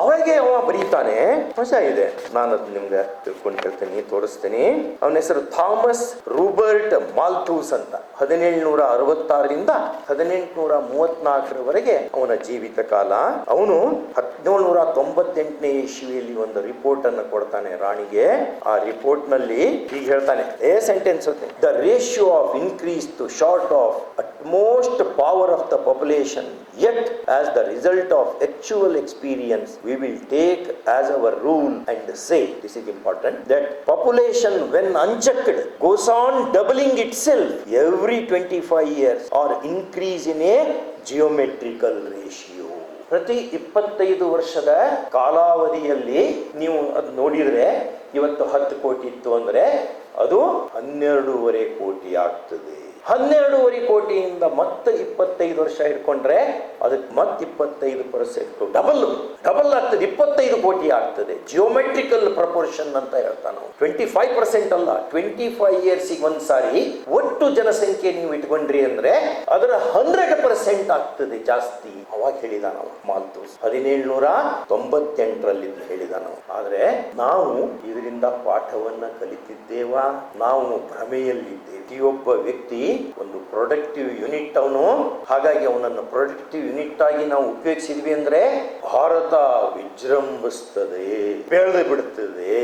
ಅವಾಗೆ ಅವ ಬರೀತಾನೆ. ಮಜಾ ಇದೆ, ನಾನು ಅದು ನಿಮ್ಗೆ ತಿಳ್ಕೊಂಡು ಹೇಳ್ತೀನಿ, ತೋರಿಸ್ತೀನಿ. ಅವನ ಹೆಸರು ಥಾಮಸ್ ರೂಬರ್ಟ್ ಮಾಲ್ಥೂಸ್ ಅಂತ. 1766ರಿಂದ 1834ರವರೆಗೆ ಅವನ ಜೀವಿತ ಕಾಲ. ಅವನು 1798ನೇ ಇಸ್ವಿಯಲ್ಲಿ ಒಂದು ರಿಪೋರ್ಟ್ ಅನ್ನು ಕೊಡ್ತಾನೆ ರಾಣಿಗೆ. ಆ ರಿಪೋರ್ಟ್ ನಲ್ಲಿ ಹೀಗೆ ಹೇಳ್ತಾನೆ, sentence the ratio of increase to short of utmost power of the population, yet as the result of actual experience we will take as our rule and say, this is important, that population when unchecked goes on doubling itself every 25 years or increase in a geometrical ratio. ಪ್ರತಿ 25 ವರ್ಷದ ಕಾಲಾವಧಿಯಲ್ಲಿ ನೀವು ಅದು ನೋಡಿದ್ರೆ, ಇವತ್ತು 10 ಕೋಟಿ ಇತ್ತು ಅಂದ್ರೆ ಅದು 12.5 ಕೋಟಿ ಆಗ್ತದೆ. 12.5 ಕೋಟಿಯಿಂದ ಮತ್ತೆ 25 ವರ್ಷ ಇಟ್ಕೊಂಡ್ರೆ ಅದಕ್ಕೆ ಮತ್ತೆ 25% ಡಬಲ್ ಆಗ್ತದೆ, 25 ಕೋಟಿ ಆಗ್ತದೆ. ಜಿಯೋಮೆಟ್ರಿಕಲ್ ಪ್ರಪೋರ್ಷನ್ ಅಂತ ಹೇಳ್ತಾನೆ. 25% ಅಲ್ಲ, 25 ಇಯರ್ಸಿಗೆ ಒಂದ್ಸಾರಿ ಒಟ್ಟು ಜನಸಂಖ್ಯೆ ನೀವು ಇಟ್ಕೊಂಡ್ರಿ ಅಂದ್ರೆ ಅದರ 100% ಆಗ್ತದೆ ಜಾಸ್ತಿ. ಅವಾಗ ಹೇಳಿದ ನಾವು ಮಾಲ್ಥೂಸ್ 1798ರಲ್ಲಿ ಹೇಳಿದ ನಾವು. ಆದ್ರೆ ನಾವು ಇದರಿಂದ ಪಾಠವನ್ನ ಕಲಿತಿದ್ದೇವಾ? ನಾವು ಭ್ರಮೆಯಲ್ಲಿದ್ದೇವೆ. ಪ್ರತಿಯೊಬ್ಬ ವ್ಯಕ್ತಿ ಒಂದು ಪ್ರೊಡಕ್ಟಿವ್ ಯೂನಿಟ್ ಅವನು. ಹಾಗಾಗಿ ಅವನನ್ನು ಪ್ರೊಡಕ್ಟಿವ್ ಯೂನಿಟ್ ಆಗಿ ನಾವು ಉಪಯೋಗಿಸಿದ್ವಿ ಅಂದ್ರೆ ಭಾರತ ವಿಜೃಂಭಿಸ್ತದೆ, ಬೆಳೆದು ಬಿಡುತ್ತದೆ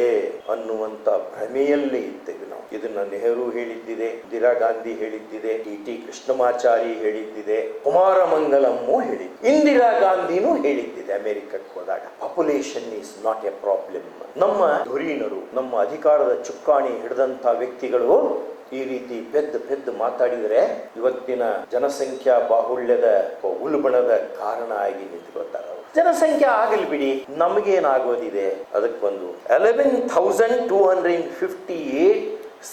ಅನ್ನುವಂತ ಭ್ರಮೆಯಲ್ಲೇ ಇದ್ದೇವೆ ನಾವು. ಇದನ್ನ ನೆಹರು ಹೇಳಿದ್ದಿದೆ, ಇಂದಿರಾ ಗಾಂಧಿ ಹೇಳಿದ್ದಿದೆ, ಟಿ ಕೃಷ್ಣಮಾಚಾರಿ ಹೇಳಿದ್ದಿದೆ, ಕುಮಾರ ಮಂಗಲಮ್ಮು ಹೇಳಿದ್ದೆ, ಇಂದಿರಾ ಗಾಂಧಿನೂ ಹೇಳಿದ್ದಿದೆ ಅಮೆರಿಕಕ್ಕೆ ಹೋದಾಗ. Population is not A problem. ನಮ್ಮ ಧುರೀಣರು, ನಮ್ಮ ಅಧಿಕಾರದ ಚುಕ್ಕಾಣಿ ಹಿಡಿದಂತ ವ್ಯಕ್ತಿಗಳು ಈ ರೀತಿ ಪೆದ್ದು ಮಾತಾಡಿದರೆ ಇವತ್ತಿನ ಜನಸಂಖ್ಯಾ ಬಾಹುಳ್ಯದ ಉಲ್ಬಣದ ಕಾರಣ ಆಗಿ ನಿಂತ್ಕೊಳ್ತಾರೆ. ಜನಸಂಖ್ಯೆ ಆಗಲಿ ಬಿಡಿ, ನಮಗೇನಾಗೋದಿದೆ? ಅದಕ್ಕೊಂದು 11,258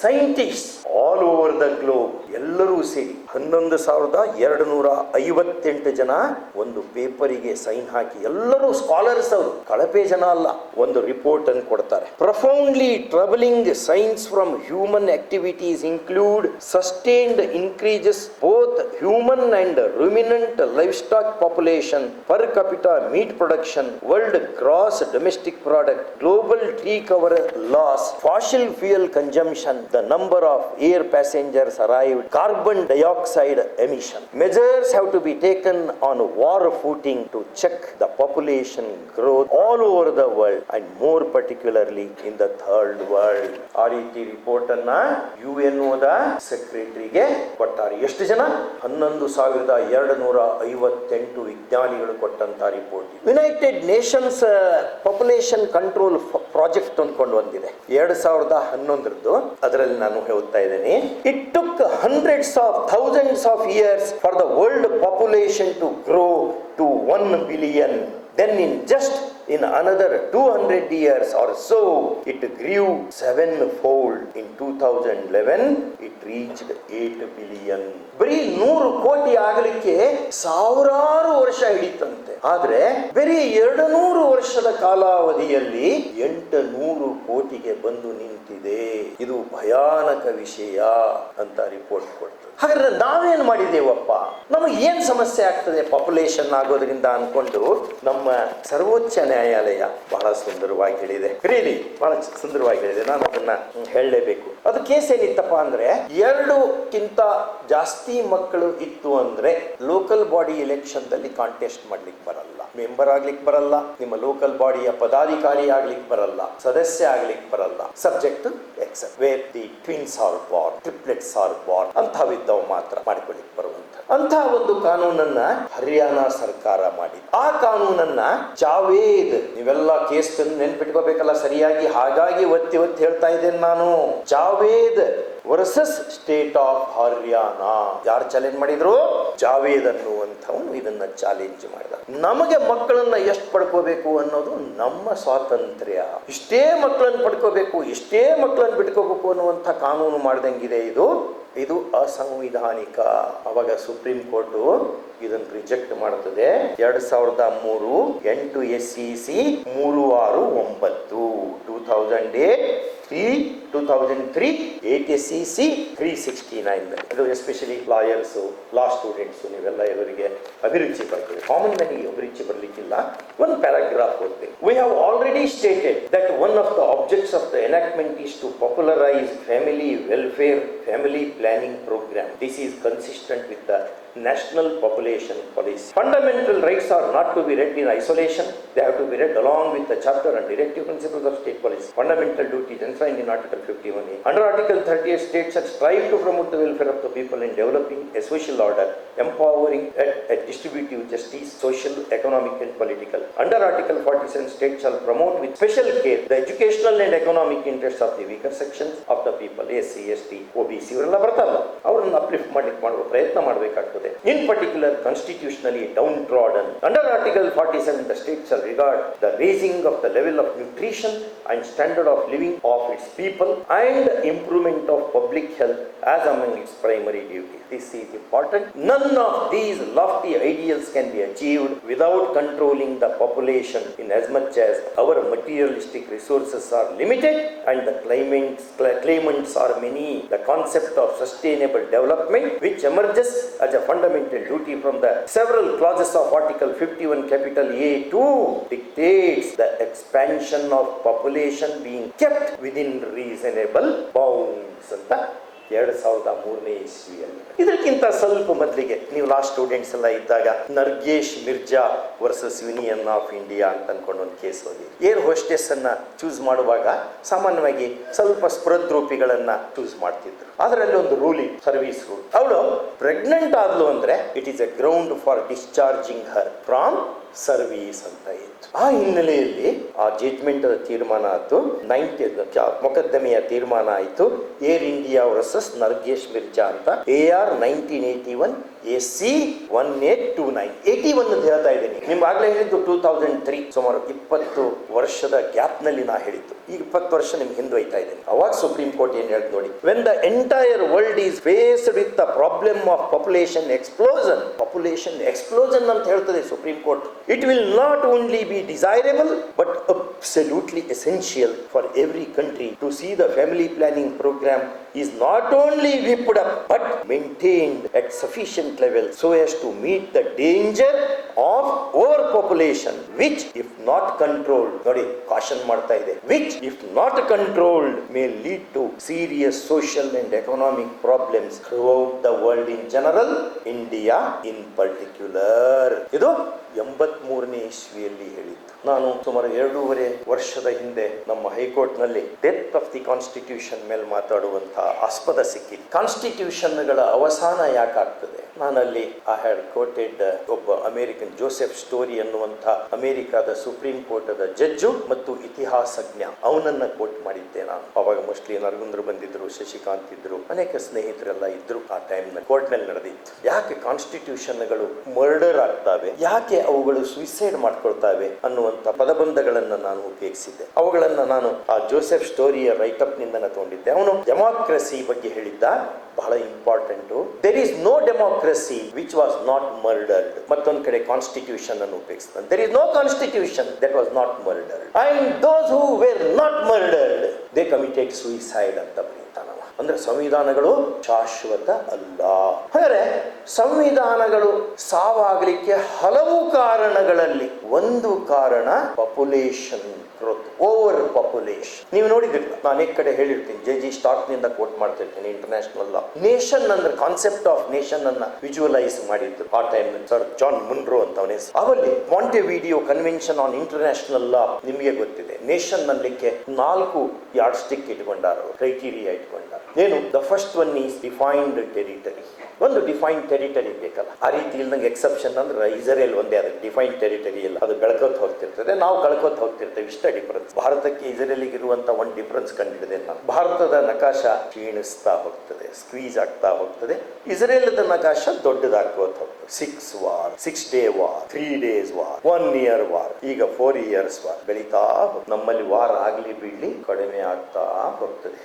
scientist all over the globe ಎಲ್ಲರೂ ಸೇರಿ 11,258 ಜನ ಒಂದು ಪೇಪರಿಗೆ ಸೈನ್ ಹಾಕಿ, ಎಲ್ಲರೂ ಸ್ಕಾಲರ್ಸ್ ಅವರು, ಕಳಪೆ ಜನ ಅಲ್ಲ, ಒಂದು ರಿಪೋರ್ಟ್ ಅನ್ನು ಕೊಡ್ತಾರೆ. Profoundly troubling signs from human activities include sustained increases both human and ruminant livestock population, per capita meat production, world gross domestic product, global tree cover loss, fossil fuel consumption, the number of air passengers arrived, carbon dioxide emission. Measures have to be taken on war footing to check the population growth all over the world and more particularly in the third world. ಆ ರೀತಿ report ಅನ್ನ UNOದ ಸೆಕ್ರೆಟರಿಗೆ ಕೊಟ್ಟಾರೆ. ಎಷ್ಟು ಜನ? 11,258 ವಿಜ್ಞಾನಿಗಳು ಕೊಟ್ಟಂತ report. United Nations population control project ಅಂದ್ಕೊಂಡು ಬಂದಿದೆ 2011ರದ್ದು. ಅದರಲ್ಲಿ ನಾನು ಹೇಳ್ತಾ ಇದ್ದೇನೆ, it took hundreds of thousands of years for the world population to grow to 1 billion. Then in another 200 years or so, it grew 7-fold. In 2011, it reached 8 billion. ಬರೀ 100 ಕೋಟಿ ಆಗಲಿಕ್ಕೆ ಸಾವಿರಾರು ವರ್ಷ ಹಿಡಿತಂತೆ. ಆದ್ರೆ ಬರೀ 200 ವರ್ಷದ ಕಾಲಾವಧಿಯಲ್ಲಿ 800 ಕೋಟಿಗೆ ಬಂದು ನಿಂತಿದೆ. ಇದು ಭಯಾನಕ ವಿಷಯ ಅಂತ ರಿಪೋರ್ಟ್ ಕೊಡ್ತದೆ. ಹಾಗಾದ್ರೆ ನಾವೇನ್ ಮಾಡಿದ್ದೇವಪ್ಪ? ನಮಗೆ ಏನ್ ಸಮಸ್ಯೆ ಆಗ್ತದೆ ಪಾಪ್ಯುಲೇಷನ್ ಆಗೋದ್ರಿಂದ ಅನ್ಕೊಂಡು ನಮ್ಮ ಸರ್ವೋಚ್ಚ ನ್ಯಾಯಾಲಯ ಬಹಳ ಸುಂದರವಾಗಿ ಹೇಳಿದೆ. ರಿಯಲಿ ಬಹಳ ಸುಂದರವಾಗಿ ಹೇಳಿದೆ. ನಾನು ಅದನ್ನ ಹೇಳಲೇಬೇಕು. ಅದು ಕೇಸ್ ಏನಿತ್ತಪ್ಪ ಅಂದ್ರೆ, 2ಕ್ಕಿಂತ ಜಾಸ್ತಿ ಮಕ್ಕಳು ಇತ್ತು ಅಂದ್ರೆ ಲೋಕಲ್ ಬಾಡಿ ಎಲೆಕ್ಷನ್ ದಲ್ಲಿ ಕಾಂಟೆಸ್ಟ್ ಮಾಡ್ಲಿಕ್ಕೆ ಬರಲ್ಲ, ಮೆಂಬರ್ ಆಗ್ಲಿಕ್ಕೆ ಬರಲ್ಲ, ನಿಮ್ಮ ಲೋಕಲ್ ಬಾಡಿಯ ಪದಾಧಿಕಾರಿ ಆಗ್ಲಿಕ್ಕೆ ಬರಲ್ಲ, ಸದಸ್ಯ ಆಗ್ಲಿಕ್ಕೆ ಬರಲ್ಲ. Subject except where the twins are born, triplets are born ಅಂತವಿದ್ದವು ಮಾತ್ರ ಮಾಡಿಕೊಳ್ಳಿಕ್ಕೆ ಬರುವಂತ ಅಂತ ಒಂದು ಕಾನೂನನ್ನ ಹರಿಯಾಣ ಸರ್ಕಾರ ಮಾಡಿದೆ. ಆ ಕಾನೂನನ್ನ ಜಾವೇದ್, ನೀವೆಲ್ಲ ಕೇಸ್ ನೆನ್ಪಿಟ್ಕೋಬೇಕಲ್ಲ ಸರಿಯಾಗಿ, ಹಾಗಾಗಿ ಒತ್ತಿ ಹೇಳ್ತಾ ಇದ್ದೇನೆ ನಾನು. Javed versus state of Haryana. ಯಾರು ಚಾಲೆಂಜ್ ಮಾಡಿದ್ರು? ಜಾವೇದ್ ಅನ್ನುವಂಥವನು ಇದನ್ನ ಚಾಲೆಂಜ್ ಮಾಡಿದ. ನಮಗೆ ಮಕ್ಕಳನ್ನ ಎಷ್ಟು ಪಡ್ಕೋಬೇಕು ಅನ್ನೋದು ನಮ್ಮ ಸ್ವಾತಂತ್ರ್ಯ. ಇಷ್ಟೇ ಮಕ್ಕಳನ್ನು ಪಡ್ಕೋಬೇಕು, ಇಷ್ಟೇ ಮಕ್ಕಳನ್ನು ಬಿಟ್ಕೋಬೇಕು ಅನ್ನುವಂಥ ಕಾನೂನು ಮಾಡ್ದಂಗಿದೆ ಇದು ಅಸಂವಿಧಾನಿಕ. ಅವಾಗ ಸುಪ್ರೀಂ ಕೋರ್ಟ್ ಇದನ್ನು ರಿಜೆಕ್ಟ್ ಮಾಡುತ್ತದೆ. 2003 8 SCC 369, 2003 8 SCC 369. ಇದು ಎಸ್ಪೆಷಲಿ ಲಾಯರ್ಸ್, ಲಾ ಸ್ಟೂಡೆಂಟ್ಸ್, ನೀವೆಲ್ಲ ಇವರಿಗೆ ಅಭಿರುಚಿ ಬರ್ತದೆ. ಕಾಮನ್ ಮ್ಯಾನಿಗೆ ಅಭಿರುಚಿ ಬರಲಿಕ್ಕಿಲ್ಲ. ಒಂದು ಪ್ಯಾರಾಗ್ರಾಫ್ ಓದ್ತೀನಿ. We have already stated that one of the objects of the enactment is to popularize family welfare, family planning program. This is consistent with the National Population Policy. Fundamental rights are not to be read in isolation. They have to be read along with the charter and directive principles of state policy. Fundamental duties enshrined in Article 51A. Under Article 38, states shall strive to promote the welfare of the people in developing a social order, empowering a distributive justice, social, economic and political. Under Article 47, states shall promote with special care the educational and economic interests of the weaker sections of the people, SC, ST, OBC ಇವರೆಲ್ಲ ಬರ್ತಾರಲ್ಲ, ಅವರನ್ನು uplift ಮಾಡುವ ಪ್ರಯತ್ನ ಮಾಡಬೇಕಾಗ್ತದೆ. In particular, constitutionally downtrodden. Under Article 47, the state shall regard the raising of the level of nutrition and standard of living of its people and improvement of public health as among its primary duties. This is important. None of these lofty ideals can be achieved without controlling the population, in as much as our materialistic resources are limited and the claimants are many. The concept of sustainable development, which emerges as a fundamental duty from the several clauses of Article 51 capital A2, dictates the expansion of population being kept within reasonable bounds ಅಂತ 2003 ಇಸ್ವಿಯಲ್ಲಿ. ಇದಕ್ಕಿಂತ ಸ್ವಲ್ಪ ಮೊದಲಿಗೆ ನೀವು ಲಾ students ಎಲ್ಲ ಇದ್ದಾಗ Nargesh Mirza versus union of India ಅಂತ ಅನ್ಕೊಂಡು ಒಂದು ಕೇಸ್ ಓದಿ. ಏರ್ ಹೋಸ್ಟೆಸ್ ಅನ್ನ ಚೂಸ್ ಮಾಡುವಾಗ ಸಾಮಾನ್ಯವಾಗಿ ಸ್ವಲ್ಪ ಸ್ಪೃದ್ರೂಪಿಗಳನ್ನ ಚೂಸ್ ಮಾಡ್ತಿದ್ರು. ಅದರಲ್ಲಿ ಒಂದು ರೂಲಿಂಗ್, ಸರ್ವಿಸ್ ರೂಲ್. ಅವಳು ಪ್ರೆಗ್ನೆಂಟ್ ಆದ್ಲು ಅಂದ್ರೆ it is A ground for discharging Har from service ಅಂತ ಇತ್ತು. ಆ ಹಿನ್ನೆಲೆಯಲ್ಲಿ ಆ ಜಡ್ಜ್ಮೆಂಟ್ ತೀರ್ಮಾನ ಆಯ್ತು, ಮೊಕದ್ದಮೆಯ ತೀರ್ಮಾನ ಆಯಿತು. ಏರ್ ಇಂಡಿಯಾ ವರ್ಸಸ್ ನರ್ಗೇಶ್ ಮಿರ್ಜಾ ಅಂತ, AR 1981 AC 1829. 81 ಹೇಳ್ತಾ ಇದ್ದೀನಿ, ನಿಮ್ಗೆ ಆಗ್ಲೇ ಹೇಳಿದ್ದು 2003. ಸುಮಾರು 20 ವರ್ಷದ ಗ್ಯಾಪ್ ನಲ್ಲಿ ನಾ ಹೇಳಿದ್ದು. ಈಗ 20 ವರ್ಷ ನಿಮ್ಗೆ ಹಿಂದೆ ಹೋಯ್ತಾ ಇದ್ದೀನಿ. ಅವಾಗ ಸುಪ್ರೀಂ ಕೋರ್ಟ್ ಏನ್ ಹೇಳ್ತು ನೋಡಿ, when the entire world is faced with the problem of population explosion ಅಂತ ಹೇಳ್ತದೆ supreme court. It will not only B desirable but absolutely essential for every country to see the family planning program is not only whipped up but maintained at sufficient level so as to meet the danger of overpopulation, which if not controlled, ನೋಡಿ caution ಮಾಡ್ತಾ ಇದೆ, which if not controlled may lead to serious social and economic problems throughout the world in general, India in particular. ಇದು 83ನೇ ಇಸ್ವಿಯಲ್ಲಿ ಹೇಳಿದ್ದು. ನಾನು ಸುಮಾರು 2.5 ವರ್ಷದ ಹಿಂದೆ ನಮ್ಮ ಹೈಕೋರ್ಟ್ನಲ್ಲಿ ಡೆತ್ ಆಫ್ ದಿ ಕಾನ್ಸ್ಟಿಟ್ಯೂಷನ್ ಮೇಲೆ ಮಾತಾಡುವಂತಹ ಆಸ್ಪದ ಸಿಕ್ಕಿದೆ. ಕಾನ್ಸ್ಟಿಟ್ಯೂಷನ್ಗಳ ಅವಸಾನ ಯಾಕಾಗ್ತದೆ? ನಾನಲ್ಲಿ ಐ ಹ್ಯಾಡ್ ಕೋಟೆಡ್ ಒಬ್ಬ ಅಮೆರಿಕನ್ ಜೋಸೆಫ್ ಸ್ಟೋರಿ ಅನ್ನುವಂಥ ಅಮೆರಿಕಾದ ಸುಪ್ರೀಂ ಕೋರ್ಟದ ಜಡ್ಜು ಮತ್ತು ಇತಿಹಾಸಜ್ಞ, ಅವನನ್ನ ಕೋಟ್ ಮಾಡಿದ್ದೆ ನಾನು. ಅವಾಗ ಮೋಸ್ಟ್ಲಿ ನರಗುಂದ್ರ ಬಂದಿದ್ರು, ಶಶಿಕಾಂತ್ ಇದ್ರು, ಅನೇಕ ಸ್ನೇಹಿತರೆಲ್ಲ ಇದ್ರು. ಆ ಟೈಮ್ನಲ್ಲಿ ಕೋರ್ಟ್ನಲ್ಲಿ ನಡೆದಿತ್ತು. ಯಾಕೆ ಕಾನ್ಸ್ಟಿಟ್ಯೂಷನ್ಗಳು ಮರ್ಡರ್ ಆಗ್ತಾವೆ, ಯಾಕೆ ಅವುಗಳು ಸುಯಿಸೈಡ್ ಮಾಡ್ಕೊಳ್ತಾವೆ ಅನ್ನುವಂಥ ಪದಬಂಧಗಳನ್ನು ನಾನು ಉಪಯೋಗಿಸಿದ್ದೆ. ಅವುಗಳನ್ನು ನಾನು ಆ ಜೋಸೆಫ್ ಸ್ಟೋರಿಯ ರೈಟಪ್ ನಿಂದ ತಗೊಂಡಿದ್ದೆ. ಅವನು ಡೆಮಾಕ್ರಸಿ ಬಗ್ಗೆ ಹೇಳಿದ್ದ, ಬಹಳ important. There is no democracy which was not murdered. ಮತ್ತೊಂದು ಕಡೆ ಕಾನ್ಸ್ಟಿಟ್ಯೂಷನ್ ಅನ್ನು ಉಪಯೋಗಿಸ್ತಾನೆ. There is no constitution that was not murdered and those who were not murdered they committed suicide ಅಂತ ಬರೀತಾನವ. ಅಂದ್ರೆ ಸಂವಿಧಾನಗಳು ಶಾಶ್ವತ ಅಲ್ಲ. ಹಾಗಾದ್ರೆ ಸಂವಿಧಾನಗಳು ಸಾವಾಗಲಿಕ್ಕೆ ಹಲವು ಕಾರಣಗಳಲ್ಲಿ ಒಂದು ಕಾರಣ ಪಾಪ್ಯುಲೇಷನ್ ಗ್ರೋತ್, ಓವರ್ ಪಾಪ್ಯುಲೇಷನ್. ನೀವು ನೋಡಿದಿಲ್ಲ, ನಾನು ಅನೇಕ ಕಡೆ ಹೇಳಿರ್ತೀನಿ, ಜೆ.ಜಿ. ಸ್ಟಾರ್ಕ್ ನಿಂದ ಕೋಟ್ ಮಾಡ್ತಿರ್ತೀನಿ. ಇಂಟರ್ನ್ಯಾಷನಲ್ ಲಾ, ನೇಷನ್ ಅಂದ್ರೆ ಕಾನ್ಸೆಪ್ಟ್ ಆಫ್ ನೇಷನ್ ಅನ್ನ ವಿಜುವಲೈಸ್ ಮಾಡಿದ್ರು ಆ ಟೈಮ್ ಸರ್ ಜಾನ್ ಮುನ್ರೋ ಅಂತ ಅವನೇ. ಅವಲ್ಲಿ Montevideo convention on international law ನಿಮಗೆ ಗೊತ್ತಿದೆ. ನೇಷನ್ ಅನ್ನಲಿಕ್ಕೆ 4 ಯಾರ್ಡ್ ಸ್ಟಿಕ್ ಇಟ್ಕೊಂಡಾರು, ಕ್ರೈಟೀರಿಯಾ ಇಟ್ಕೊಂಡಾರು. ಏನು? The first one is defined territory. ಒಂದು ಡಿಫೈನ್ಡ್ ಟೆರಿಟರಿ ಬೇಕಲ್ಲ. ಆ ರೀತಿ ಇಲ್ಲದಂಗೆ ಎಕ್ಸೆಪ್ಷನ್ ಅಂದ್ರೆ ಇಸ್ರೇಲ್ ಒಂದೇ, ಅದಕ್ಕೆ ಡಿಫೈನ್ಡ್ ಟೆರಿಟರಿ ಇಲ್ಲ, ಅದು ಬೆಳ್ಕೋತ ಹೋಗ್ತಿರ್ತದೆ, ನಾವು ಕಳ್ಕೋತ ಹೋಗ್ತಿರ್ತೇವೆ. ಇಷ್ಟ ಡಿಫರೆನ್ಸ್. ಭಾರತಕ್ಕೆ ಇಸ್ರೇಲಿಗೆ ಇರುವಂತ ಒಂದು ಡಿಫರೆನ್ಸ್ ಕಂಡಿಡಿದೆ ನಾನು. ಭಾರತದ ನಕಾಶ ಕ್ಷೀಣಿಸ್ತಾ ಹೋಗ್ತದೆ, ಸ್ಕ್ವೀಸ್ ಆಗ್ತಾ ಹೋಗ್ತದೆ. ಇಸ್ರೇಲ್ದ ನಕಾಶ ದೊಡ್ಡದಾಗ್ಕೋತ ಹೋಗ್ತದೆ. 6 war, 6 day war, 3 days war, 1 year war, ಈಗ 4 ಇಯರ್ಸ್ ವಾರ್ ಬೆಳೀತಾ ಹೋಗ್ತದೆ. ನಮ್ಮಲ್ಲಿ ವಾರ್ ಆಗ್ಲಿ ಬಿಡ್ಲಿ ಕಡಿಮೆ ಆಗ್ತಾ ಹೋಗ್ತದೆ.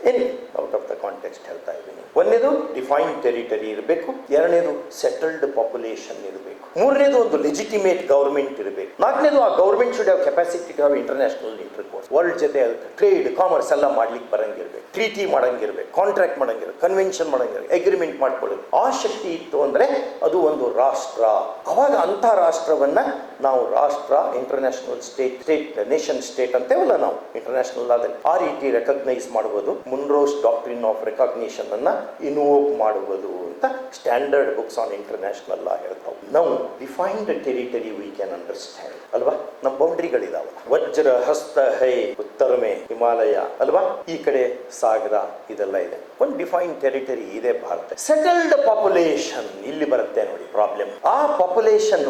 ಔಟ್ ಆಫ್ ದ ಕಾಂಟೆಕ್ಸ್ಟ್ ಹೇಳ್ತಾ ಇದ್ದೀನಿ. ಒಂದೇದು ಡಿಫೈನ್ಡ್ ಟೆರಿಟರಿ ಇರಬೇಕು, ಎರಡನೇದು ಸೆಟಲ್ಡ್ ಪಾಪ್ಯುಲೇಷನ್ ಇರಬೇಕು, ಮೂರನೇದು ಒಂದು ಲೆಜಿಟಿಮೇಟ್ ಗವರ್ಮೆಂಟ್ ಇರಬೇಕು, ನಾಲ್ಕನೇದು ಆ government should have capacity to have international intercourse. World ಜೊತೆ ಟ್ರೇಡ್ ಕಾಮರ್ಸ್ ಎಲ್ಲ ಮಾಡ್ಲಿಕ್ಕೆ ಬರಂಗಿರ್ಬೇಕು, ಟ್ರೀಟಿ ಮಾಡಂಗಿರ್ಬೇಕು, ಕಾಂಟ್ರಾಕ್ಟ್ ಮಾಡಂಗಿರ್ಬೇಕು, ಕನ್ವೆನ್ಷನ್ ಮಾಡಂಗಿರ್ಬೇಕು, ಅಗ್ರಿಮೆಂಟ್ ಮಾಡ್ಕೊಳ್ಳೋದು. ಆ ಶಕ್ತಿ ಇತ್ತು ಅಂದ್ರೆ ಅದು ಒಂದು ರಾಷ್ಟ್ರ. ಅವಾಗ ಅಂತ ರಾಷ್ಟ್ರವನ್ನ ನಾವು ರಾಷ್ಟ್ರ, ಇಂಟರ್ನ್ಯಾಷನಲ್ ಸ್ಟೇಟ್, ನೇಷನ್ ಸ್ಟೇಟ್ ಅಂತೇವಲ್ಲ ನಾವು ಇಂಟರ್ನ್ಯಾಷನಲ್ ಆದಲ್ಲಿ, ಆ ರೀತಿ ರೆಕಗ್ನೈಸ್ ಮಾಡುವುದು. ಮುನ್ರೋಸ್ ಡಾಕ್ಟ್ರಿನ್ ಆಫ್ ರೆಕಗ್ನಿಷನ್ ಅನ್ನ ಇನ್ವೋಕ್ ಮಾಡುವುದು ಅಂತ standard books on international law ಹೇಳ್ತಾವೆ. ನಾವು defined territory we can understand ಅಲ್ವಾ. ನಮ್ಮ ಬೌಂಡ್ರಿಗಳಿದಾವಲ್ಲ, ವಜ್ರ ಹಸ್ತ ಹೈ ಉತ್ತರ ಮೇ ಹಿಮಾಲಯ ಅಲ್ವಾ, ಈ ಕಡೆ ಸಾಗರ ಇದೆಲ್ಲ ಇದೆ. ಒಂದು ಡಿಫೈನ್ಡ್ ಟೆರಿಟರಿ ಇದೆ ಭಾರತ. ಸೆಟಲ್ಡ್ ಪಾಪ್ಯುಲೇಷನ್ ಇಲ್ಲಿ ಬರುತ್ತೆ ನೋಡಿ ಪ್ರಾಬ್ಲಮ್. ಆ ಪಾಪ್ಯುಲೇಷನ್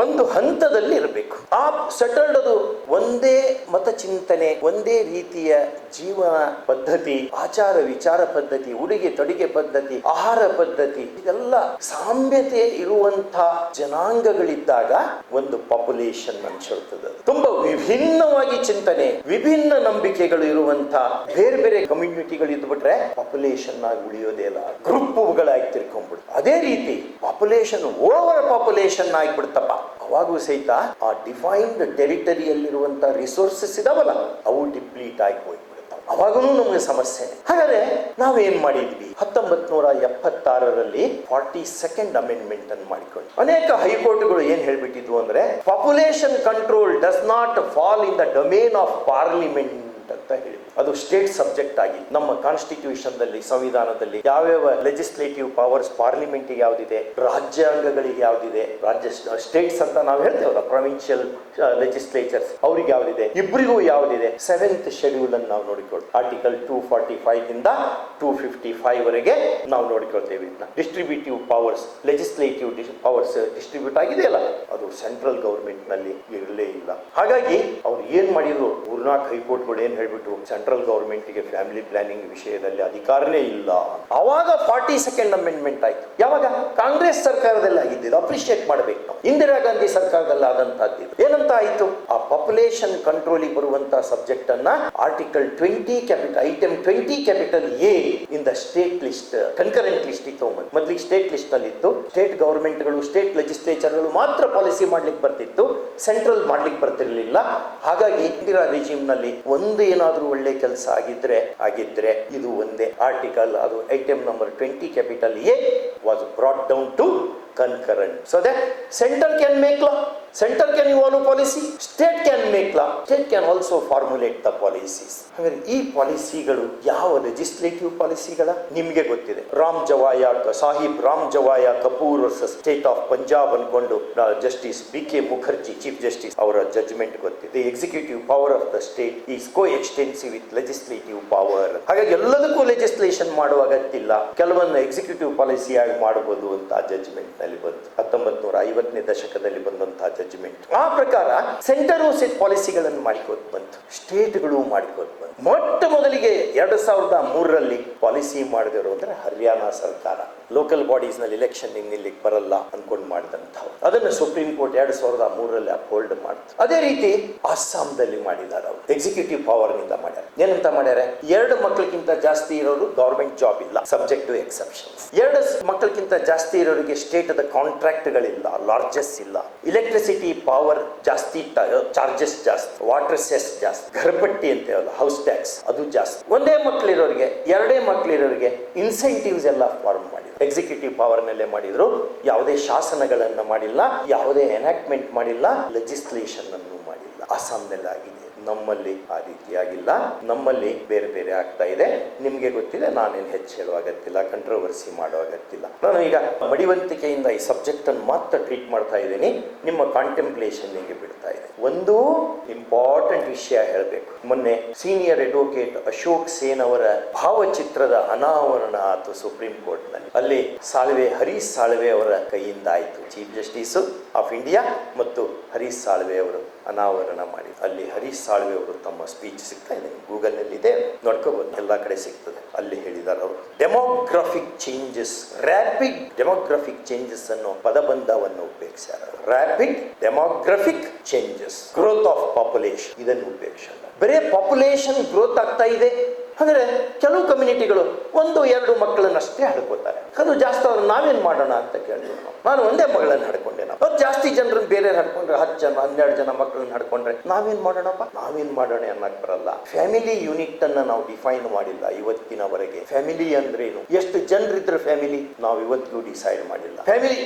ಒಂದು ಹಂತದಲ್ಲಿ ಇರಬೇಕು. ಆ ಸೆಟಲ್ಡ್ ಅದು ಒಂದೇ ಮತ ಚಿಂತನೆ, ಒಂದೇ ರೀತಿಯ ಜೀವನ ಪದ್ಧತಿ, ಆಚಾರ ವಿಚಾರ ಪದ್ಧತಿ, ಉಡುಗೆ ತೊಡುಗೆ ಪದ್ಧತಿ, ಆಹಾರ ಪದ್ಧತಿ, ಇದೆಲ್ಲ ಸಾಮ್ಯತೆ ಇರುವಂತ ಜನಾಂಗಗಳಿದ್ದಾಗ ಒಂದು ಪಾಪ್ಯುಲೇಷನ್ ಅನ್ಸುತ್ತದೆ. ತುಂಬಾ ವಿಭಿನ್ನವಾಗಿ ಚಿಂತನೆ, ವಿಭಿನ್ನ ನಂಬಿಕೆಗಳು ಇರುವಂತ ಬೇರೆ ಬೇರೆ ಕಮ್ಯುನಿಟಿಗಳು ಇದ್ಬಿಟ್ರೆ ಪಾಪ್ಯುಲೇಷನ್ ಆಗಿ ಉಳಿಯೋದೇ ಇಲ್ಲ, ಗ್ರೂಪ್ಗಳಾಗಿ ತಿರ್ಕೊಂಡ್ಬಿಡು. ಅದೇ ರೀತಿ ಪಾಪ್ಯುಲೇಷನ್ ಓವರ್ ಪಾಪ್ಯುಲೇಷನ್ ಆಗಿಬಿಡ್ತಪ್ಪ, ಅವಾಗೂ ಸಹಿತ ಆ ಡಿಫೈನ್ಡ್ ಟೆರಿಟರಿಯಲ್ಲಿರುವಂತ ರಿಸೋರ್ಸಸ್ ಇದಾವಲ್ಲ ಅವು ಡಿಪ್ಲೀಟ್ ಆಗಿ ಹೋಗ್ಬಿಡ್ತಾವೆ. ಅವಾಗೂ ನಮಗೆ ಸಮಸ್ಯೆ. ಹಾಗಾದ್ರೆ ನಾವೇನ್ ಮಾಡಿದ್ವಿ? 1976ರಲ್ಲಿ 42nd ಅಮೆಂಡ್ಮೆಂಟ್ ಅನ್ನು ಮಾಡಿಕೊಂಡು ಅನೇಕ ಹೈಕೋರ್ಟ್ಗಳು ಏನ್ ಹೇಳ್ಬಿಟ್ಟಿದ್ವು ಅಂದ್ರೆ, population control does not fall in the domain of parliament ಅಂತ ಹೇಳಿ. ಅದು ಸ್ಟೇಟ್ ಸಬ್ಜೆಕ್ಟ್ ಆಗಿ ನಮ್ಮ ಕಾನ್ಸ್ಟಿಟ್ಯೂಷನ್ ದಲ್ಲಿ, ಸಂವಿಧಾನದಲ್ಲಿ ಯಾವ್ಯಾವ ಲೆಜಿಸ್ಲೇಟಿವ್ ಪವರ್ಸ್ ಪಾರ್ಲಿಮೆಂಟ್ ಯಾವ್ದಿದೆ, ರಾಜ್ಯಾಂಗಗಳಿಗೆ ಯಾವ್ದಿದೆ, ರಾಜ್ಯ ಸ್ಟೇಟ್ಸ್ ಅಂತ ನಾವು ಹೇಳ್ತೇವಲ್ಲ, ಪ್ರೊವಿನ್ಷಿಯಲ್ ಲೆಜಿಸ್ಲೇಚರ್ಸ್ ಅವ್ರಿಗೆ ಯಾವ್ದಿದೆ, ಇಬ್ಬರಿಗೂ ಯಾವ್ದಿದೆ. 7th ಶೆಡ್ಯೂಲ್ ಅನ್ನು ನಾವು ನೋಡಿಕೊಳ್ತೀವಿ. ಆರ್ಟಿಕಲ್ 245 ಇಂದ 255 ವರೆಗೆ ನಾವು ನೋಡಿಕೊಳ್ತೇವೆ. Distributive powers, legislative powers distribute ಆಗಿದೆಯಲ್ಲ, ಅದು ಸೆಂಟ್ರಲ್ ಗವರ್ಮೆಂಟ್ ನಲ್ಲಿ ಇರಲೇ ಇಲ್ಲ. ಹಾಗಾಗಿ ಅವ್ರು ಏನ್ ಮಾಡಿದ್ರು, 4 ಹೈಕೋರ್ಟ್ಗಳು ಏನ್ ಹೇಳ್ಬಿಟ್ಟು, ಸೆಂಟ್ರಲ್ ಸೆಂಟ್ರಲ್ ಗೌರ್ಮೆಂಟ್ಗೆ ಫ್ಯಾಮಿಲಿ ಪ್ಲಾನಿಂಗ್ ವಿಷಯದಲ್ಲಿ ಅಧಿಕಾರನೇ ಇಲ್ಲ. ಅವಾಗ 42nd ಅಮೆಂಡ್ಮೆಂಟ್ ಆಯ್ತು. ಯಾವಾಗ? ಕಾಂಗ್ರೆಸ್ ಸರ್ಕಾರದಲ್ಲಿ ಆಗಿದ್ದು. ಅಪ್ರಿಷಿಯೇಟ್ ಮಾಡಬೇಕು ನಾವು. ಇಂದಿರಾ ಗಾಂಧಿ ಸರ್ಕಾರದಲ್ಲಿ ಆದಂತಹದ್ದು. ಏನಂತ ಆಯ್ತು? ಆ ಪಾಪ್ಯುಲೇಷನ್ ಕಂಟ್ರೋಲಿಗೆ ಬರುವಂತಹ ಸಬ್ಜೆಕ್ಟ್ ಅನ್ನ article 20 capital item 20 capital A in the state list concurrent list ಇತ್ತು. ಮೊದಲಿಗೆ ಸ್ಟೇಟ್ ಲಿಸ್ಟ್ ಅಲ್ಲಿ ಇತ್ತು. ಸ್ಟೇಟ್ ಗವರ್ಮೆಂಟ್ಗಳು ಸ್ಟೇಟ್ ಲೆಜಿಸ್ಲೇಚರ್ಗಳು ಮಾತ್ರ ಪಾಲಿಸಿ ಮಾಡ್ಲಿಕ್ಕೆ ಬರ್ತಿತ್ತು, ಸೆಂಟ್ರಲ್ ಮಾಡ್ಲಿಕ್ಕೆ ಬರ್ತಿರ್ಲಿಲ್ಲ. ಹಾಗಾಗಿ ಇಂದಿರಾ ರಿಜಿಮ್ ನಲ್ಲಿ ಒಂದು ಏನಾದ್ರೂ ಒಳ್ಳೆ ಕೆಲಸ ಆಗಿದ್ರೆ ಇದು ಒಂದೇ ಆರ್ಟಿಕಲ್, ಅದು item number 20 capital A was brought down to concurrent, so that center can make law, center can evolve policy, state can make law, state can also formulate the policies. ಹಾಗಾದ್ರೆ ಈ ಪಾಲಿಸಿಗಳು ಯಾವ ಲೆಜಿಸ್ಲೇಟಿವ್ ಪಾಲಿಸಿಗಳ ನಿಮಗೆ ಗೊತ್ತಿದೆ. Sahib Ram Jawaya Kapur versus state of Punjab ಅನ್ಕೊಂಡು justice BK Mukherjea chief justice ಅವರ judgment ಗೊತ್ತಿದೆ. Executive power of the state is coextensive with legislative power. ಹಾಗಾಗಿ ಎಲ್ಲದಕ್ಕೂ ಲೆಜಿಸ್ಲೇಷನ್ ಮಾಡುವ ಅಗತ್ಯ ಇಲ್ಲ, ಕೆಲವೊಂದು ಎಕ್ಸಿಕ್ಯೂಟಿವ್ ಪಾಲಿಸಿಯಾಗಿ ಮಾಡಬಹುದು ಅಂತ ಜಡ್ಜ್ಮೆಂಟ್ ನಲ್ಲಿ ಬಂತು. 1950ನೇ ದಶಕದಲ್ಲಿ ಬಂದಂತಹ ಜಡ್ಜ್ಮೆಂಟ್. ಆ ಪ್ರಕಾರ ಸೆಂಟರು ಸೆಟ್ ಪಾಲಿಸಿಗಳನ್ನು ಮಾಡಿಕೋತ ಬಂತು, ಸ್ಟೇಟ್ಗಳು ಮಾಡಿಕೋತ ಬಂತು. ಮೊಟ್ಟ ಮೊದಲಿಗೆ 2003ರಲ್ಲಿ ಪಾಲಿಸಿ ಮಾಡಿದರು ಅಂದ್ರೆ ಹರಿಯಾಣ ಸರ್ಕಾರ. ಲೋಕಲ್ ಬಾಡೀಸ್ ನಲ್ಲಿ ಎಲೆಕ್ಷನ್ ನಿಲ್ಲಿಕ್ಕೆ ಬರಲ್ಲ ಅನ್ಕೊಂಡು ಮಾಡಿದಂಥವ್ರು. ಅದನ್ನು ಸುಪ್ರೀಂ ಕೋರ್ಟ್ 2003ರಲ್ಲಿ ಅಪ್ಹೋಲ್ಡ್ ಮಾಡ್ತು. ಅದೇ ರೀತಿ ಅಸ್ಸಾಂದಲ್ಲಿ ಮಾಡಿದ್ದಾರೆ. ಅವರು ಎಕ್ಸಿಕ್ಯೂಟಿವ್ ಪವರ್ ನಿಂದ ಮಾಡ್ಯಾರ. ಏನಂತ ಮಾಡ್ಯಾರ? 2 ಮಕ್ಕಳಿಗಿಂತ ಜಾಸ್ತಿ ಇರೋರು ಗವರ್ಮೆಂಟ್ ಜಾಬ್ ಇಲ್ಲ, ಸಬ್ಜೆಕ್ಟ್ ಟು ಎಕ್ಸೆಪ್ಷನ್ಸ್. 2 ಮಕ್ಕಳಿಗಿಂತ ಜಾಸ್ತಿ ಇರೋರಿಗೆ ಸ್ಟೇಟ್ ದ ಕಾಂಟ್ರಾಕ್ಟ್ಗಳಿಲ್ಲ, ಲಾರ್ಜೆಸ್ ಇಲ್ಲ. ಇಲೆಕ್ಟ್ರಿಸಿಟಿ ಪವರ್ ಜಾಸ್ತಿ, ಚಾರ್ಜಸ್ ಜಾಸ್ತಿ, ವಾಟರ್ ಸೆಸ್ ಜಾಸ್ತಿ, ಘರಪಟ್ಟಿ ಅಂತೇವಲ್ಲ ಹೌಸ್ ಟ್ಯಾಕ್ಸ್ ಅದು ಜಾಸ್ತಿ. ಒಂದೇ ಮಕ್ಕಳಿರೋರಿಗೆ 2 ಮಕ್ಕಳಿರೋರಿಗೆ ಇನ್ಸೆಂಟಿವ್ಸ್ ಎಲ್ಲ ಫಾರ್ಮ್ ಮಾಡಿದ್ರು. ಎಕ್ಸಿಕ್ಯೂಟಿವ್ ಪವರ್ ನಲ್ಲೇ ಮಾಡಿದ್ರು. ಯಾವುದೇ ಶಾಸನಗಳನ್ನ ಮಾಡಿಲ್ಲ, ಯಾವುದೇ ಎನಾಕ್ಟ್ಮೆಂಟ್ ಮಾಡಿಲ್ಲ, ಲೆಜಿಸ್ಲೇಷನ್ ಅನ್ನು ಮಾಡಿಲ್ಲ. ಅಸ್ಸಾಂನಲ್ಲಿ ಆಗಿದೆ. ನಮ್ಮಲ್ಲಿ ಆ ರೀತಿಯಾಗಿಲ್ಲ. ನಮ್ಮಲ್ಲಿ ಬೇರೆ ಬೇರೆ ಆಗ್ತಾ ಇದೆ. ನಿಮ್ಗೆ ಗೊತ್ತಿದೆ, ನಾನೇನು ಹೆಚ್ಚು ಹೇಳುವ ಅಗತ್ಯವಿಲ್ಲ, ಕಂಟ್ರೋವರ್ಸಿ ಮಾಡುವ ಅಗತ್ಯವಿಲ್ಲ. ನಾನು ಈಗ ಮಡಿವಂತಿಕೆಯಿಂದ ಈ ಸಬ್ಜೆಕ್ಟ್ ಅನ್ನು ಮಾತ್ರ ಟ್ರೀಟ್ ಮಾಡ್ತಾ ಇದ್ದೀನಿ, ನಿಮ್ಮ ಕಾಂಟೆಂಪ್ಲೇಷನ್ಗೆ ಬಿಡ್ತಾ ಇದೆ. ಒಂದು ಇಂಪಾರ್ಟೆಂಟ್ ವಿಷಯ ಹೇಳಬೇಕು. ಮೊನ್ನೆ ಸೀನಿಯರ್ ಅಡ್ವೊಕೇಟ್ ಅಶೋಕ್ ಸೇನ್ ಅವರ ಭಾವಚಿತ್ರದ ಅನಾವರಣ ಆಯಿತು ಸುಪ್ರೀಂ ಕೋರ್ಟ್ ನಲ್ಲಿ. ಅಲ್ಲಿ ಹರೀಶ್ ಸಾಳ್ವೆ ಅವರ ಕೈಯಿಂದ ಆಯಿತು. ಚೀಫ್ ಜಸ್ಟಿಸ್ ಆಫ್ ಇಂಡಿಯಾ ಮತ್ತು ಹರೀಶ್ ಸಾಳ್ವೆ ಅವರು ಅನಾವರಣ ಮಾಡಿ. ಅಲ್ಲಿ ಹರೀಶ್ ಸಾಳ್ವೆ ಅವರು ತಮ್ಮ ಸ್ಪೀಚ್ ಸಿಗ್ತಾ ಇದೆ, ಗೂಗಲ್ ನಲ್ಲಿ ಇದೆ, ನೋಡ್ಕೋಬಹುದು, ಎಲ್ಲಾ ಕಡೆ ಸಿಗ್ತದೆ. ಅಲ್ಲಿ ಹೇಳಿದ್ದಾರೆ ಅವರು demographic changes, rapid demographic changes ಅನ್ನೋ ಪದಬಂಧವನ್ನು ಉಪಯೋಗಿಸ್ಯಾರ. Rapid demographic changes, growth of population, ಇದನ್ನು ಉಪಯೋಗಿಸಲ್ಲ. ಬರೇ ಪಾಪ್ಯುಲೇಷನ್ ಗ್ರೋತ್ ಆಗ್ತಾ ಇದೆ ಅಂದ್ರೆ ಕೆಲವು ಕಮ್ಯುನಿಟಿಗಳು 1-2 ಮಕ್ಕಳನ್ನಷ್ಟೇ ಹಡ್ಕೋತಾರೆ. ಅದು ಜಾಸ್ತಿ ಅವ್ರು ನಾವೇನ್ ಮಾಡೋಣ ಅಂತ ಕೇಳಿದ್ರು. ನಾನು ಒಂದೇ ಮಗಳನ್ನ ಹಡ್ಕೊಂಡೆ. ನಾವು ಜಾಸ್ತಿ ಜನರನ್ನ ಬೇರೆ ಹಡ್ಕೊಂಡ್ರೆ 10 ಜನ 12 ಜನ ಮಕ್ಕಳನ್ನ ಹಡ್ಕೊಂಡ್ರೆ ನಾವೇನ್ ಮಾಡೋಣಪ್ಪ, ನಾವೇನ್ ಮಾಡೋಣ ಅನ್ನಕ್ ಬರಲ್ಲ. ಫ್ಯಾಮಿಲಿ ಯೂನಿಟ್ ಅನ್ನ ನಾವು ಡಿಫೈನ್ ಮಾಡಿಲ್ಲ ಇವತ್ತಿನವರೆಗೆ. ಫ್ಯಾಮಿಲಿ ಅಂದ್ರೇನು, ಎಷ್ಟು ಜನರಿದ್ರೆ ಫ್ಯಾಮಿಲಿ ನಾವು ಇವತ್ತಿಗೂ ಡಿಸೈಡ್ ಮಾಡಿಲ್ಲ. ಫ್ಯಾಮಿಲಿ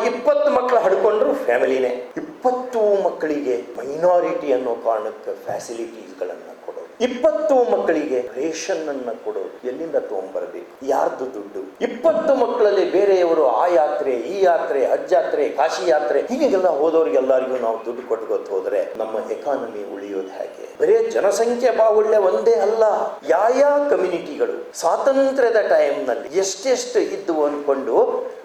20 ಮಕ್ಕಳು ಹಡ್ಕೊಂಡ್ರು ಫ್ಯಾಮಿಲಿನೇ. 20 ಮಕ್ಕಳಿಗೆ ಮೈನಾರಿಟಿ ಅನ್ನೋ ಕಾರಣಕ್ಕೆ ಫ್ಯಾಸಿಲಿಟೀಸ್ಗಳನ್ನ ಕೊಡೋದು, 20 ಮಕ್ಕಳಿಗೆ ರೇಷನ್ ಅನ್ನ ಕೊಡೋದು, ಎಲ್ಲಿಂದ ತಗೊಂಡ್ಬರ್ಬೇಕು, ಯಾರ್ದು ದುಡ್ಡು? 20 ಮಕ್ಕಳಲ್ಲಿ ಬೇರೆಯವರು ಆ ಯಾತ್ರೆ, ಈ ಯಾತ್ರೆ, ಹಜ್ ಯಾತ್ರೆ, ಕಾಶಿ ಯಾತ್ರೆ, ಹೀಗೆಲ್ಲ ಹೋದವ್ರಿಗೆಲ್ಲರಿಗೂ ನಾವು ದುಡ್ಡು ಕೊಟ್ಕೋತ ಹೋದ್ರೆ ನಮ್ಮ ಎಕಾನಮಿ ಉಳಿಯೋದು ಹೇಗೆ? ಬರೇ ಜನಸಂಖ್ಯೆ ಬಾಹುಳ್ಯ ಒಂದೇ ಅಲ್ಲ, ಯಾವ ಕಮ್ಯುನಿಟಿಗಳು ಸ್ವಾತಂತ್ರ್ಯದ ಟೈಮ್ ನಲ್ಲಿ ಎಷ್ಟೆಷ್ಟು ಇದ್ವು ಅನ್ಕೊಂಡು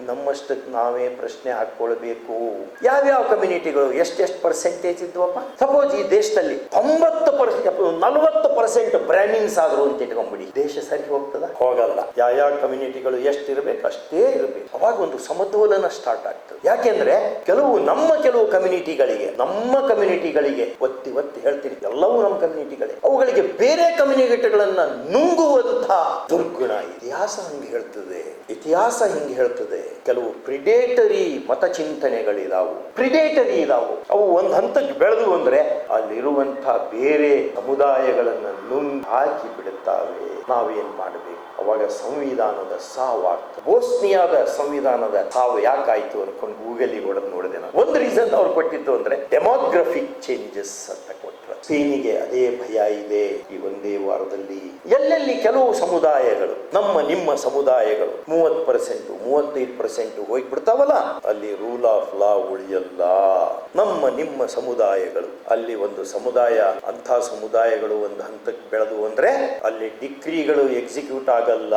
ನಮ್ಮಷ್ಟಕ್ಕೆ ನಾವೇ ಪ್ರಶ್ನೆ ಹಾಕೊಳ್ಬೇಕು. ಯಾವ್ಯಾವ ಕಮ್ಯುನಿಟಿಗಳು ಎಷ್ಟೆಷ್ಟು ಪರ್ಸೆಂಟೇಜ್ ಇದ್ವಪ್ಪ? ಸಪೋಸ್ ಈ ದೇಶದಲ್ಲಿ 40% ಬ್ರಾಹ್ಮಿನ್ಸ್ ಆದ್ರು ಅಂತ ಇಟ್ಕೊಂಡ್ಬಿಡಿ, ದೇಶ ಸರಿ ಹೋಗ್ತದ? ಹೋಗಲ್ಲ. ಯಾವ ಕಮ್ಯುನಿಟಿಗಳು ಎಷ್ಟು ಇರಬೇಕು ಅಷ್ಟೇ ಇರಬೇಕು. ಅವಾಗ ಒಂದು ಸಮತೋಲನ ಸ್ಟಾರ್ಟ್ ಆಗ್ತದೆ. ಯಾಕೆಂದ್ರೆ ಕೆಲವು ಕಮ್ಯುನಿಟಿಗಳಿಗೆ ಒತ್ತಿ ಹೇಳ್ತೀನಿ, ಎಲ್ಲವೂ ನಮ್ಮ ಕಮ್ಯುನಿಟಿಗಳೇ, ಅವುಗಳಿಗೆ ಬೇರೆ ಕಮ್ಯುನಿಟಿಗಳನ್ನ ನುಂಗುವಂತ ದುರ್ಗುಣ ಇತಿಹಾಸ ಹಿಂಗೆ ಹೇಳ್ತದೆ. ಕೆಲವು ಪ್ರಿಡೇಟರಿ ಮತಚಿಂತನೆಗಳಿದಾವು, ಅವು ಒಂದ್ ಹಂತಕ್ಕೆ ಬೆಳೆದು ಅಂದ್ರೆ ಅಲ್ಲಿರುವಂತ ಬೇರೆ ಸಮುದಾಯಗಳನ್ನ ನುಂಗಿ ಹಾಕಿ ಬಿಡುತ್ತಾವೆ. ನಾವೇನ್ ಮಾಡಬೇಕು? ಅವಾಗ ಸಂವಿಧಾನದ ಸಾವಾಗ್ತದೆ. ಬೋಸ್ನಿಯಾದ ಸಂವಿಧಾನದ ಸಾವು ಯಾಕಾಯ್ತು ಅನ್ಕೊಂಡು ಗೂಗಲಿಗೆ ಹೊಡೆದು ನೋಡಿದೆ ನಾನು. ಒಂದು ರೀಸನ್ ಅವ್ರು ಕೊಟ್ಟಿದ್ದು ಅಂದ್ರೆ ಡೆಮೋಗ್ರಫಿಕ್ ಚೇಂಜಸ್ ಅಂತ ಕೊಟ್ಟರು. ಸ್ಪೇನಿಗೆ ಅದೇ ಭಯ ಇದೆ. ಈ ಒಂದೇ ವಾರದಲ್ಲಿ ಎಲ್ಲೆಲ್ಲಿ ಕೆಲವು ಸಮುದಾಯಗಳು, ನಿಮ್ಮ ಸಮುದಾಯಗಳು 30%, 35% ಹೋಗ್ಬಿಡ್ತಾವಲ್ಲ, ಅಲ್ಲಿ ರೂಲ್ ಆಫ್ ಲಾ ಉಳಿಯಲ್ಲ. ನಿಮ್ಮ ಸಮುದಾಯಗಳು, ಅಲ್ಲಿ ಒಂದು ಸಮುದಾಯ, ಅಂಥ ಸಮುದಾಯಗಳು ಒಂದು ಹಂತಕ್ಕೆ ಬೆಳೆದು ಅಂದ್ರೆ ಅಲ್ಲಿ ಡಿಕ್ರಿಗಳು ಎಕ್ಸಿಕ್ಯೂಟ್ ಆಗಲ್ಲ.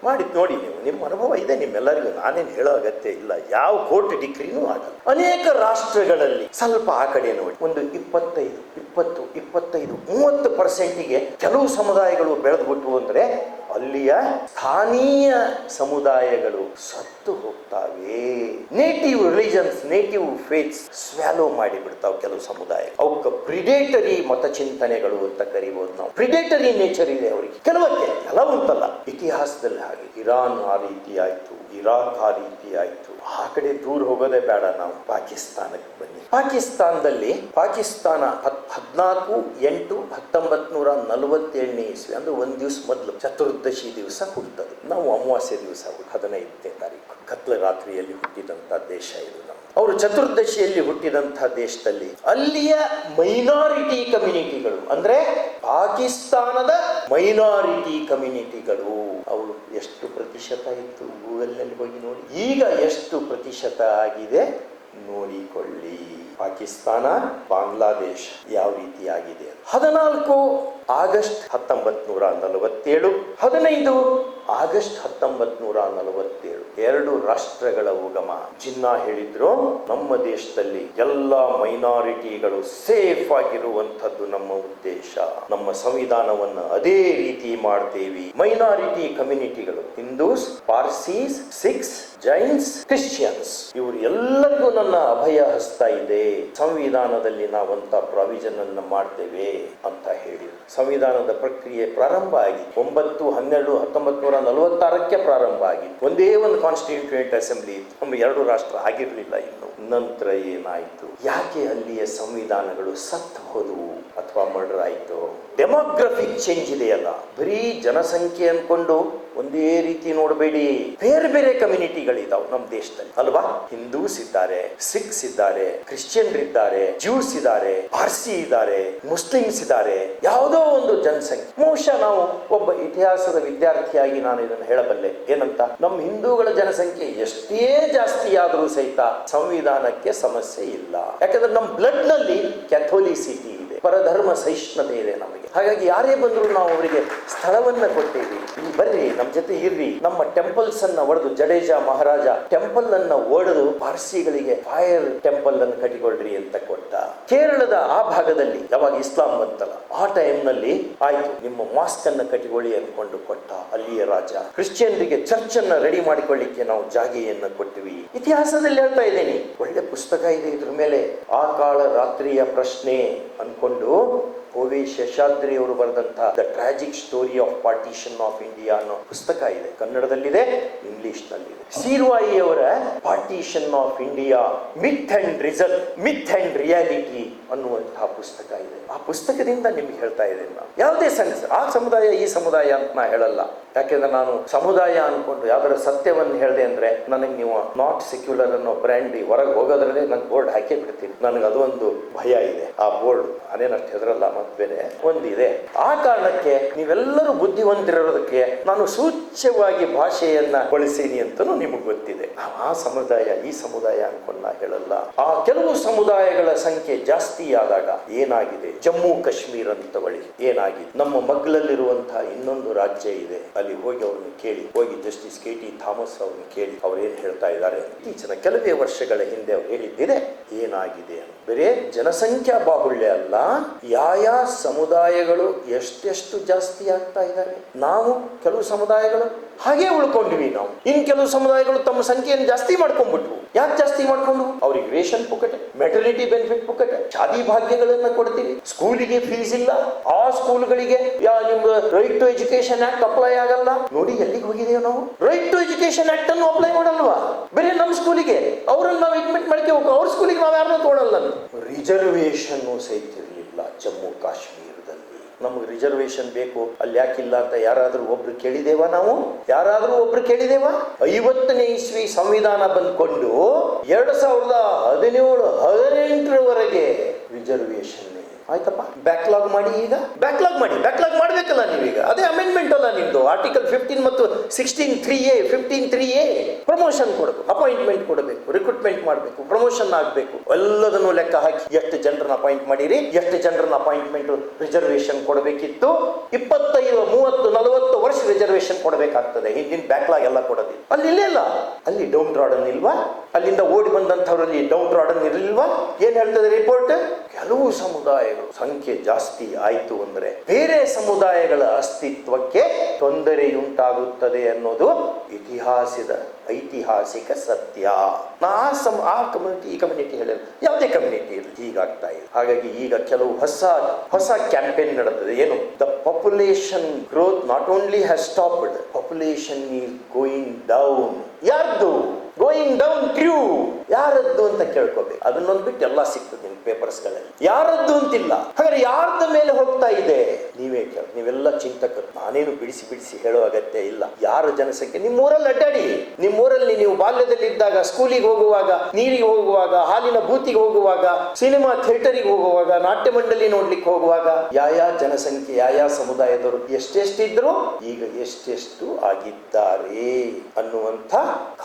ಮಾಡಿ ನೋಡಿ ನೀವು, ನಿಮ್ಮ ಅನುಭವ ಇದೆ ನಿಮ್ಮೆಲ್ಲರಿಗೂ, ನಾನೇನು ಹೇಳೋ ಅಗತ್ಯ ಇಲ್ಲ. ಯಾವ ಕೋರ್ಟ್ ಡಿಕ್ರಿನೂ ಆಗಲ್ಲ. ಅನೇಕ ರಾಷ್ಟ್ರಗಳಲ್ಲಿ ಸ್ವಲ್ಪ ಆ ಕಡೆ ನೋಡಿ, ಒಂದು 25 20, 25, 30%ಗೆ ಕೆಲವು ಸಮುದಾಯಗಳು ಬೆಳೆದ್ಬಿಟ್ಟು ಅಂದ್ರೆ ಅಲ್ಲಿಯ ಸ್ಥಾನೀಯ ಸಮುದಾಯಗಳು ಸತ್ತು ಹೋಗ್ತಾವೆ. ನೇಟಿವ್ ರಿಲಿಜನ್ಸ್, ನೇಟಿವ್ ಫೇತ್ಸ್ ಸ್ವ್ಯಾಲೋ ಮಾಡಿ ಬಿಡ್ತಾವ ಕೆಲವು ಸಮುದಾಯ. ಅವಕ್ಕೆ ಪ್ರಿಡೇಟರಿ ಮತಚಿಂತನೆಗಳು ಅಂತ ಕರಿಬಹುದು ನಾವು. ಪ್ರಿಡೇಟರಿ ನೇಚರ್ ಇದೆ ಅವರಿಗೆ ಕೆಲವಕ್ಕೆ, ಕೆಲವಂತಲ್ಲ. ಇತಿಹಾಸದಲ್ಲಿ ಹಾಗೆ ಇರಾನ್ ಆ ರೀತಿ ಆಯ್ತು, ಇರಾಕ್ ಆ ರೀತಿ ಆಯ್ತು. ಆ ಕಡೆ ದೂರ ಹೋಗೋದೇ ಬೇಡ, ನಾವು ಪಾಕಿಸ್ತಾನಕ್ಕೆ ಬನ್ನಿ. ಪಾಕಿಸ್ತಾನದಲ್ಲಿ ಪಾಕಿಸ್ತಾನ 14/8/1947 ಇಸ್ವಿ ಅಂದ್ರೆ ಒಂದ್ ದಿವಸ ಮೊದಲು ಚತುರ್ದಶಿ ದಿವಸ ಹುಟ್ಟದು. ನಾವು ಅಮಾವಾಸ್ಯೆ ದಿವಸ 15ನೇ ತಾರೀಕು ಕತ್ಲ ರಾತ್ರಿಯಲ್ಲಿ ಹುಟ್ಟಿದಂತ ದೇಶ ಇದು. ನಾವು ಅವರು ಚತುರ್ದಶಿಯಲ್ಲಿ ಹುಟ್ಟಿದಂತಹ ದೇಶದಲ್ಲಿ ಅಲ್ಲಿಯ ಮೈನಾರಿಟಿ ಕಮ್ಯುನಿಟಿಗಳು ಅಂದ್ರೆ ಪಾಕಿಸ್ತಾನದ ಮೈನಾರಿಟಿ ಕಮ್ಯುನಿಟಿಗಳು ಅವರು ಎಷ್ಟು ಪ್ರತಿಶತ ಇತ್ತು ಗೂಗಲ್ನಲ್ಲಿ ಹೋಗಿ ನೋಡಿ. ಈಗ ಎಷ್ಟು ಪ್ರತಿಶತ ಆಗಿದೆ ನೋಡಿಕೊಳ್ಳಿ. ಪಾಕಿಸ್ತಾನ, ಬಾಂಗ್ಲಾದೇಶ್ ಯಾವ ರೀತಿ ಆಗಿದೆ. 14 ಆಗಸ್ಟ್ 1947, 15 ಆಗಸ್ಟ್ 1947 ಎರಡು ರಾಷ್ಟ್ರಗಳ ಉಗಮ. ಜಿನ್ನಾ ಹೇಳಿದ್ರು, ನಮ್ಮ ದೇಶದಲ್ಲಿ ಎಲ್ಲ ಮೈನಾರಿಟಿಗಳು ಸೇಫ್ ಆಗಿರುವಂಥದ್ದು ನಮ್ಮ ಉದ್ದೇಶ. ನಮ್ಮ ಸಂವಿಧಾನವನ್ನು ಅದೇ ರೀತಿ ಮಾಡ್ತೇವೆ. ಮೈನಾರಿಟಿ ಕಮ್ಯುನಿಟಿಗಳು ಹಿಂದೂಸ್, ಪಾರ್ಸೀಸ್, ಸಿಖ್ಸ್, ಜೈನ್ಸ್, ಕ್ರಿಶ್ಚಿಯನ್ಸ್ ಇವರು ಎಲ್ಲರಿಗೂ ನನ್ನ ಅಭಯ ಹಸ್ತ ಇದೆ. ಸಂವಿಧಾನದಲ್ಲಿ ನಾವಂತ ಪ್ರಾವಿಷನ್ ಅನ್ನು ಮಾಡ್ತೇವೆ ಅಂತ ಹೇಳಿ ಸಂವಿಧಾನದ ಪ್ರಕ್ರಿಯೆ ಪ್ರಾರಂಭ ಆಗಿ 9/12/1946 ಪ್ರಾರಂಭ ಆಗಿ ಒಂದೇ ಒಂದು ಕಾನ್ಸ್ಟಿಟ್ಯೂಯೆಂಟ್ ಅಸೆಂಬ್ಲಿ. ನಮ್ಮ ಎರಡು ರಾಷ್ಟ್ರ ಆಗಿರಲಿಲ್ಲ ಇನ್ನು. ನಂತರ ಏನಾಯ್ತು? ಯಾಕೆ ಅಲ್ಲಿಯ ಸಂವಿಧಾನಗಳು ಸತ್ತು ಹೋದವು ಅಥವಾ ಮರ್ಡರ್ ಆಯ್ತು? ಡೆಮೋಗ್ರಫಿಕ್ ಚೇಂಜ್ ಇದೆಯಲ್ಲ, ಬರೀ ಜನಸಂಖ್ಯೆ ಅನ್ಕೊಂಡು ಒಂದೇ ರೀತಿ ನೋಡಬೇಡಿ. ಬೇರೆ ಬೇರೆ ಕಮ್ಯುನಿಟಿಗಳಿದಾವೆ ನಮ್ಮ ದೇಶದಲ್ಲಿ ಅಲ್ವಾ. ಹಿಂದೂಸ್ ಇದ್ದಾರೆ, ಸಿಖ್ಸ್ ಇದ್ದಾರೆ, ಕ್ರಿಶ್ಚಿಯನ್ರಿದ್ದಾರೆ, ಜ್ಯೂಸ್ ಇದ್ದಾರೆ, ಪಾರ್ಸಿ ಇದ್ದಾರೆ, ಮುಸ್ಲಿಮ್ಸ್ ಇದ್ದಾರೆ. ಯಾವುದೋ ಒಂದು ಜನಸಂಖ್ಯೆ. ಬಹುಶಃ ನಾವು ಒಬ್ಬ ಇತಿಹಾಸದ ವಿದ್ಯಾರ್ಥಿಯಾಗಿ ನಾನು ಇದನ್ನು ಹೇಳಬಲ್ಲೆ. ಏನಂತ, ನಮ್ಮ ಹಿಂದೂಗಳ ಜನಸಂಖ್ಯೆ ಎಷ್ಟೇ ಜಾಸ್ತಿ ಆದರೂ ಸಹಿತ ಸಂವಿಧಾನಕ್ಕೆ ಸಮಸ್ಯೆ ಇಲ್ಲ. ಯಾಕಂದ್ರೆ ನಮ್ಮ ಬ್ಲಡ್ ನಲ್ಲಿ ಕ್ಯಾಥೋಲಿಸಿಟಿ ಇದೆ, ಪರಧರ್ಮ ಸಹಿಷ್ಣುತೆ ಇದೆ ನಮಗೆ. ಹಾಗಾಗಿ ಯಾರೇ ಬಂದ್ರು ನಾವು ಅವರಿಗೆ ಸ್ಥಳವನ್ನ ಕೊಡ್ತೇವೆ. ಇಲ್ಲಿ ಬರ್ರಿ, ನಮ್ಮ ಜೊತೆ ಇರ್ರಿ. ನಮ್ಮ ಟೆಂಪಲ್ಸ್ ಅನ್ನ ಒಡೆದು, ಜಡೇಜಾ ಮಹಾರಾಜ ಟೆಂಪಲ್ ಅನ್ನ ಒಡೆದು ಪಾರ್ಸಿಗಳಿಗೆ ಫೈರ್ ಟೆಂಪಲ್ ಅನ್ನು ಕಟ್ಟಿಕೊಳ್ರಿ ಅಂತ ಕೊಟ್ಟ. ಕೇರಳದ ಆ ಭಾಗದಲ್ಲಿ ಯಾವಾಗ ಇಸ್ಲಾಂ ಬಂತಲ್ಲ ಆ ಟೈಮ್ ನಲ್ಲಿ ಆಯ್ತು, ನಿಮ್ಮ ಮಾಸ್ಕ್ ಅನ್ನ ಕಟ್ಟಿಕೊಳ್ಳಿ ಅನ್ಕೊಂಡು ಕೊಟ್ಟ ಅಲ್ಲಿಯ ರಾಜ. ಕ್ರಿಶ್ಚಿಯನ್ರಿಗೆ ಚರ್ಚ್ ಅನ್ನ ರೆಡಿ ಮಾಡಿಕೊಳ್ಳಿಕ್ಕೆ ನಾವು ಜಾಗೆಯನ್ನ ಕೊಟ್ಟಿವಿ. ಇತಿಹಾಸದಲ್ಲಿ ಹೇಳ್ತಾ ಇದ್ದೇನೆ, ಒಳ್ಳೆ ಪುಸ್ತಕ ಇದೆ ಇದ್ರ ಮೇಲೆ. ಆ ಕಾಳ ರಾತ್ರಿಯ ಪ್ರಶ್ನೆ ಅನ್ಕೊಂಡು ಓವಿ ಶೇಷಾದ್ರಿ ಅವರು ಬರೆದಂತ the tragic story of partition of India ಅನ್ನೋ ಪುಸ್ತಕ ಇದೆ. ಕನ್ನಡದಲ್ಲಿದೆ, ಇಂಗ್ಲಿಷ್ ನಲ್ಲಿದೆ. ಸೀರ್ವಾಯಿ ಅವರ partition of India myth and reality ಅನ್ನುವಂತಹ ಪುಸ್ತಕ ಇದೆ. ಆ ಪುಸ್ತಕದಿಂದ ನಿಮ್ಗೆ ಹೇಳ್ತಾ ಇದ್ದೇನೆ ನಾನು. ಯಾವುದೇ ಆ ಸಮುದಾಯ ಈ ಸಮುದಾಯ ಅಂತ ನಾ ಹೇಳಲ್ಲ. ಯಾಕೆಂದ್ರೆ ನಾನು ಸಮುದಾಯ ಅನ್ಕೊಂಡು ಯಾವ್ದಾರ ಸತ್ಯವನ್ನು ಹೇಳಿದೆ ಅಂದ್ರೆ ನನಗೆ ನೀವು ನಾಟ್ ಸೆಕ್ಯುಲರ್ ಅನ್ನೋ ಬ್ರ್ಯಾಂಡ್ ಹೊರಗೆ ಹೋಗೋದ್ರಲ್ಲೇ ನಂಗೆ ಬೋರ್ಡ್ ಹಾಕಿ ಬಿಡ್ತೀನಿ. ನನಗೆ ಅದು ಒಂದು ಭಯ ಇದೆ. ಆ ಬೋರ್ಡ್ ಅದೇನಷ್ಟು ಹೆದರಲ್ಲ, ಮತ್ತೆ ಬೇರೆ ಒಂದಿದೆ. ಆ ಕಾರಣಕ್ಕೆ ನೀವೆಲ್ಲರೂ ಬುದ್ಧಿವಂತರಿರೋದಕ್ಕೆ ನಾನು ಸೂಚ್ಯವಾಗಿ ಭಾಷೆಯನ್ನ ಬಳಸೀನಿ ಅಂತನೂ ನಿಮಗೆ ಗೊತ್ತಿದೆ. ಆ ಸಮುದಾಯ ಈ ಸಮುದಾಯ ಅನ್ಕೊಂಡು ನಾ ಹೇಳಲ್ಲ. ಆ ಕೆಲವು ಸಮುದಾಯಗಳ ಸಂಖ್ಯೆ ಜಾಸ್ತಿ ಆದಾಗ ಏನಾಗಿದೆ, ಜಮ್ಮು ಕಾಶ್ಮೀರ ಅಂತ ಬಳಿ ಏನಾಗಿದೆ, ನಮ್ಮ ಮಗ್ಲಲ್ಲಿರುವಂತಹ ಇನ್ನೊಂದು ರಾಜ್ಯ ಇದೆ, ಅಲ್ಲಿ ಹೋಗಿ ಅವ್ರನ್ನ ಕೇಳಿ, ಹೋಗಿ ಜಸ್ಟಿಸ್ KT ಥಾಮಸ್ ಅವ್ರನ್ನ ಕೇಳಿ ಅವ್ರೇನ್ ಹೇಳ್ತಾ ಇದ್ದಾರೆ. ಇತ್ತೀಚಿನ ಕೆಲವೇ ವರ್ಷಗಳ ಹಿಂದೆ ಅವ್ರು ಹೇಳಿದ್ದಿದೆ ಏನಾಗಿದೆ. ಬೇರೆ ಜನಸಂಖ್ಯಾ ಬಾಹುಳ್ಯ ಅಲ್ಲ, ಯಾವ ಸಮುದಾಯಗಳು ಎಷ್ಟೆಷ್ಟು ಜಾಸ್ತಿ ಆಗ್ತಾ ಇದ್ದಾರೆ. ನಾವು ಕೆಲವು ಸಮುದಾಯಗಳು ಹಾಗೆ ಉಳ್ಕೊಂಡಿವಿ. ನಾವು ಇನ್ ಕೆಲವು ಸಮುದಾಯಗಳು ತಮ್ಮ ಸಂಖ್ಯೆಯನ್ನು ಜಾಸ್ತಿ ಮಾಡ್ಕೊಂಡ್ಬಿಟ್ವು. ಯಾಕೆ ಜಾಸ್ತಿ ಮಾಡ್ಕೊಂಡು? ಅವ್ರಿಗೆ ರೇಷನ್ ಪುಕ್ಕಟೆ, ಮೆಟರ್ನಿಟಿ ಬೆನಿಫಿಟ್ ಪುಕ್ಕಟೆ, ಶಾದಿ ಭಾಗ್ಯಗಳನ್ನ ಕೊಡ್ತೀವಿ, ಸ್ಕೂಲಿಗೆ ಫೀಸ್ ಇಲ್ಲ, ಆ ಸ್ಕೂಲ್ಗಳಿಗೆ ನಿಮ್ದು right to education act apply ಆಗಲ್ಲ. ನೋಡಿ ಎಲ್ಲಿಗೆ ಹೋಗಿದ್ದೇವೆ ನಾವು. ರೈಟ್ ಟು ಎಜುಕೇಶನ್ ಆಕ್ಟ್ ಅನ್ನು ಅಪ್ಲೈ ಮಾಡಲ್ವಾ? ಬೇರೆ ನಮ್ಮ ಸ್ಕೂಲಿಗೆ ಅವ್ರನ್ನ ನಾವು ಅಡ್ಮಿಟ್ ಮಾಡ್ಕೆ ಹೋಗ, ಅವ್ರ ಸ್ಕೂಲಿಗೆ ನಾವು ಯಾರನ್ನೂ ತಗೊಳ್ಳಲ್ಲ. ರಿಸರ್ವೇಶನ್ ಸಹಿತ ಇರಲಿಲ್ಲ ಜಮ್ಮು ಕಾಶ್ಮೀರದಲ್ಲಿ. ನಮಗೆ ರಿಸರ್ವೇಶನ್ ಬೇಕು, ಅಲ್ಲಿ ಯಾಕಿಲ್ಲ ಅಂತ ಯಾರಾದ್ರೂ ಒಬ್ರು ಕೇಳಿದೇವಾ? ನಾವು ಯಾರಾದ್ರೂ ಒಬ್ರು ಕೇಳಿದೇವಾ? 50ನೇ ಇಸ್ವಿ ಸಂವಿಧಾನ ಬಂದ್ಕೊಂಡು 2017-18 ರಿಸರ್ವೇಶನ್ ಆಯ್ತಪ್ಪ. ಬ್ಯಾಕ್ಲಾಗ್ ಮಾಡಿ, ಈಗ ಬ್ಯಾಕ್ಲಾಗ್ ಮಾಡ್ಬೇಕಲ್ಲ ನೀವೀಗ. ಅದೇ ಅಮೆಂಡ್ಮೆಂಟ್ ಅಲ್ಲ ನಿಮ್ದು. ಆರ್ಟಿಕಲ್ 15 ಮತ್ತು 16(3)(a), 15(3)(a) ಪ್ರಮೋಷನ್ ಕೊಡಬೇಕು, ಅಪಾಯಿಂಟ್ಮೆಂಟ್ ಕೊಡಬೇಕು, ರಿಕ್ರೂಟ್ಮೆಂಟ್ ಮಾಡಬೇಕು, ಪ್ರಮೋಷನ್ ಆಗಬೇಕು. ಎಲ್ಲದನ್ನು ಲೆಕ್ಕ ಹಾಕಿ ಎಷ್ಟು ಜನರನ್ನ ಅಪಾಯಿಂಟ್ ಮಾಡಿರಿ, ಎಷ್ಟು ಜನರನ್ನ ಅಪಾಯಿಂಟ್ಮೆಂಟ್ ರಿಸರ್ವೇಶನ್ ಕೊಡಬೇಕಿತ್ತು. 25, 30, 40 ವರ್ಷ ರಿಸರ್ವೇಶನ್ ಕೊಡಬೇಕಾಗ್ತದೆ. ಹಿಂದಿನ ಬ್ಯಾಕ್ಲಾಗ್ ಎಲ್ಲ ಕೊಡೋದು ಅಲ್ಲಿ ಇಲ್ಲ. ಅಲ್ಲಿ ಡೌನ್ ಟ್ರಾಡನ್ ಇಲ್ವಾ? ಅಲ್ಲಿಂದ ಓಡಿ ಬಂದಂಥವ್ರಲ್ಲಿ ಡೌನ್ ಟ್ರಾಡನ್ ಇರಲಿಲ್ವಾ? ಏನ್ ಹೇಳ್ತದೆ ರಿಪೋರ್ಟ್? ಕೆಲವು ಸಮುದಾಯಗಳು ಸಂಖ್ಯೆ ಜಾಸ್ತಿ ಆಯಿತು ಅಂದ್ರೆ ಬೇರೆ ಸಮುದಾಯಗಳ ಅಸ್ತಿತ್ವಕ್ಕೆ ತೊಂದರೆಯುಂಟಾಗುತ್ತದೆ ಅನ್ನೋದು ಐತಿಹಾಸಿಕ ಸತ್ಯ. ಆ ಕಮ್ಯುನಿಟಿ ಈ ಕಮ್ಯುನಿಟಿ ಹೇಳಿಲ್ಲ, ಯಾವುದೇ ಕಮ್ಯುನಿಟಿ ಇರಲಿ ಹೀಗಾಗ್ತಾ ಇದೆ. ಹಾಗಾಗಿ ಈಗ ಕೆಲವು ಹೊಸ ಕ್ಯಾಂಪೇನ್ ನಡೆದಿದೆ. ಏನು? The population growth not only has stopped, population is going down. ಯಾರ್ದು ಗೋಯಿಂಗ್ ಡೌನ್? ಟ್ರೂ. ಯಾರದ್ದು ಅಂತ ಕೇಳ್ಕೋಬೇಕು. ಅದನ್ನೊಂದು ಬಿಟ್ಟು ಎಲ್ಲ ಸಿಗ್ತದೆ ನಿಮ್ಮ ಪೇಪರ್ಸ್ಗಳಲ್ಲಿ. ಯಾರದ್ದು ಅಂತಿಲ್ಲ. ಹಾಗಾದ್ರೆ ಯಾರ್ದ ಮೇಲೆ ಹೋಗ್ತಾ ಇದೆ? ನೀವೇ ಕೇಳಿ. ನೀವೆಲ್ಲ ಚಿಂತಕರು, ನಾನೇನು ಬಿಡಿಸಿ ಹೇಳೋ ಅಗತ್ಯ ಇಲ್ಲ. ಯಾರ ಜನಸಂಖ್ಯೆ ನಿಮ್ಮೂರಲ್ಲಿ ಅಡ್ಡಾಡಿ. ನಿಮ್ಮೂರಲ್ಲಿ ನೀವು ಬಾಲ್ಯದಲ್ಲಿ ಇದ್ದಾಗ ಸ್ಕೂಲಿಗೆ ಹೋಗುವಾಗ, ನೀರಿಗೆ ಹೋಗುವಾಗ, ಹಾಲಿನ ಬೂತಿಗೆ ಹೋಗುವಾಗ, ಸಿನಿಮಾ ಥಿಯೇಟರಿಗೆ ಹೋಗುವಾಗ, ನಾಟ್ಯ ಮಂಡಳಿ ನೋಡ್ಲಿಕ್ಕೆ ಹೋಗುವಾಗ ಯಾವ ಜನಸಂಖ್ಯೆ ಯಾವ ಸಮುದಾಯದವರು ಎಷ್ಟೆಷ್ಟಿದ್ರು ಈಗ ಎಷ್ಟೆಷ್ಟು ಆಗಿದ್ದಾರೆ ಅನ್ನುವಂಥ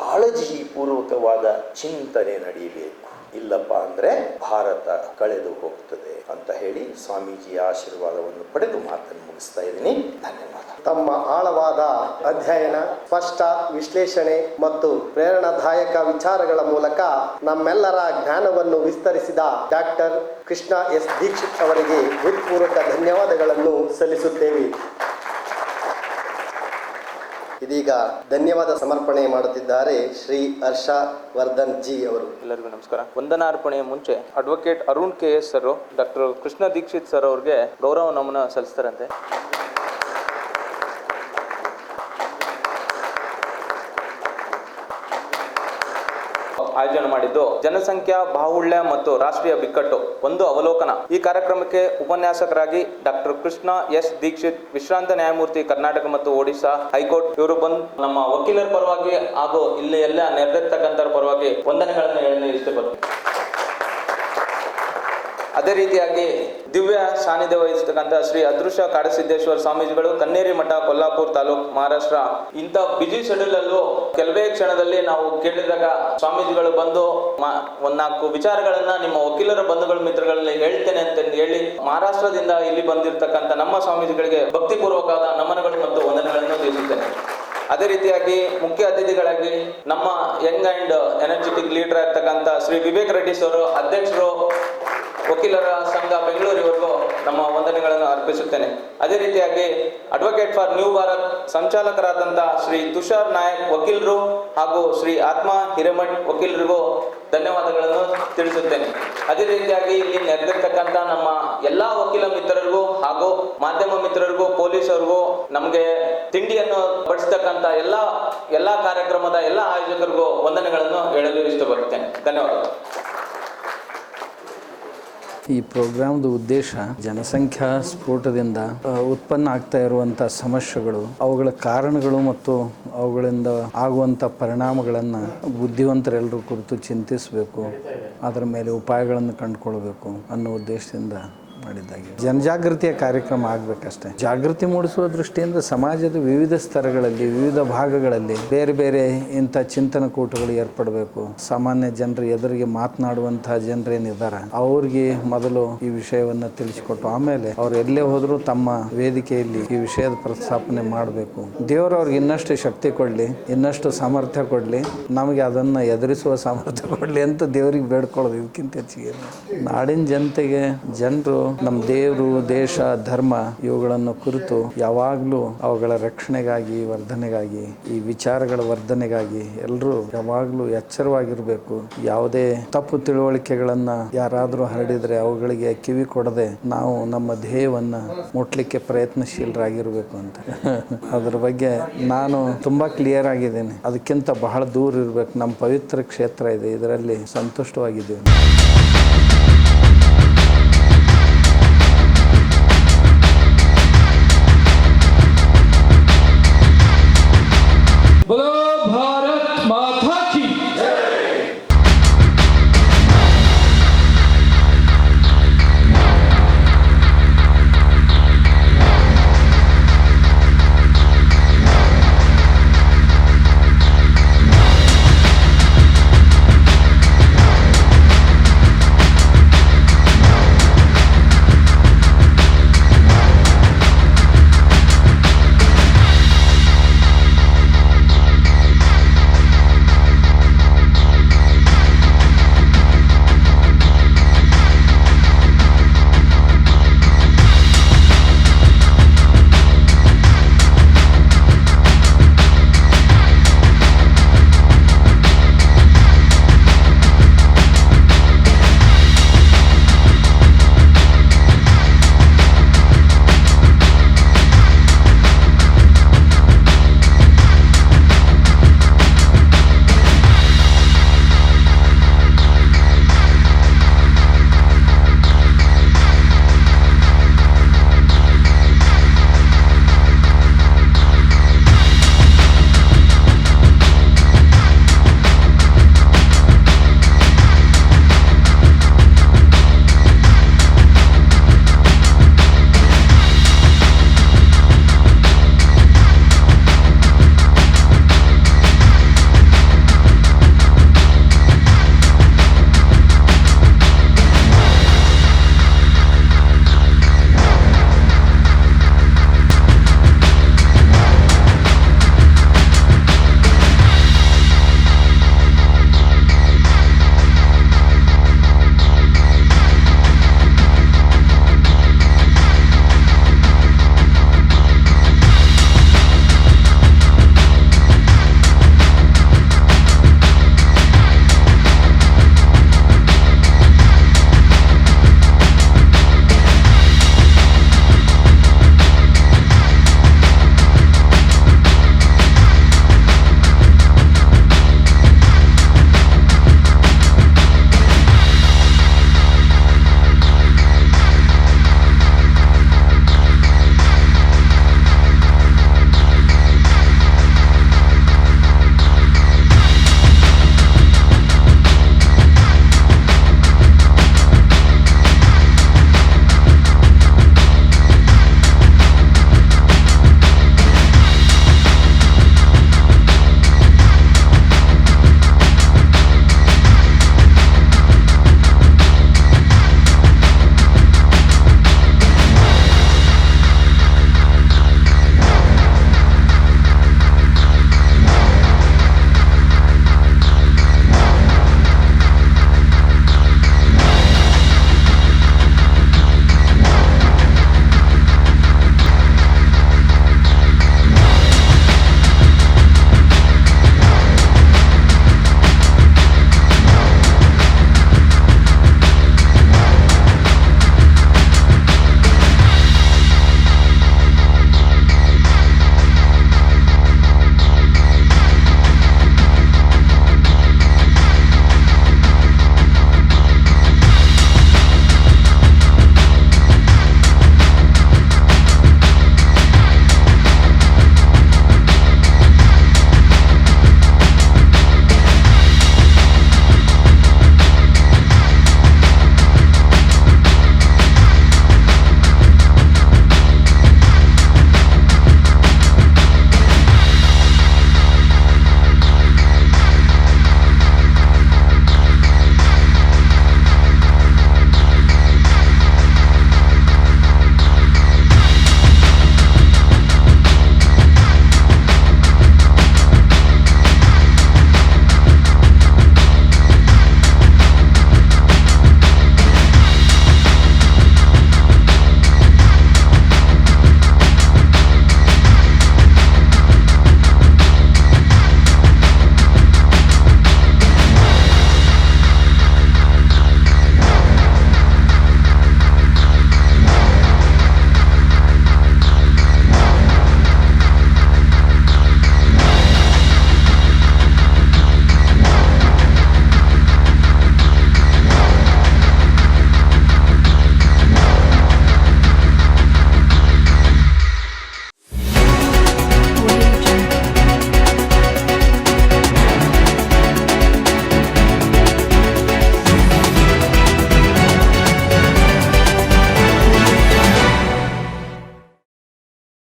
ಕಾಳಜಿ ಪೂರ್ವಕವಾದ ಚಿಂತನೆ ನಡೆಯಬೇಕು. ಇಲ್ಲಪ್ಪ ಅಂದ್ರೆ ಭಾರತ ಕಳೆದು ಹೋಗ್ತದೆ ಅಂತ ಹೇಳಿ ಸ್ವಾಮೀಜಿಯ ಆಶೀರ್ವಾದವನ್ನು ಪಡೆದು ಮಾತನ್ನು ಮುಗಿಸ್ತಾ ಇದ್ದೀನಿ. ಧನ್ಯವಾದ. ತಮ್ಮ ಆಳವಾದ ಅಧ್ಯಯನ, ಸ್ಪಷ್ಟ ವಿಶ್ಲೇಷಣೆ ಮತ್ತು ಪ್ರೇರಣಾದಾಯಕ ವಿಚಾರಗಳ ಮೂಲಕ ನಮ್ಮೆಲ್ಲರ ಜ್ಞಾನವನ್ನು ವಿಸ್ತರಿಸಿದ ಡಾಕ್ಟರ್ ಕೃಷ್ಣ ಎಸ್ ದೀಕ್ಷಿತ್ ಅವರಿಗೆ ಹೃತ್ಪೂರ್ವಕ ಧನ್ಯವಾದಗಳನ್ನು ಸಲ್ಲಿಸುತ್ತೇವೆ. ಇದೀಗ ಧನ್ಯವಾದ ಸಮರ್ಪಣೆ ಮಾಡುತ್ತಿದ್ದಾರೆ ಶ್ರೀ ಹರ್ಷವರ್ಧನ್ ಜಿ ಅವರು. ಎಲ್ಲರಿಗೂ ನಮಸ್ಕಾರ. ವಂದನಾರ್ಪಣೆಯ ಮುಂಚೆ advocate Arun KS sir doctor Krishna Dikshit sir ಅವ್ರಿಗೆ ಗೌರವ ನಮನ ಸಲ್ಲಿಸ್ತಾರಂತೆ. ಆಯೋಜನೆ ಮಾಡಿದ್ದು ಜನಸಂಖ್ಯಾ ಬಾಹುಳ್ಯ ಮತ್ತು ರಾಷ್ಟ್ರೀಯ ಬಿಕ್ಕಟ್ಟು ಒಂದು ಅವಲೋಕನ. ಈ ಕಾರ್ಯಕ್ರಮಕ್ಕೆ ಉಪನ್ಯಾಸಕರಾಗಿ ಡಾಕ್ಟರ್ ಕೃಷ್ಣ ಎಸ್ ದೀಕ್ಷಿತ್, ವಿಶ್ರಾಂತ ನ್ಯಾಯಮೂರ್ತಿ, ಕರ್ನಾಟಕ ಮತ್ತು ಒಡಿಶಾ ಹೈಕೋರ್ಟ್, ಇವರು ಬಂದು ನಮ್ಮ ವಕೀಲರ ಪರವಾಗಿ ಹಾಗೂ ಇಲ್ಲಿ ಎಲ್ಲ ನೆರೆದಿರ್ತಕ್ಕಂಥರ ಪರವಾಗಿ ವಂದನೆಗಳನ್ನು ಹೇಳಲು ಇಷ್ಟಪಡ್ತೀನಿ. ಅದೇ ರೀತಿಯಾಗಿ ದಿವ್ಯ ಸಾನ್ನಿಧ್ಯ ವಹಿಸತಕ್ಕಂಥ ಶ್ರೀ ಅದೃಶ್ಯ ಕಾಡಸಿದ್ದೇಶ್ವರ ಸ್ವಾಮೀಜಿಗಳು, ಕನ್ನೇರಿ ಮಠ, ಕೊಲ್ಲಾಪುರ ತಾಲೂಕು, ಮಹಾರಾಷ್ಟ್ರ. ಇಂಥ ಬಿಜಿ ಶೆಡ್ಯೂಲ್ ಅಲ್ಲೂ ಕೆಲವೇ ಕ್ಷಣದಲ್ಲಿ ನಾವು ಕೇಳಿದಾಗ ಸ್ವಾಮೀಜಿಗಳು ಬಂದು 4 ವಿಚಾರಗಳನ್ನ ನಿಮ್ಮ ವಕೀಲರ ಬಂಧುಗಳ ಮಿತ್ರಗಳಲ್ಲಿ ಹೇಳ್ತೇನೆ ಅಂತ ಹೇಳಿ ಮಹಾರಾಷ್ಟ್ರದಿಂದ ಇಲ್ಲಿ ಬಂದಿರತಕ್ಕಂಥ ನಮ್ಮ ಸ್ವಾಮೀಜಿಗಳಿಗೆ ಭಕ್ತಿಪೂರ್ವಕವಾದ ನಮನಗಳು ಮತ್ತು ವಂದನೆಗಳನ್ನು ತಿಳಿಸುತ್ತೇನೆ. ಅದೇ ರೀತಿಯಾಗಿ ಮುಖ್ಯ ಅತಿಥಿಗಳಾಗಿ ನಮ್ಮ ಯಂಗ್ ಅಂಡ್ ಎನರ್ಜೆಟಿಕ್ ಲೀಡರ್ ಆಗಿರ್ತಕ್ಕಂಥ ಶ್ರೀ ವಿವೇಕ್ ರೆಡ್ಡಿ ಸರ್, ಅಧ್ಯಕ್ಷರು ವಕೀಲರ ಸಂಘ ಬೆಂಗಳೂರಿವರೆಗೂ ನಮ್ಮ ವಂದನೆಗಳನ್ನು ಅರ್ಪಿಸುತ್ತೇನೆ. ಅದೇ ರೀತಿಯಾಗಿ ಅಡ್ವೊಕೇಟ್ ಫಾರ್ ನ್ಯೂ ಭಾರತ್ ಸಂಚಾಲಕರಾದಂಥ ಶ್ರೀ ತುಷಾರ್ ನಾಯಕ್ ವಕೀಲರು ಹಾಗೂ ಶ್ರೀ ಆತ್ಮ ಹಿರೇಮಠ್ ವಕೀಲರಿಗೂ ಧನ್ಯವಾದಗಳನ್ನು ತಿಳಿಸುತ್ತೇನೆ. ಅದೇ ರೀತಿಯಾಗಿ ಇಲ್ಲಿ ನೆರೆದಿರ್ತಕ್ಕಂಥ ನಮ್ಮ ಎಲ್ಲಾ ವಕೀಲ ಮಿತ್ರರಿಗೂ ಹಾಗೂ ಮಾಧ್ಯಮ ಮಿತ್ರರಿಗೂ, ಪೊಲೀಸರಿಗೂ, ನಮಗೆ ತಿಂಡಿಯನ್ನು ಬಡಿಸ್ತಕ್ಕಂಥ ಎಲ್ಲಾ ಕಾರ್ಯಕ್ರಮದ ಎಲ್ಲ ಆಯೋಜಕರಿಗೂ ವಂದನೆಗಳನ್ನು ಹೇಳಲು ಇಷ್ಟಪಡುತ್ತೇನೆ. ಧನ್ಯವಾದಗಳು. ಈ ಪ್ರೋಗ್ರಾಮ್ದು ಉದ್ದೇಶ ಜನಸಂಖ್ಯಾ ಸ್ಫೋಟದಿಂದ ಉತ್ಪನ್ನ ಆಗ್ತಾ ಇರುವಂಥ ಸಮಸ್ಯೆಗಳು, ಅವುಗಳ ಕಾರಣಗಳು ಮತ್ತು ಅವುಗಳಿಂದ ಆಗುವಂಥ ಪರಿಣಾಮಗಳನ್ನು ಬುದ್ಧಿವಂತರೆಲ್ಲರೂ ಕುರಿತು ಚಿಂತಿಸಬೇಕು, ಅದರ ಮೇಲೆ ಉಪಾಯಗಳನ್ನು ಕಂಡುಕೊಳ್ಬೇಕು ಅನ್ನೋ ಉದ್ದೇಶದಿಂದ ಮಾಡಿದ್ದಾಗಿದೆ. ಜನಜಾಗೃತಿಯ ಕಾರ್ಯಕ್ರಮ ಆಗಬೇಕಷ್ಟೇ. ಜಾಗೃತಿ ಮೂಡಿಸುವ ದೃಷ್ಟಿಯಿಂದ ಸಮಾಜದ ವಿವಿಧ ಸ್ತರಗಳಲ್ಲಿ, ವಿವಿಧ ಭಾಗಗಳಲ್ಲಿ ಬೇರೆ ಬೇರೆ ಇಂಥ ಚಿಂತನ ಕೂಟಗಳು ಏರ್ಪಡಬೇಕು. ಸಾಮಾನ್ಯ ಜನರು ಎದುರಿಗೆ ಮಾತನಾಡುವಂತಹ ಜನರೇನಿದ್ದಾರೆ ಅವ್ರಿಗೆ ಮೊದಲು ಈ ವಿಷಯವನ್ನು ತಿಳಿಸಿಕೊಟ್ಟು ಆಮೇಲೆ ಅವ್ರು ಎಲ್ಲೇ ಹೋದರೂ ತಮ್ಮ ವೇದಿಕೆಯಲ್ಲಿ ಈ ವಿಷಯದ ಪ್ರಸ್ತಾಪನೆ ಮಾಡಬೇಕು. ದೇವರು ಅವ್ರಿಗೆ ಇನ್ನಷ್ಟು ಶಕ್ತಿ ಕೊಡಲಿ, ಇನ್ನಷ್ಟು ಸಾಮರ್ಥ್ಯ ಕೊಡಲಿ, ನಮಗೆ ಅದನ್ನು ಎದುರಿಸುವ ಸಾಮರ್ಥ್ಯ ಕೊಡಲಿ ಅಂತ ದೇವರಿಗೆ ಬೇಡ್ಕೊಳ್ಳೋದು. ಇದಕ್ಕಿಂತ ಹೆಚ್ಚಿಗೆ ನಾಡಿನ ಜನತೆಗೆ ಜನರು ನಮ್ಮ ದೇವರು, ದೇಶ, ಧರ್ಮ ಇವುಗಳನ್ನು ಕುರಿತು ಯಾವಾಗಲೂ ಅವುಗಳ ರಕ್ಷಣೆಗಾಗಿ, ವರ್ಧನೆಗಾಗಿ, ಈ ವಿಚಾರಗಳ ವರ್ಧನೆಗಾಗಿ ಎಲ್ಲರೂ ಯಾವಾಗಲೂ ಎಚ್ಚರವಾಗಿರಬೇಕು. ಯಾವುದೇ ತಪ್ಪು ತಿಳುವಳಿಕೆಗಳನ್ನು ಯಾರಾದರೂ ಹರಡಿದರೆ ಅವುಗಳಿಗೆ ಕಿವಿ ಕೊಡದೆ ನಾವು ನಮ್ಮ ಧ್ಯೇಯವನ್ನು ಮುಟ್ಲಿಕ್ಕೆ ಪ್ರಯತ್ನಶೀಲರಾಗಿರಬೇಕು ಅಂತ ಅದ್ರ ಬಗ್ಗೆ ನಾನು ತುಂಬ ಕ್ಲಿಯರ್ ಆಗಿದ್ದೇನೆ. ಅದಕ್ಕಿಂತ ಬಹಳ ದೂರ ಇರಬೇಕು. ನಮ್ಮ ಪವಿತ್ರ ಕ್ಷೇತ್ರ ಇದೆ, ಇದರಲ್ಲಿ ಸಂತುಷ್ಟವಾಗಿದ್ದೇವೆ.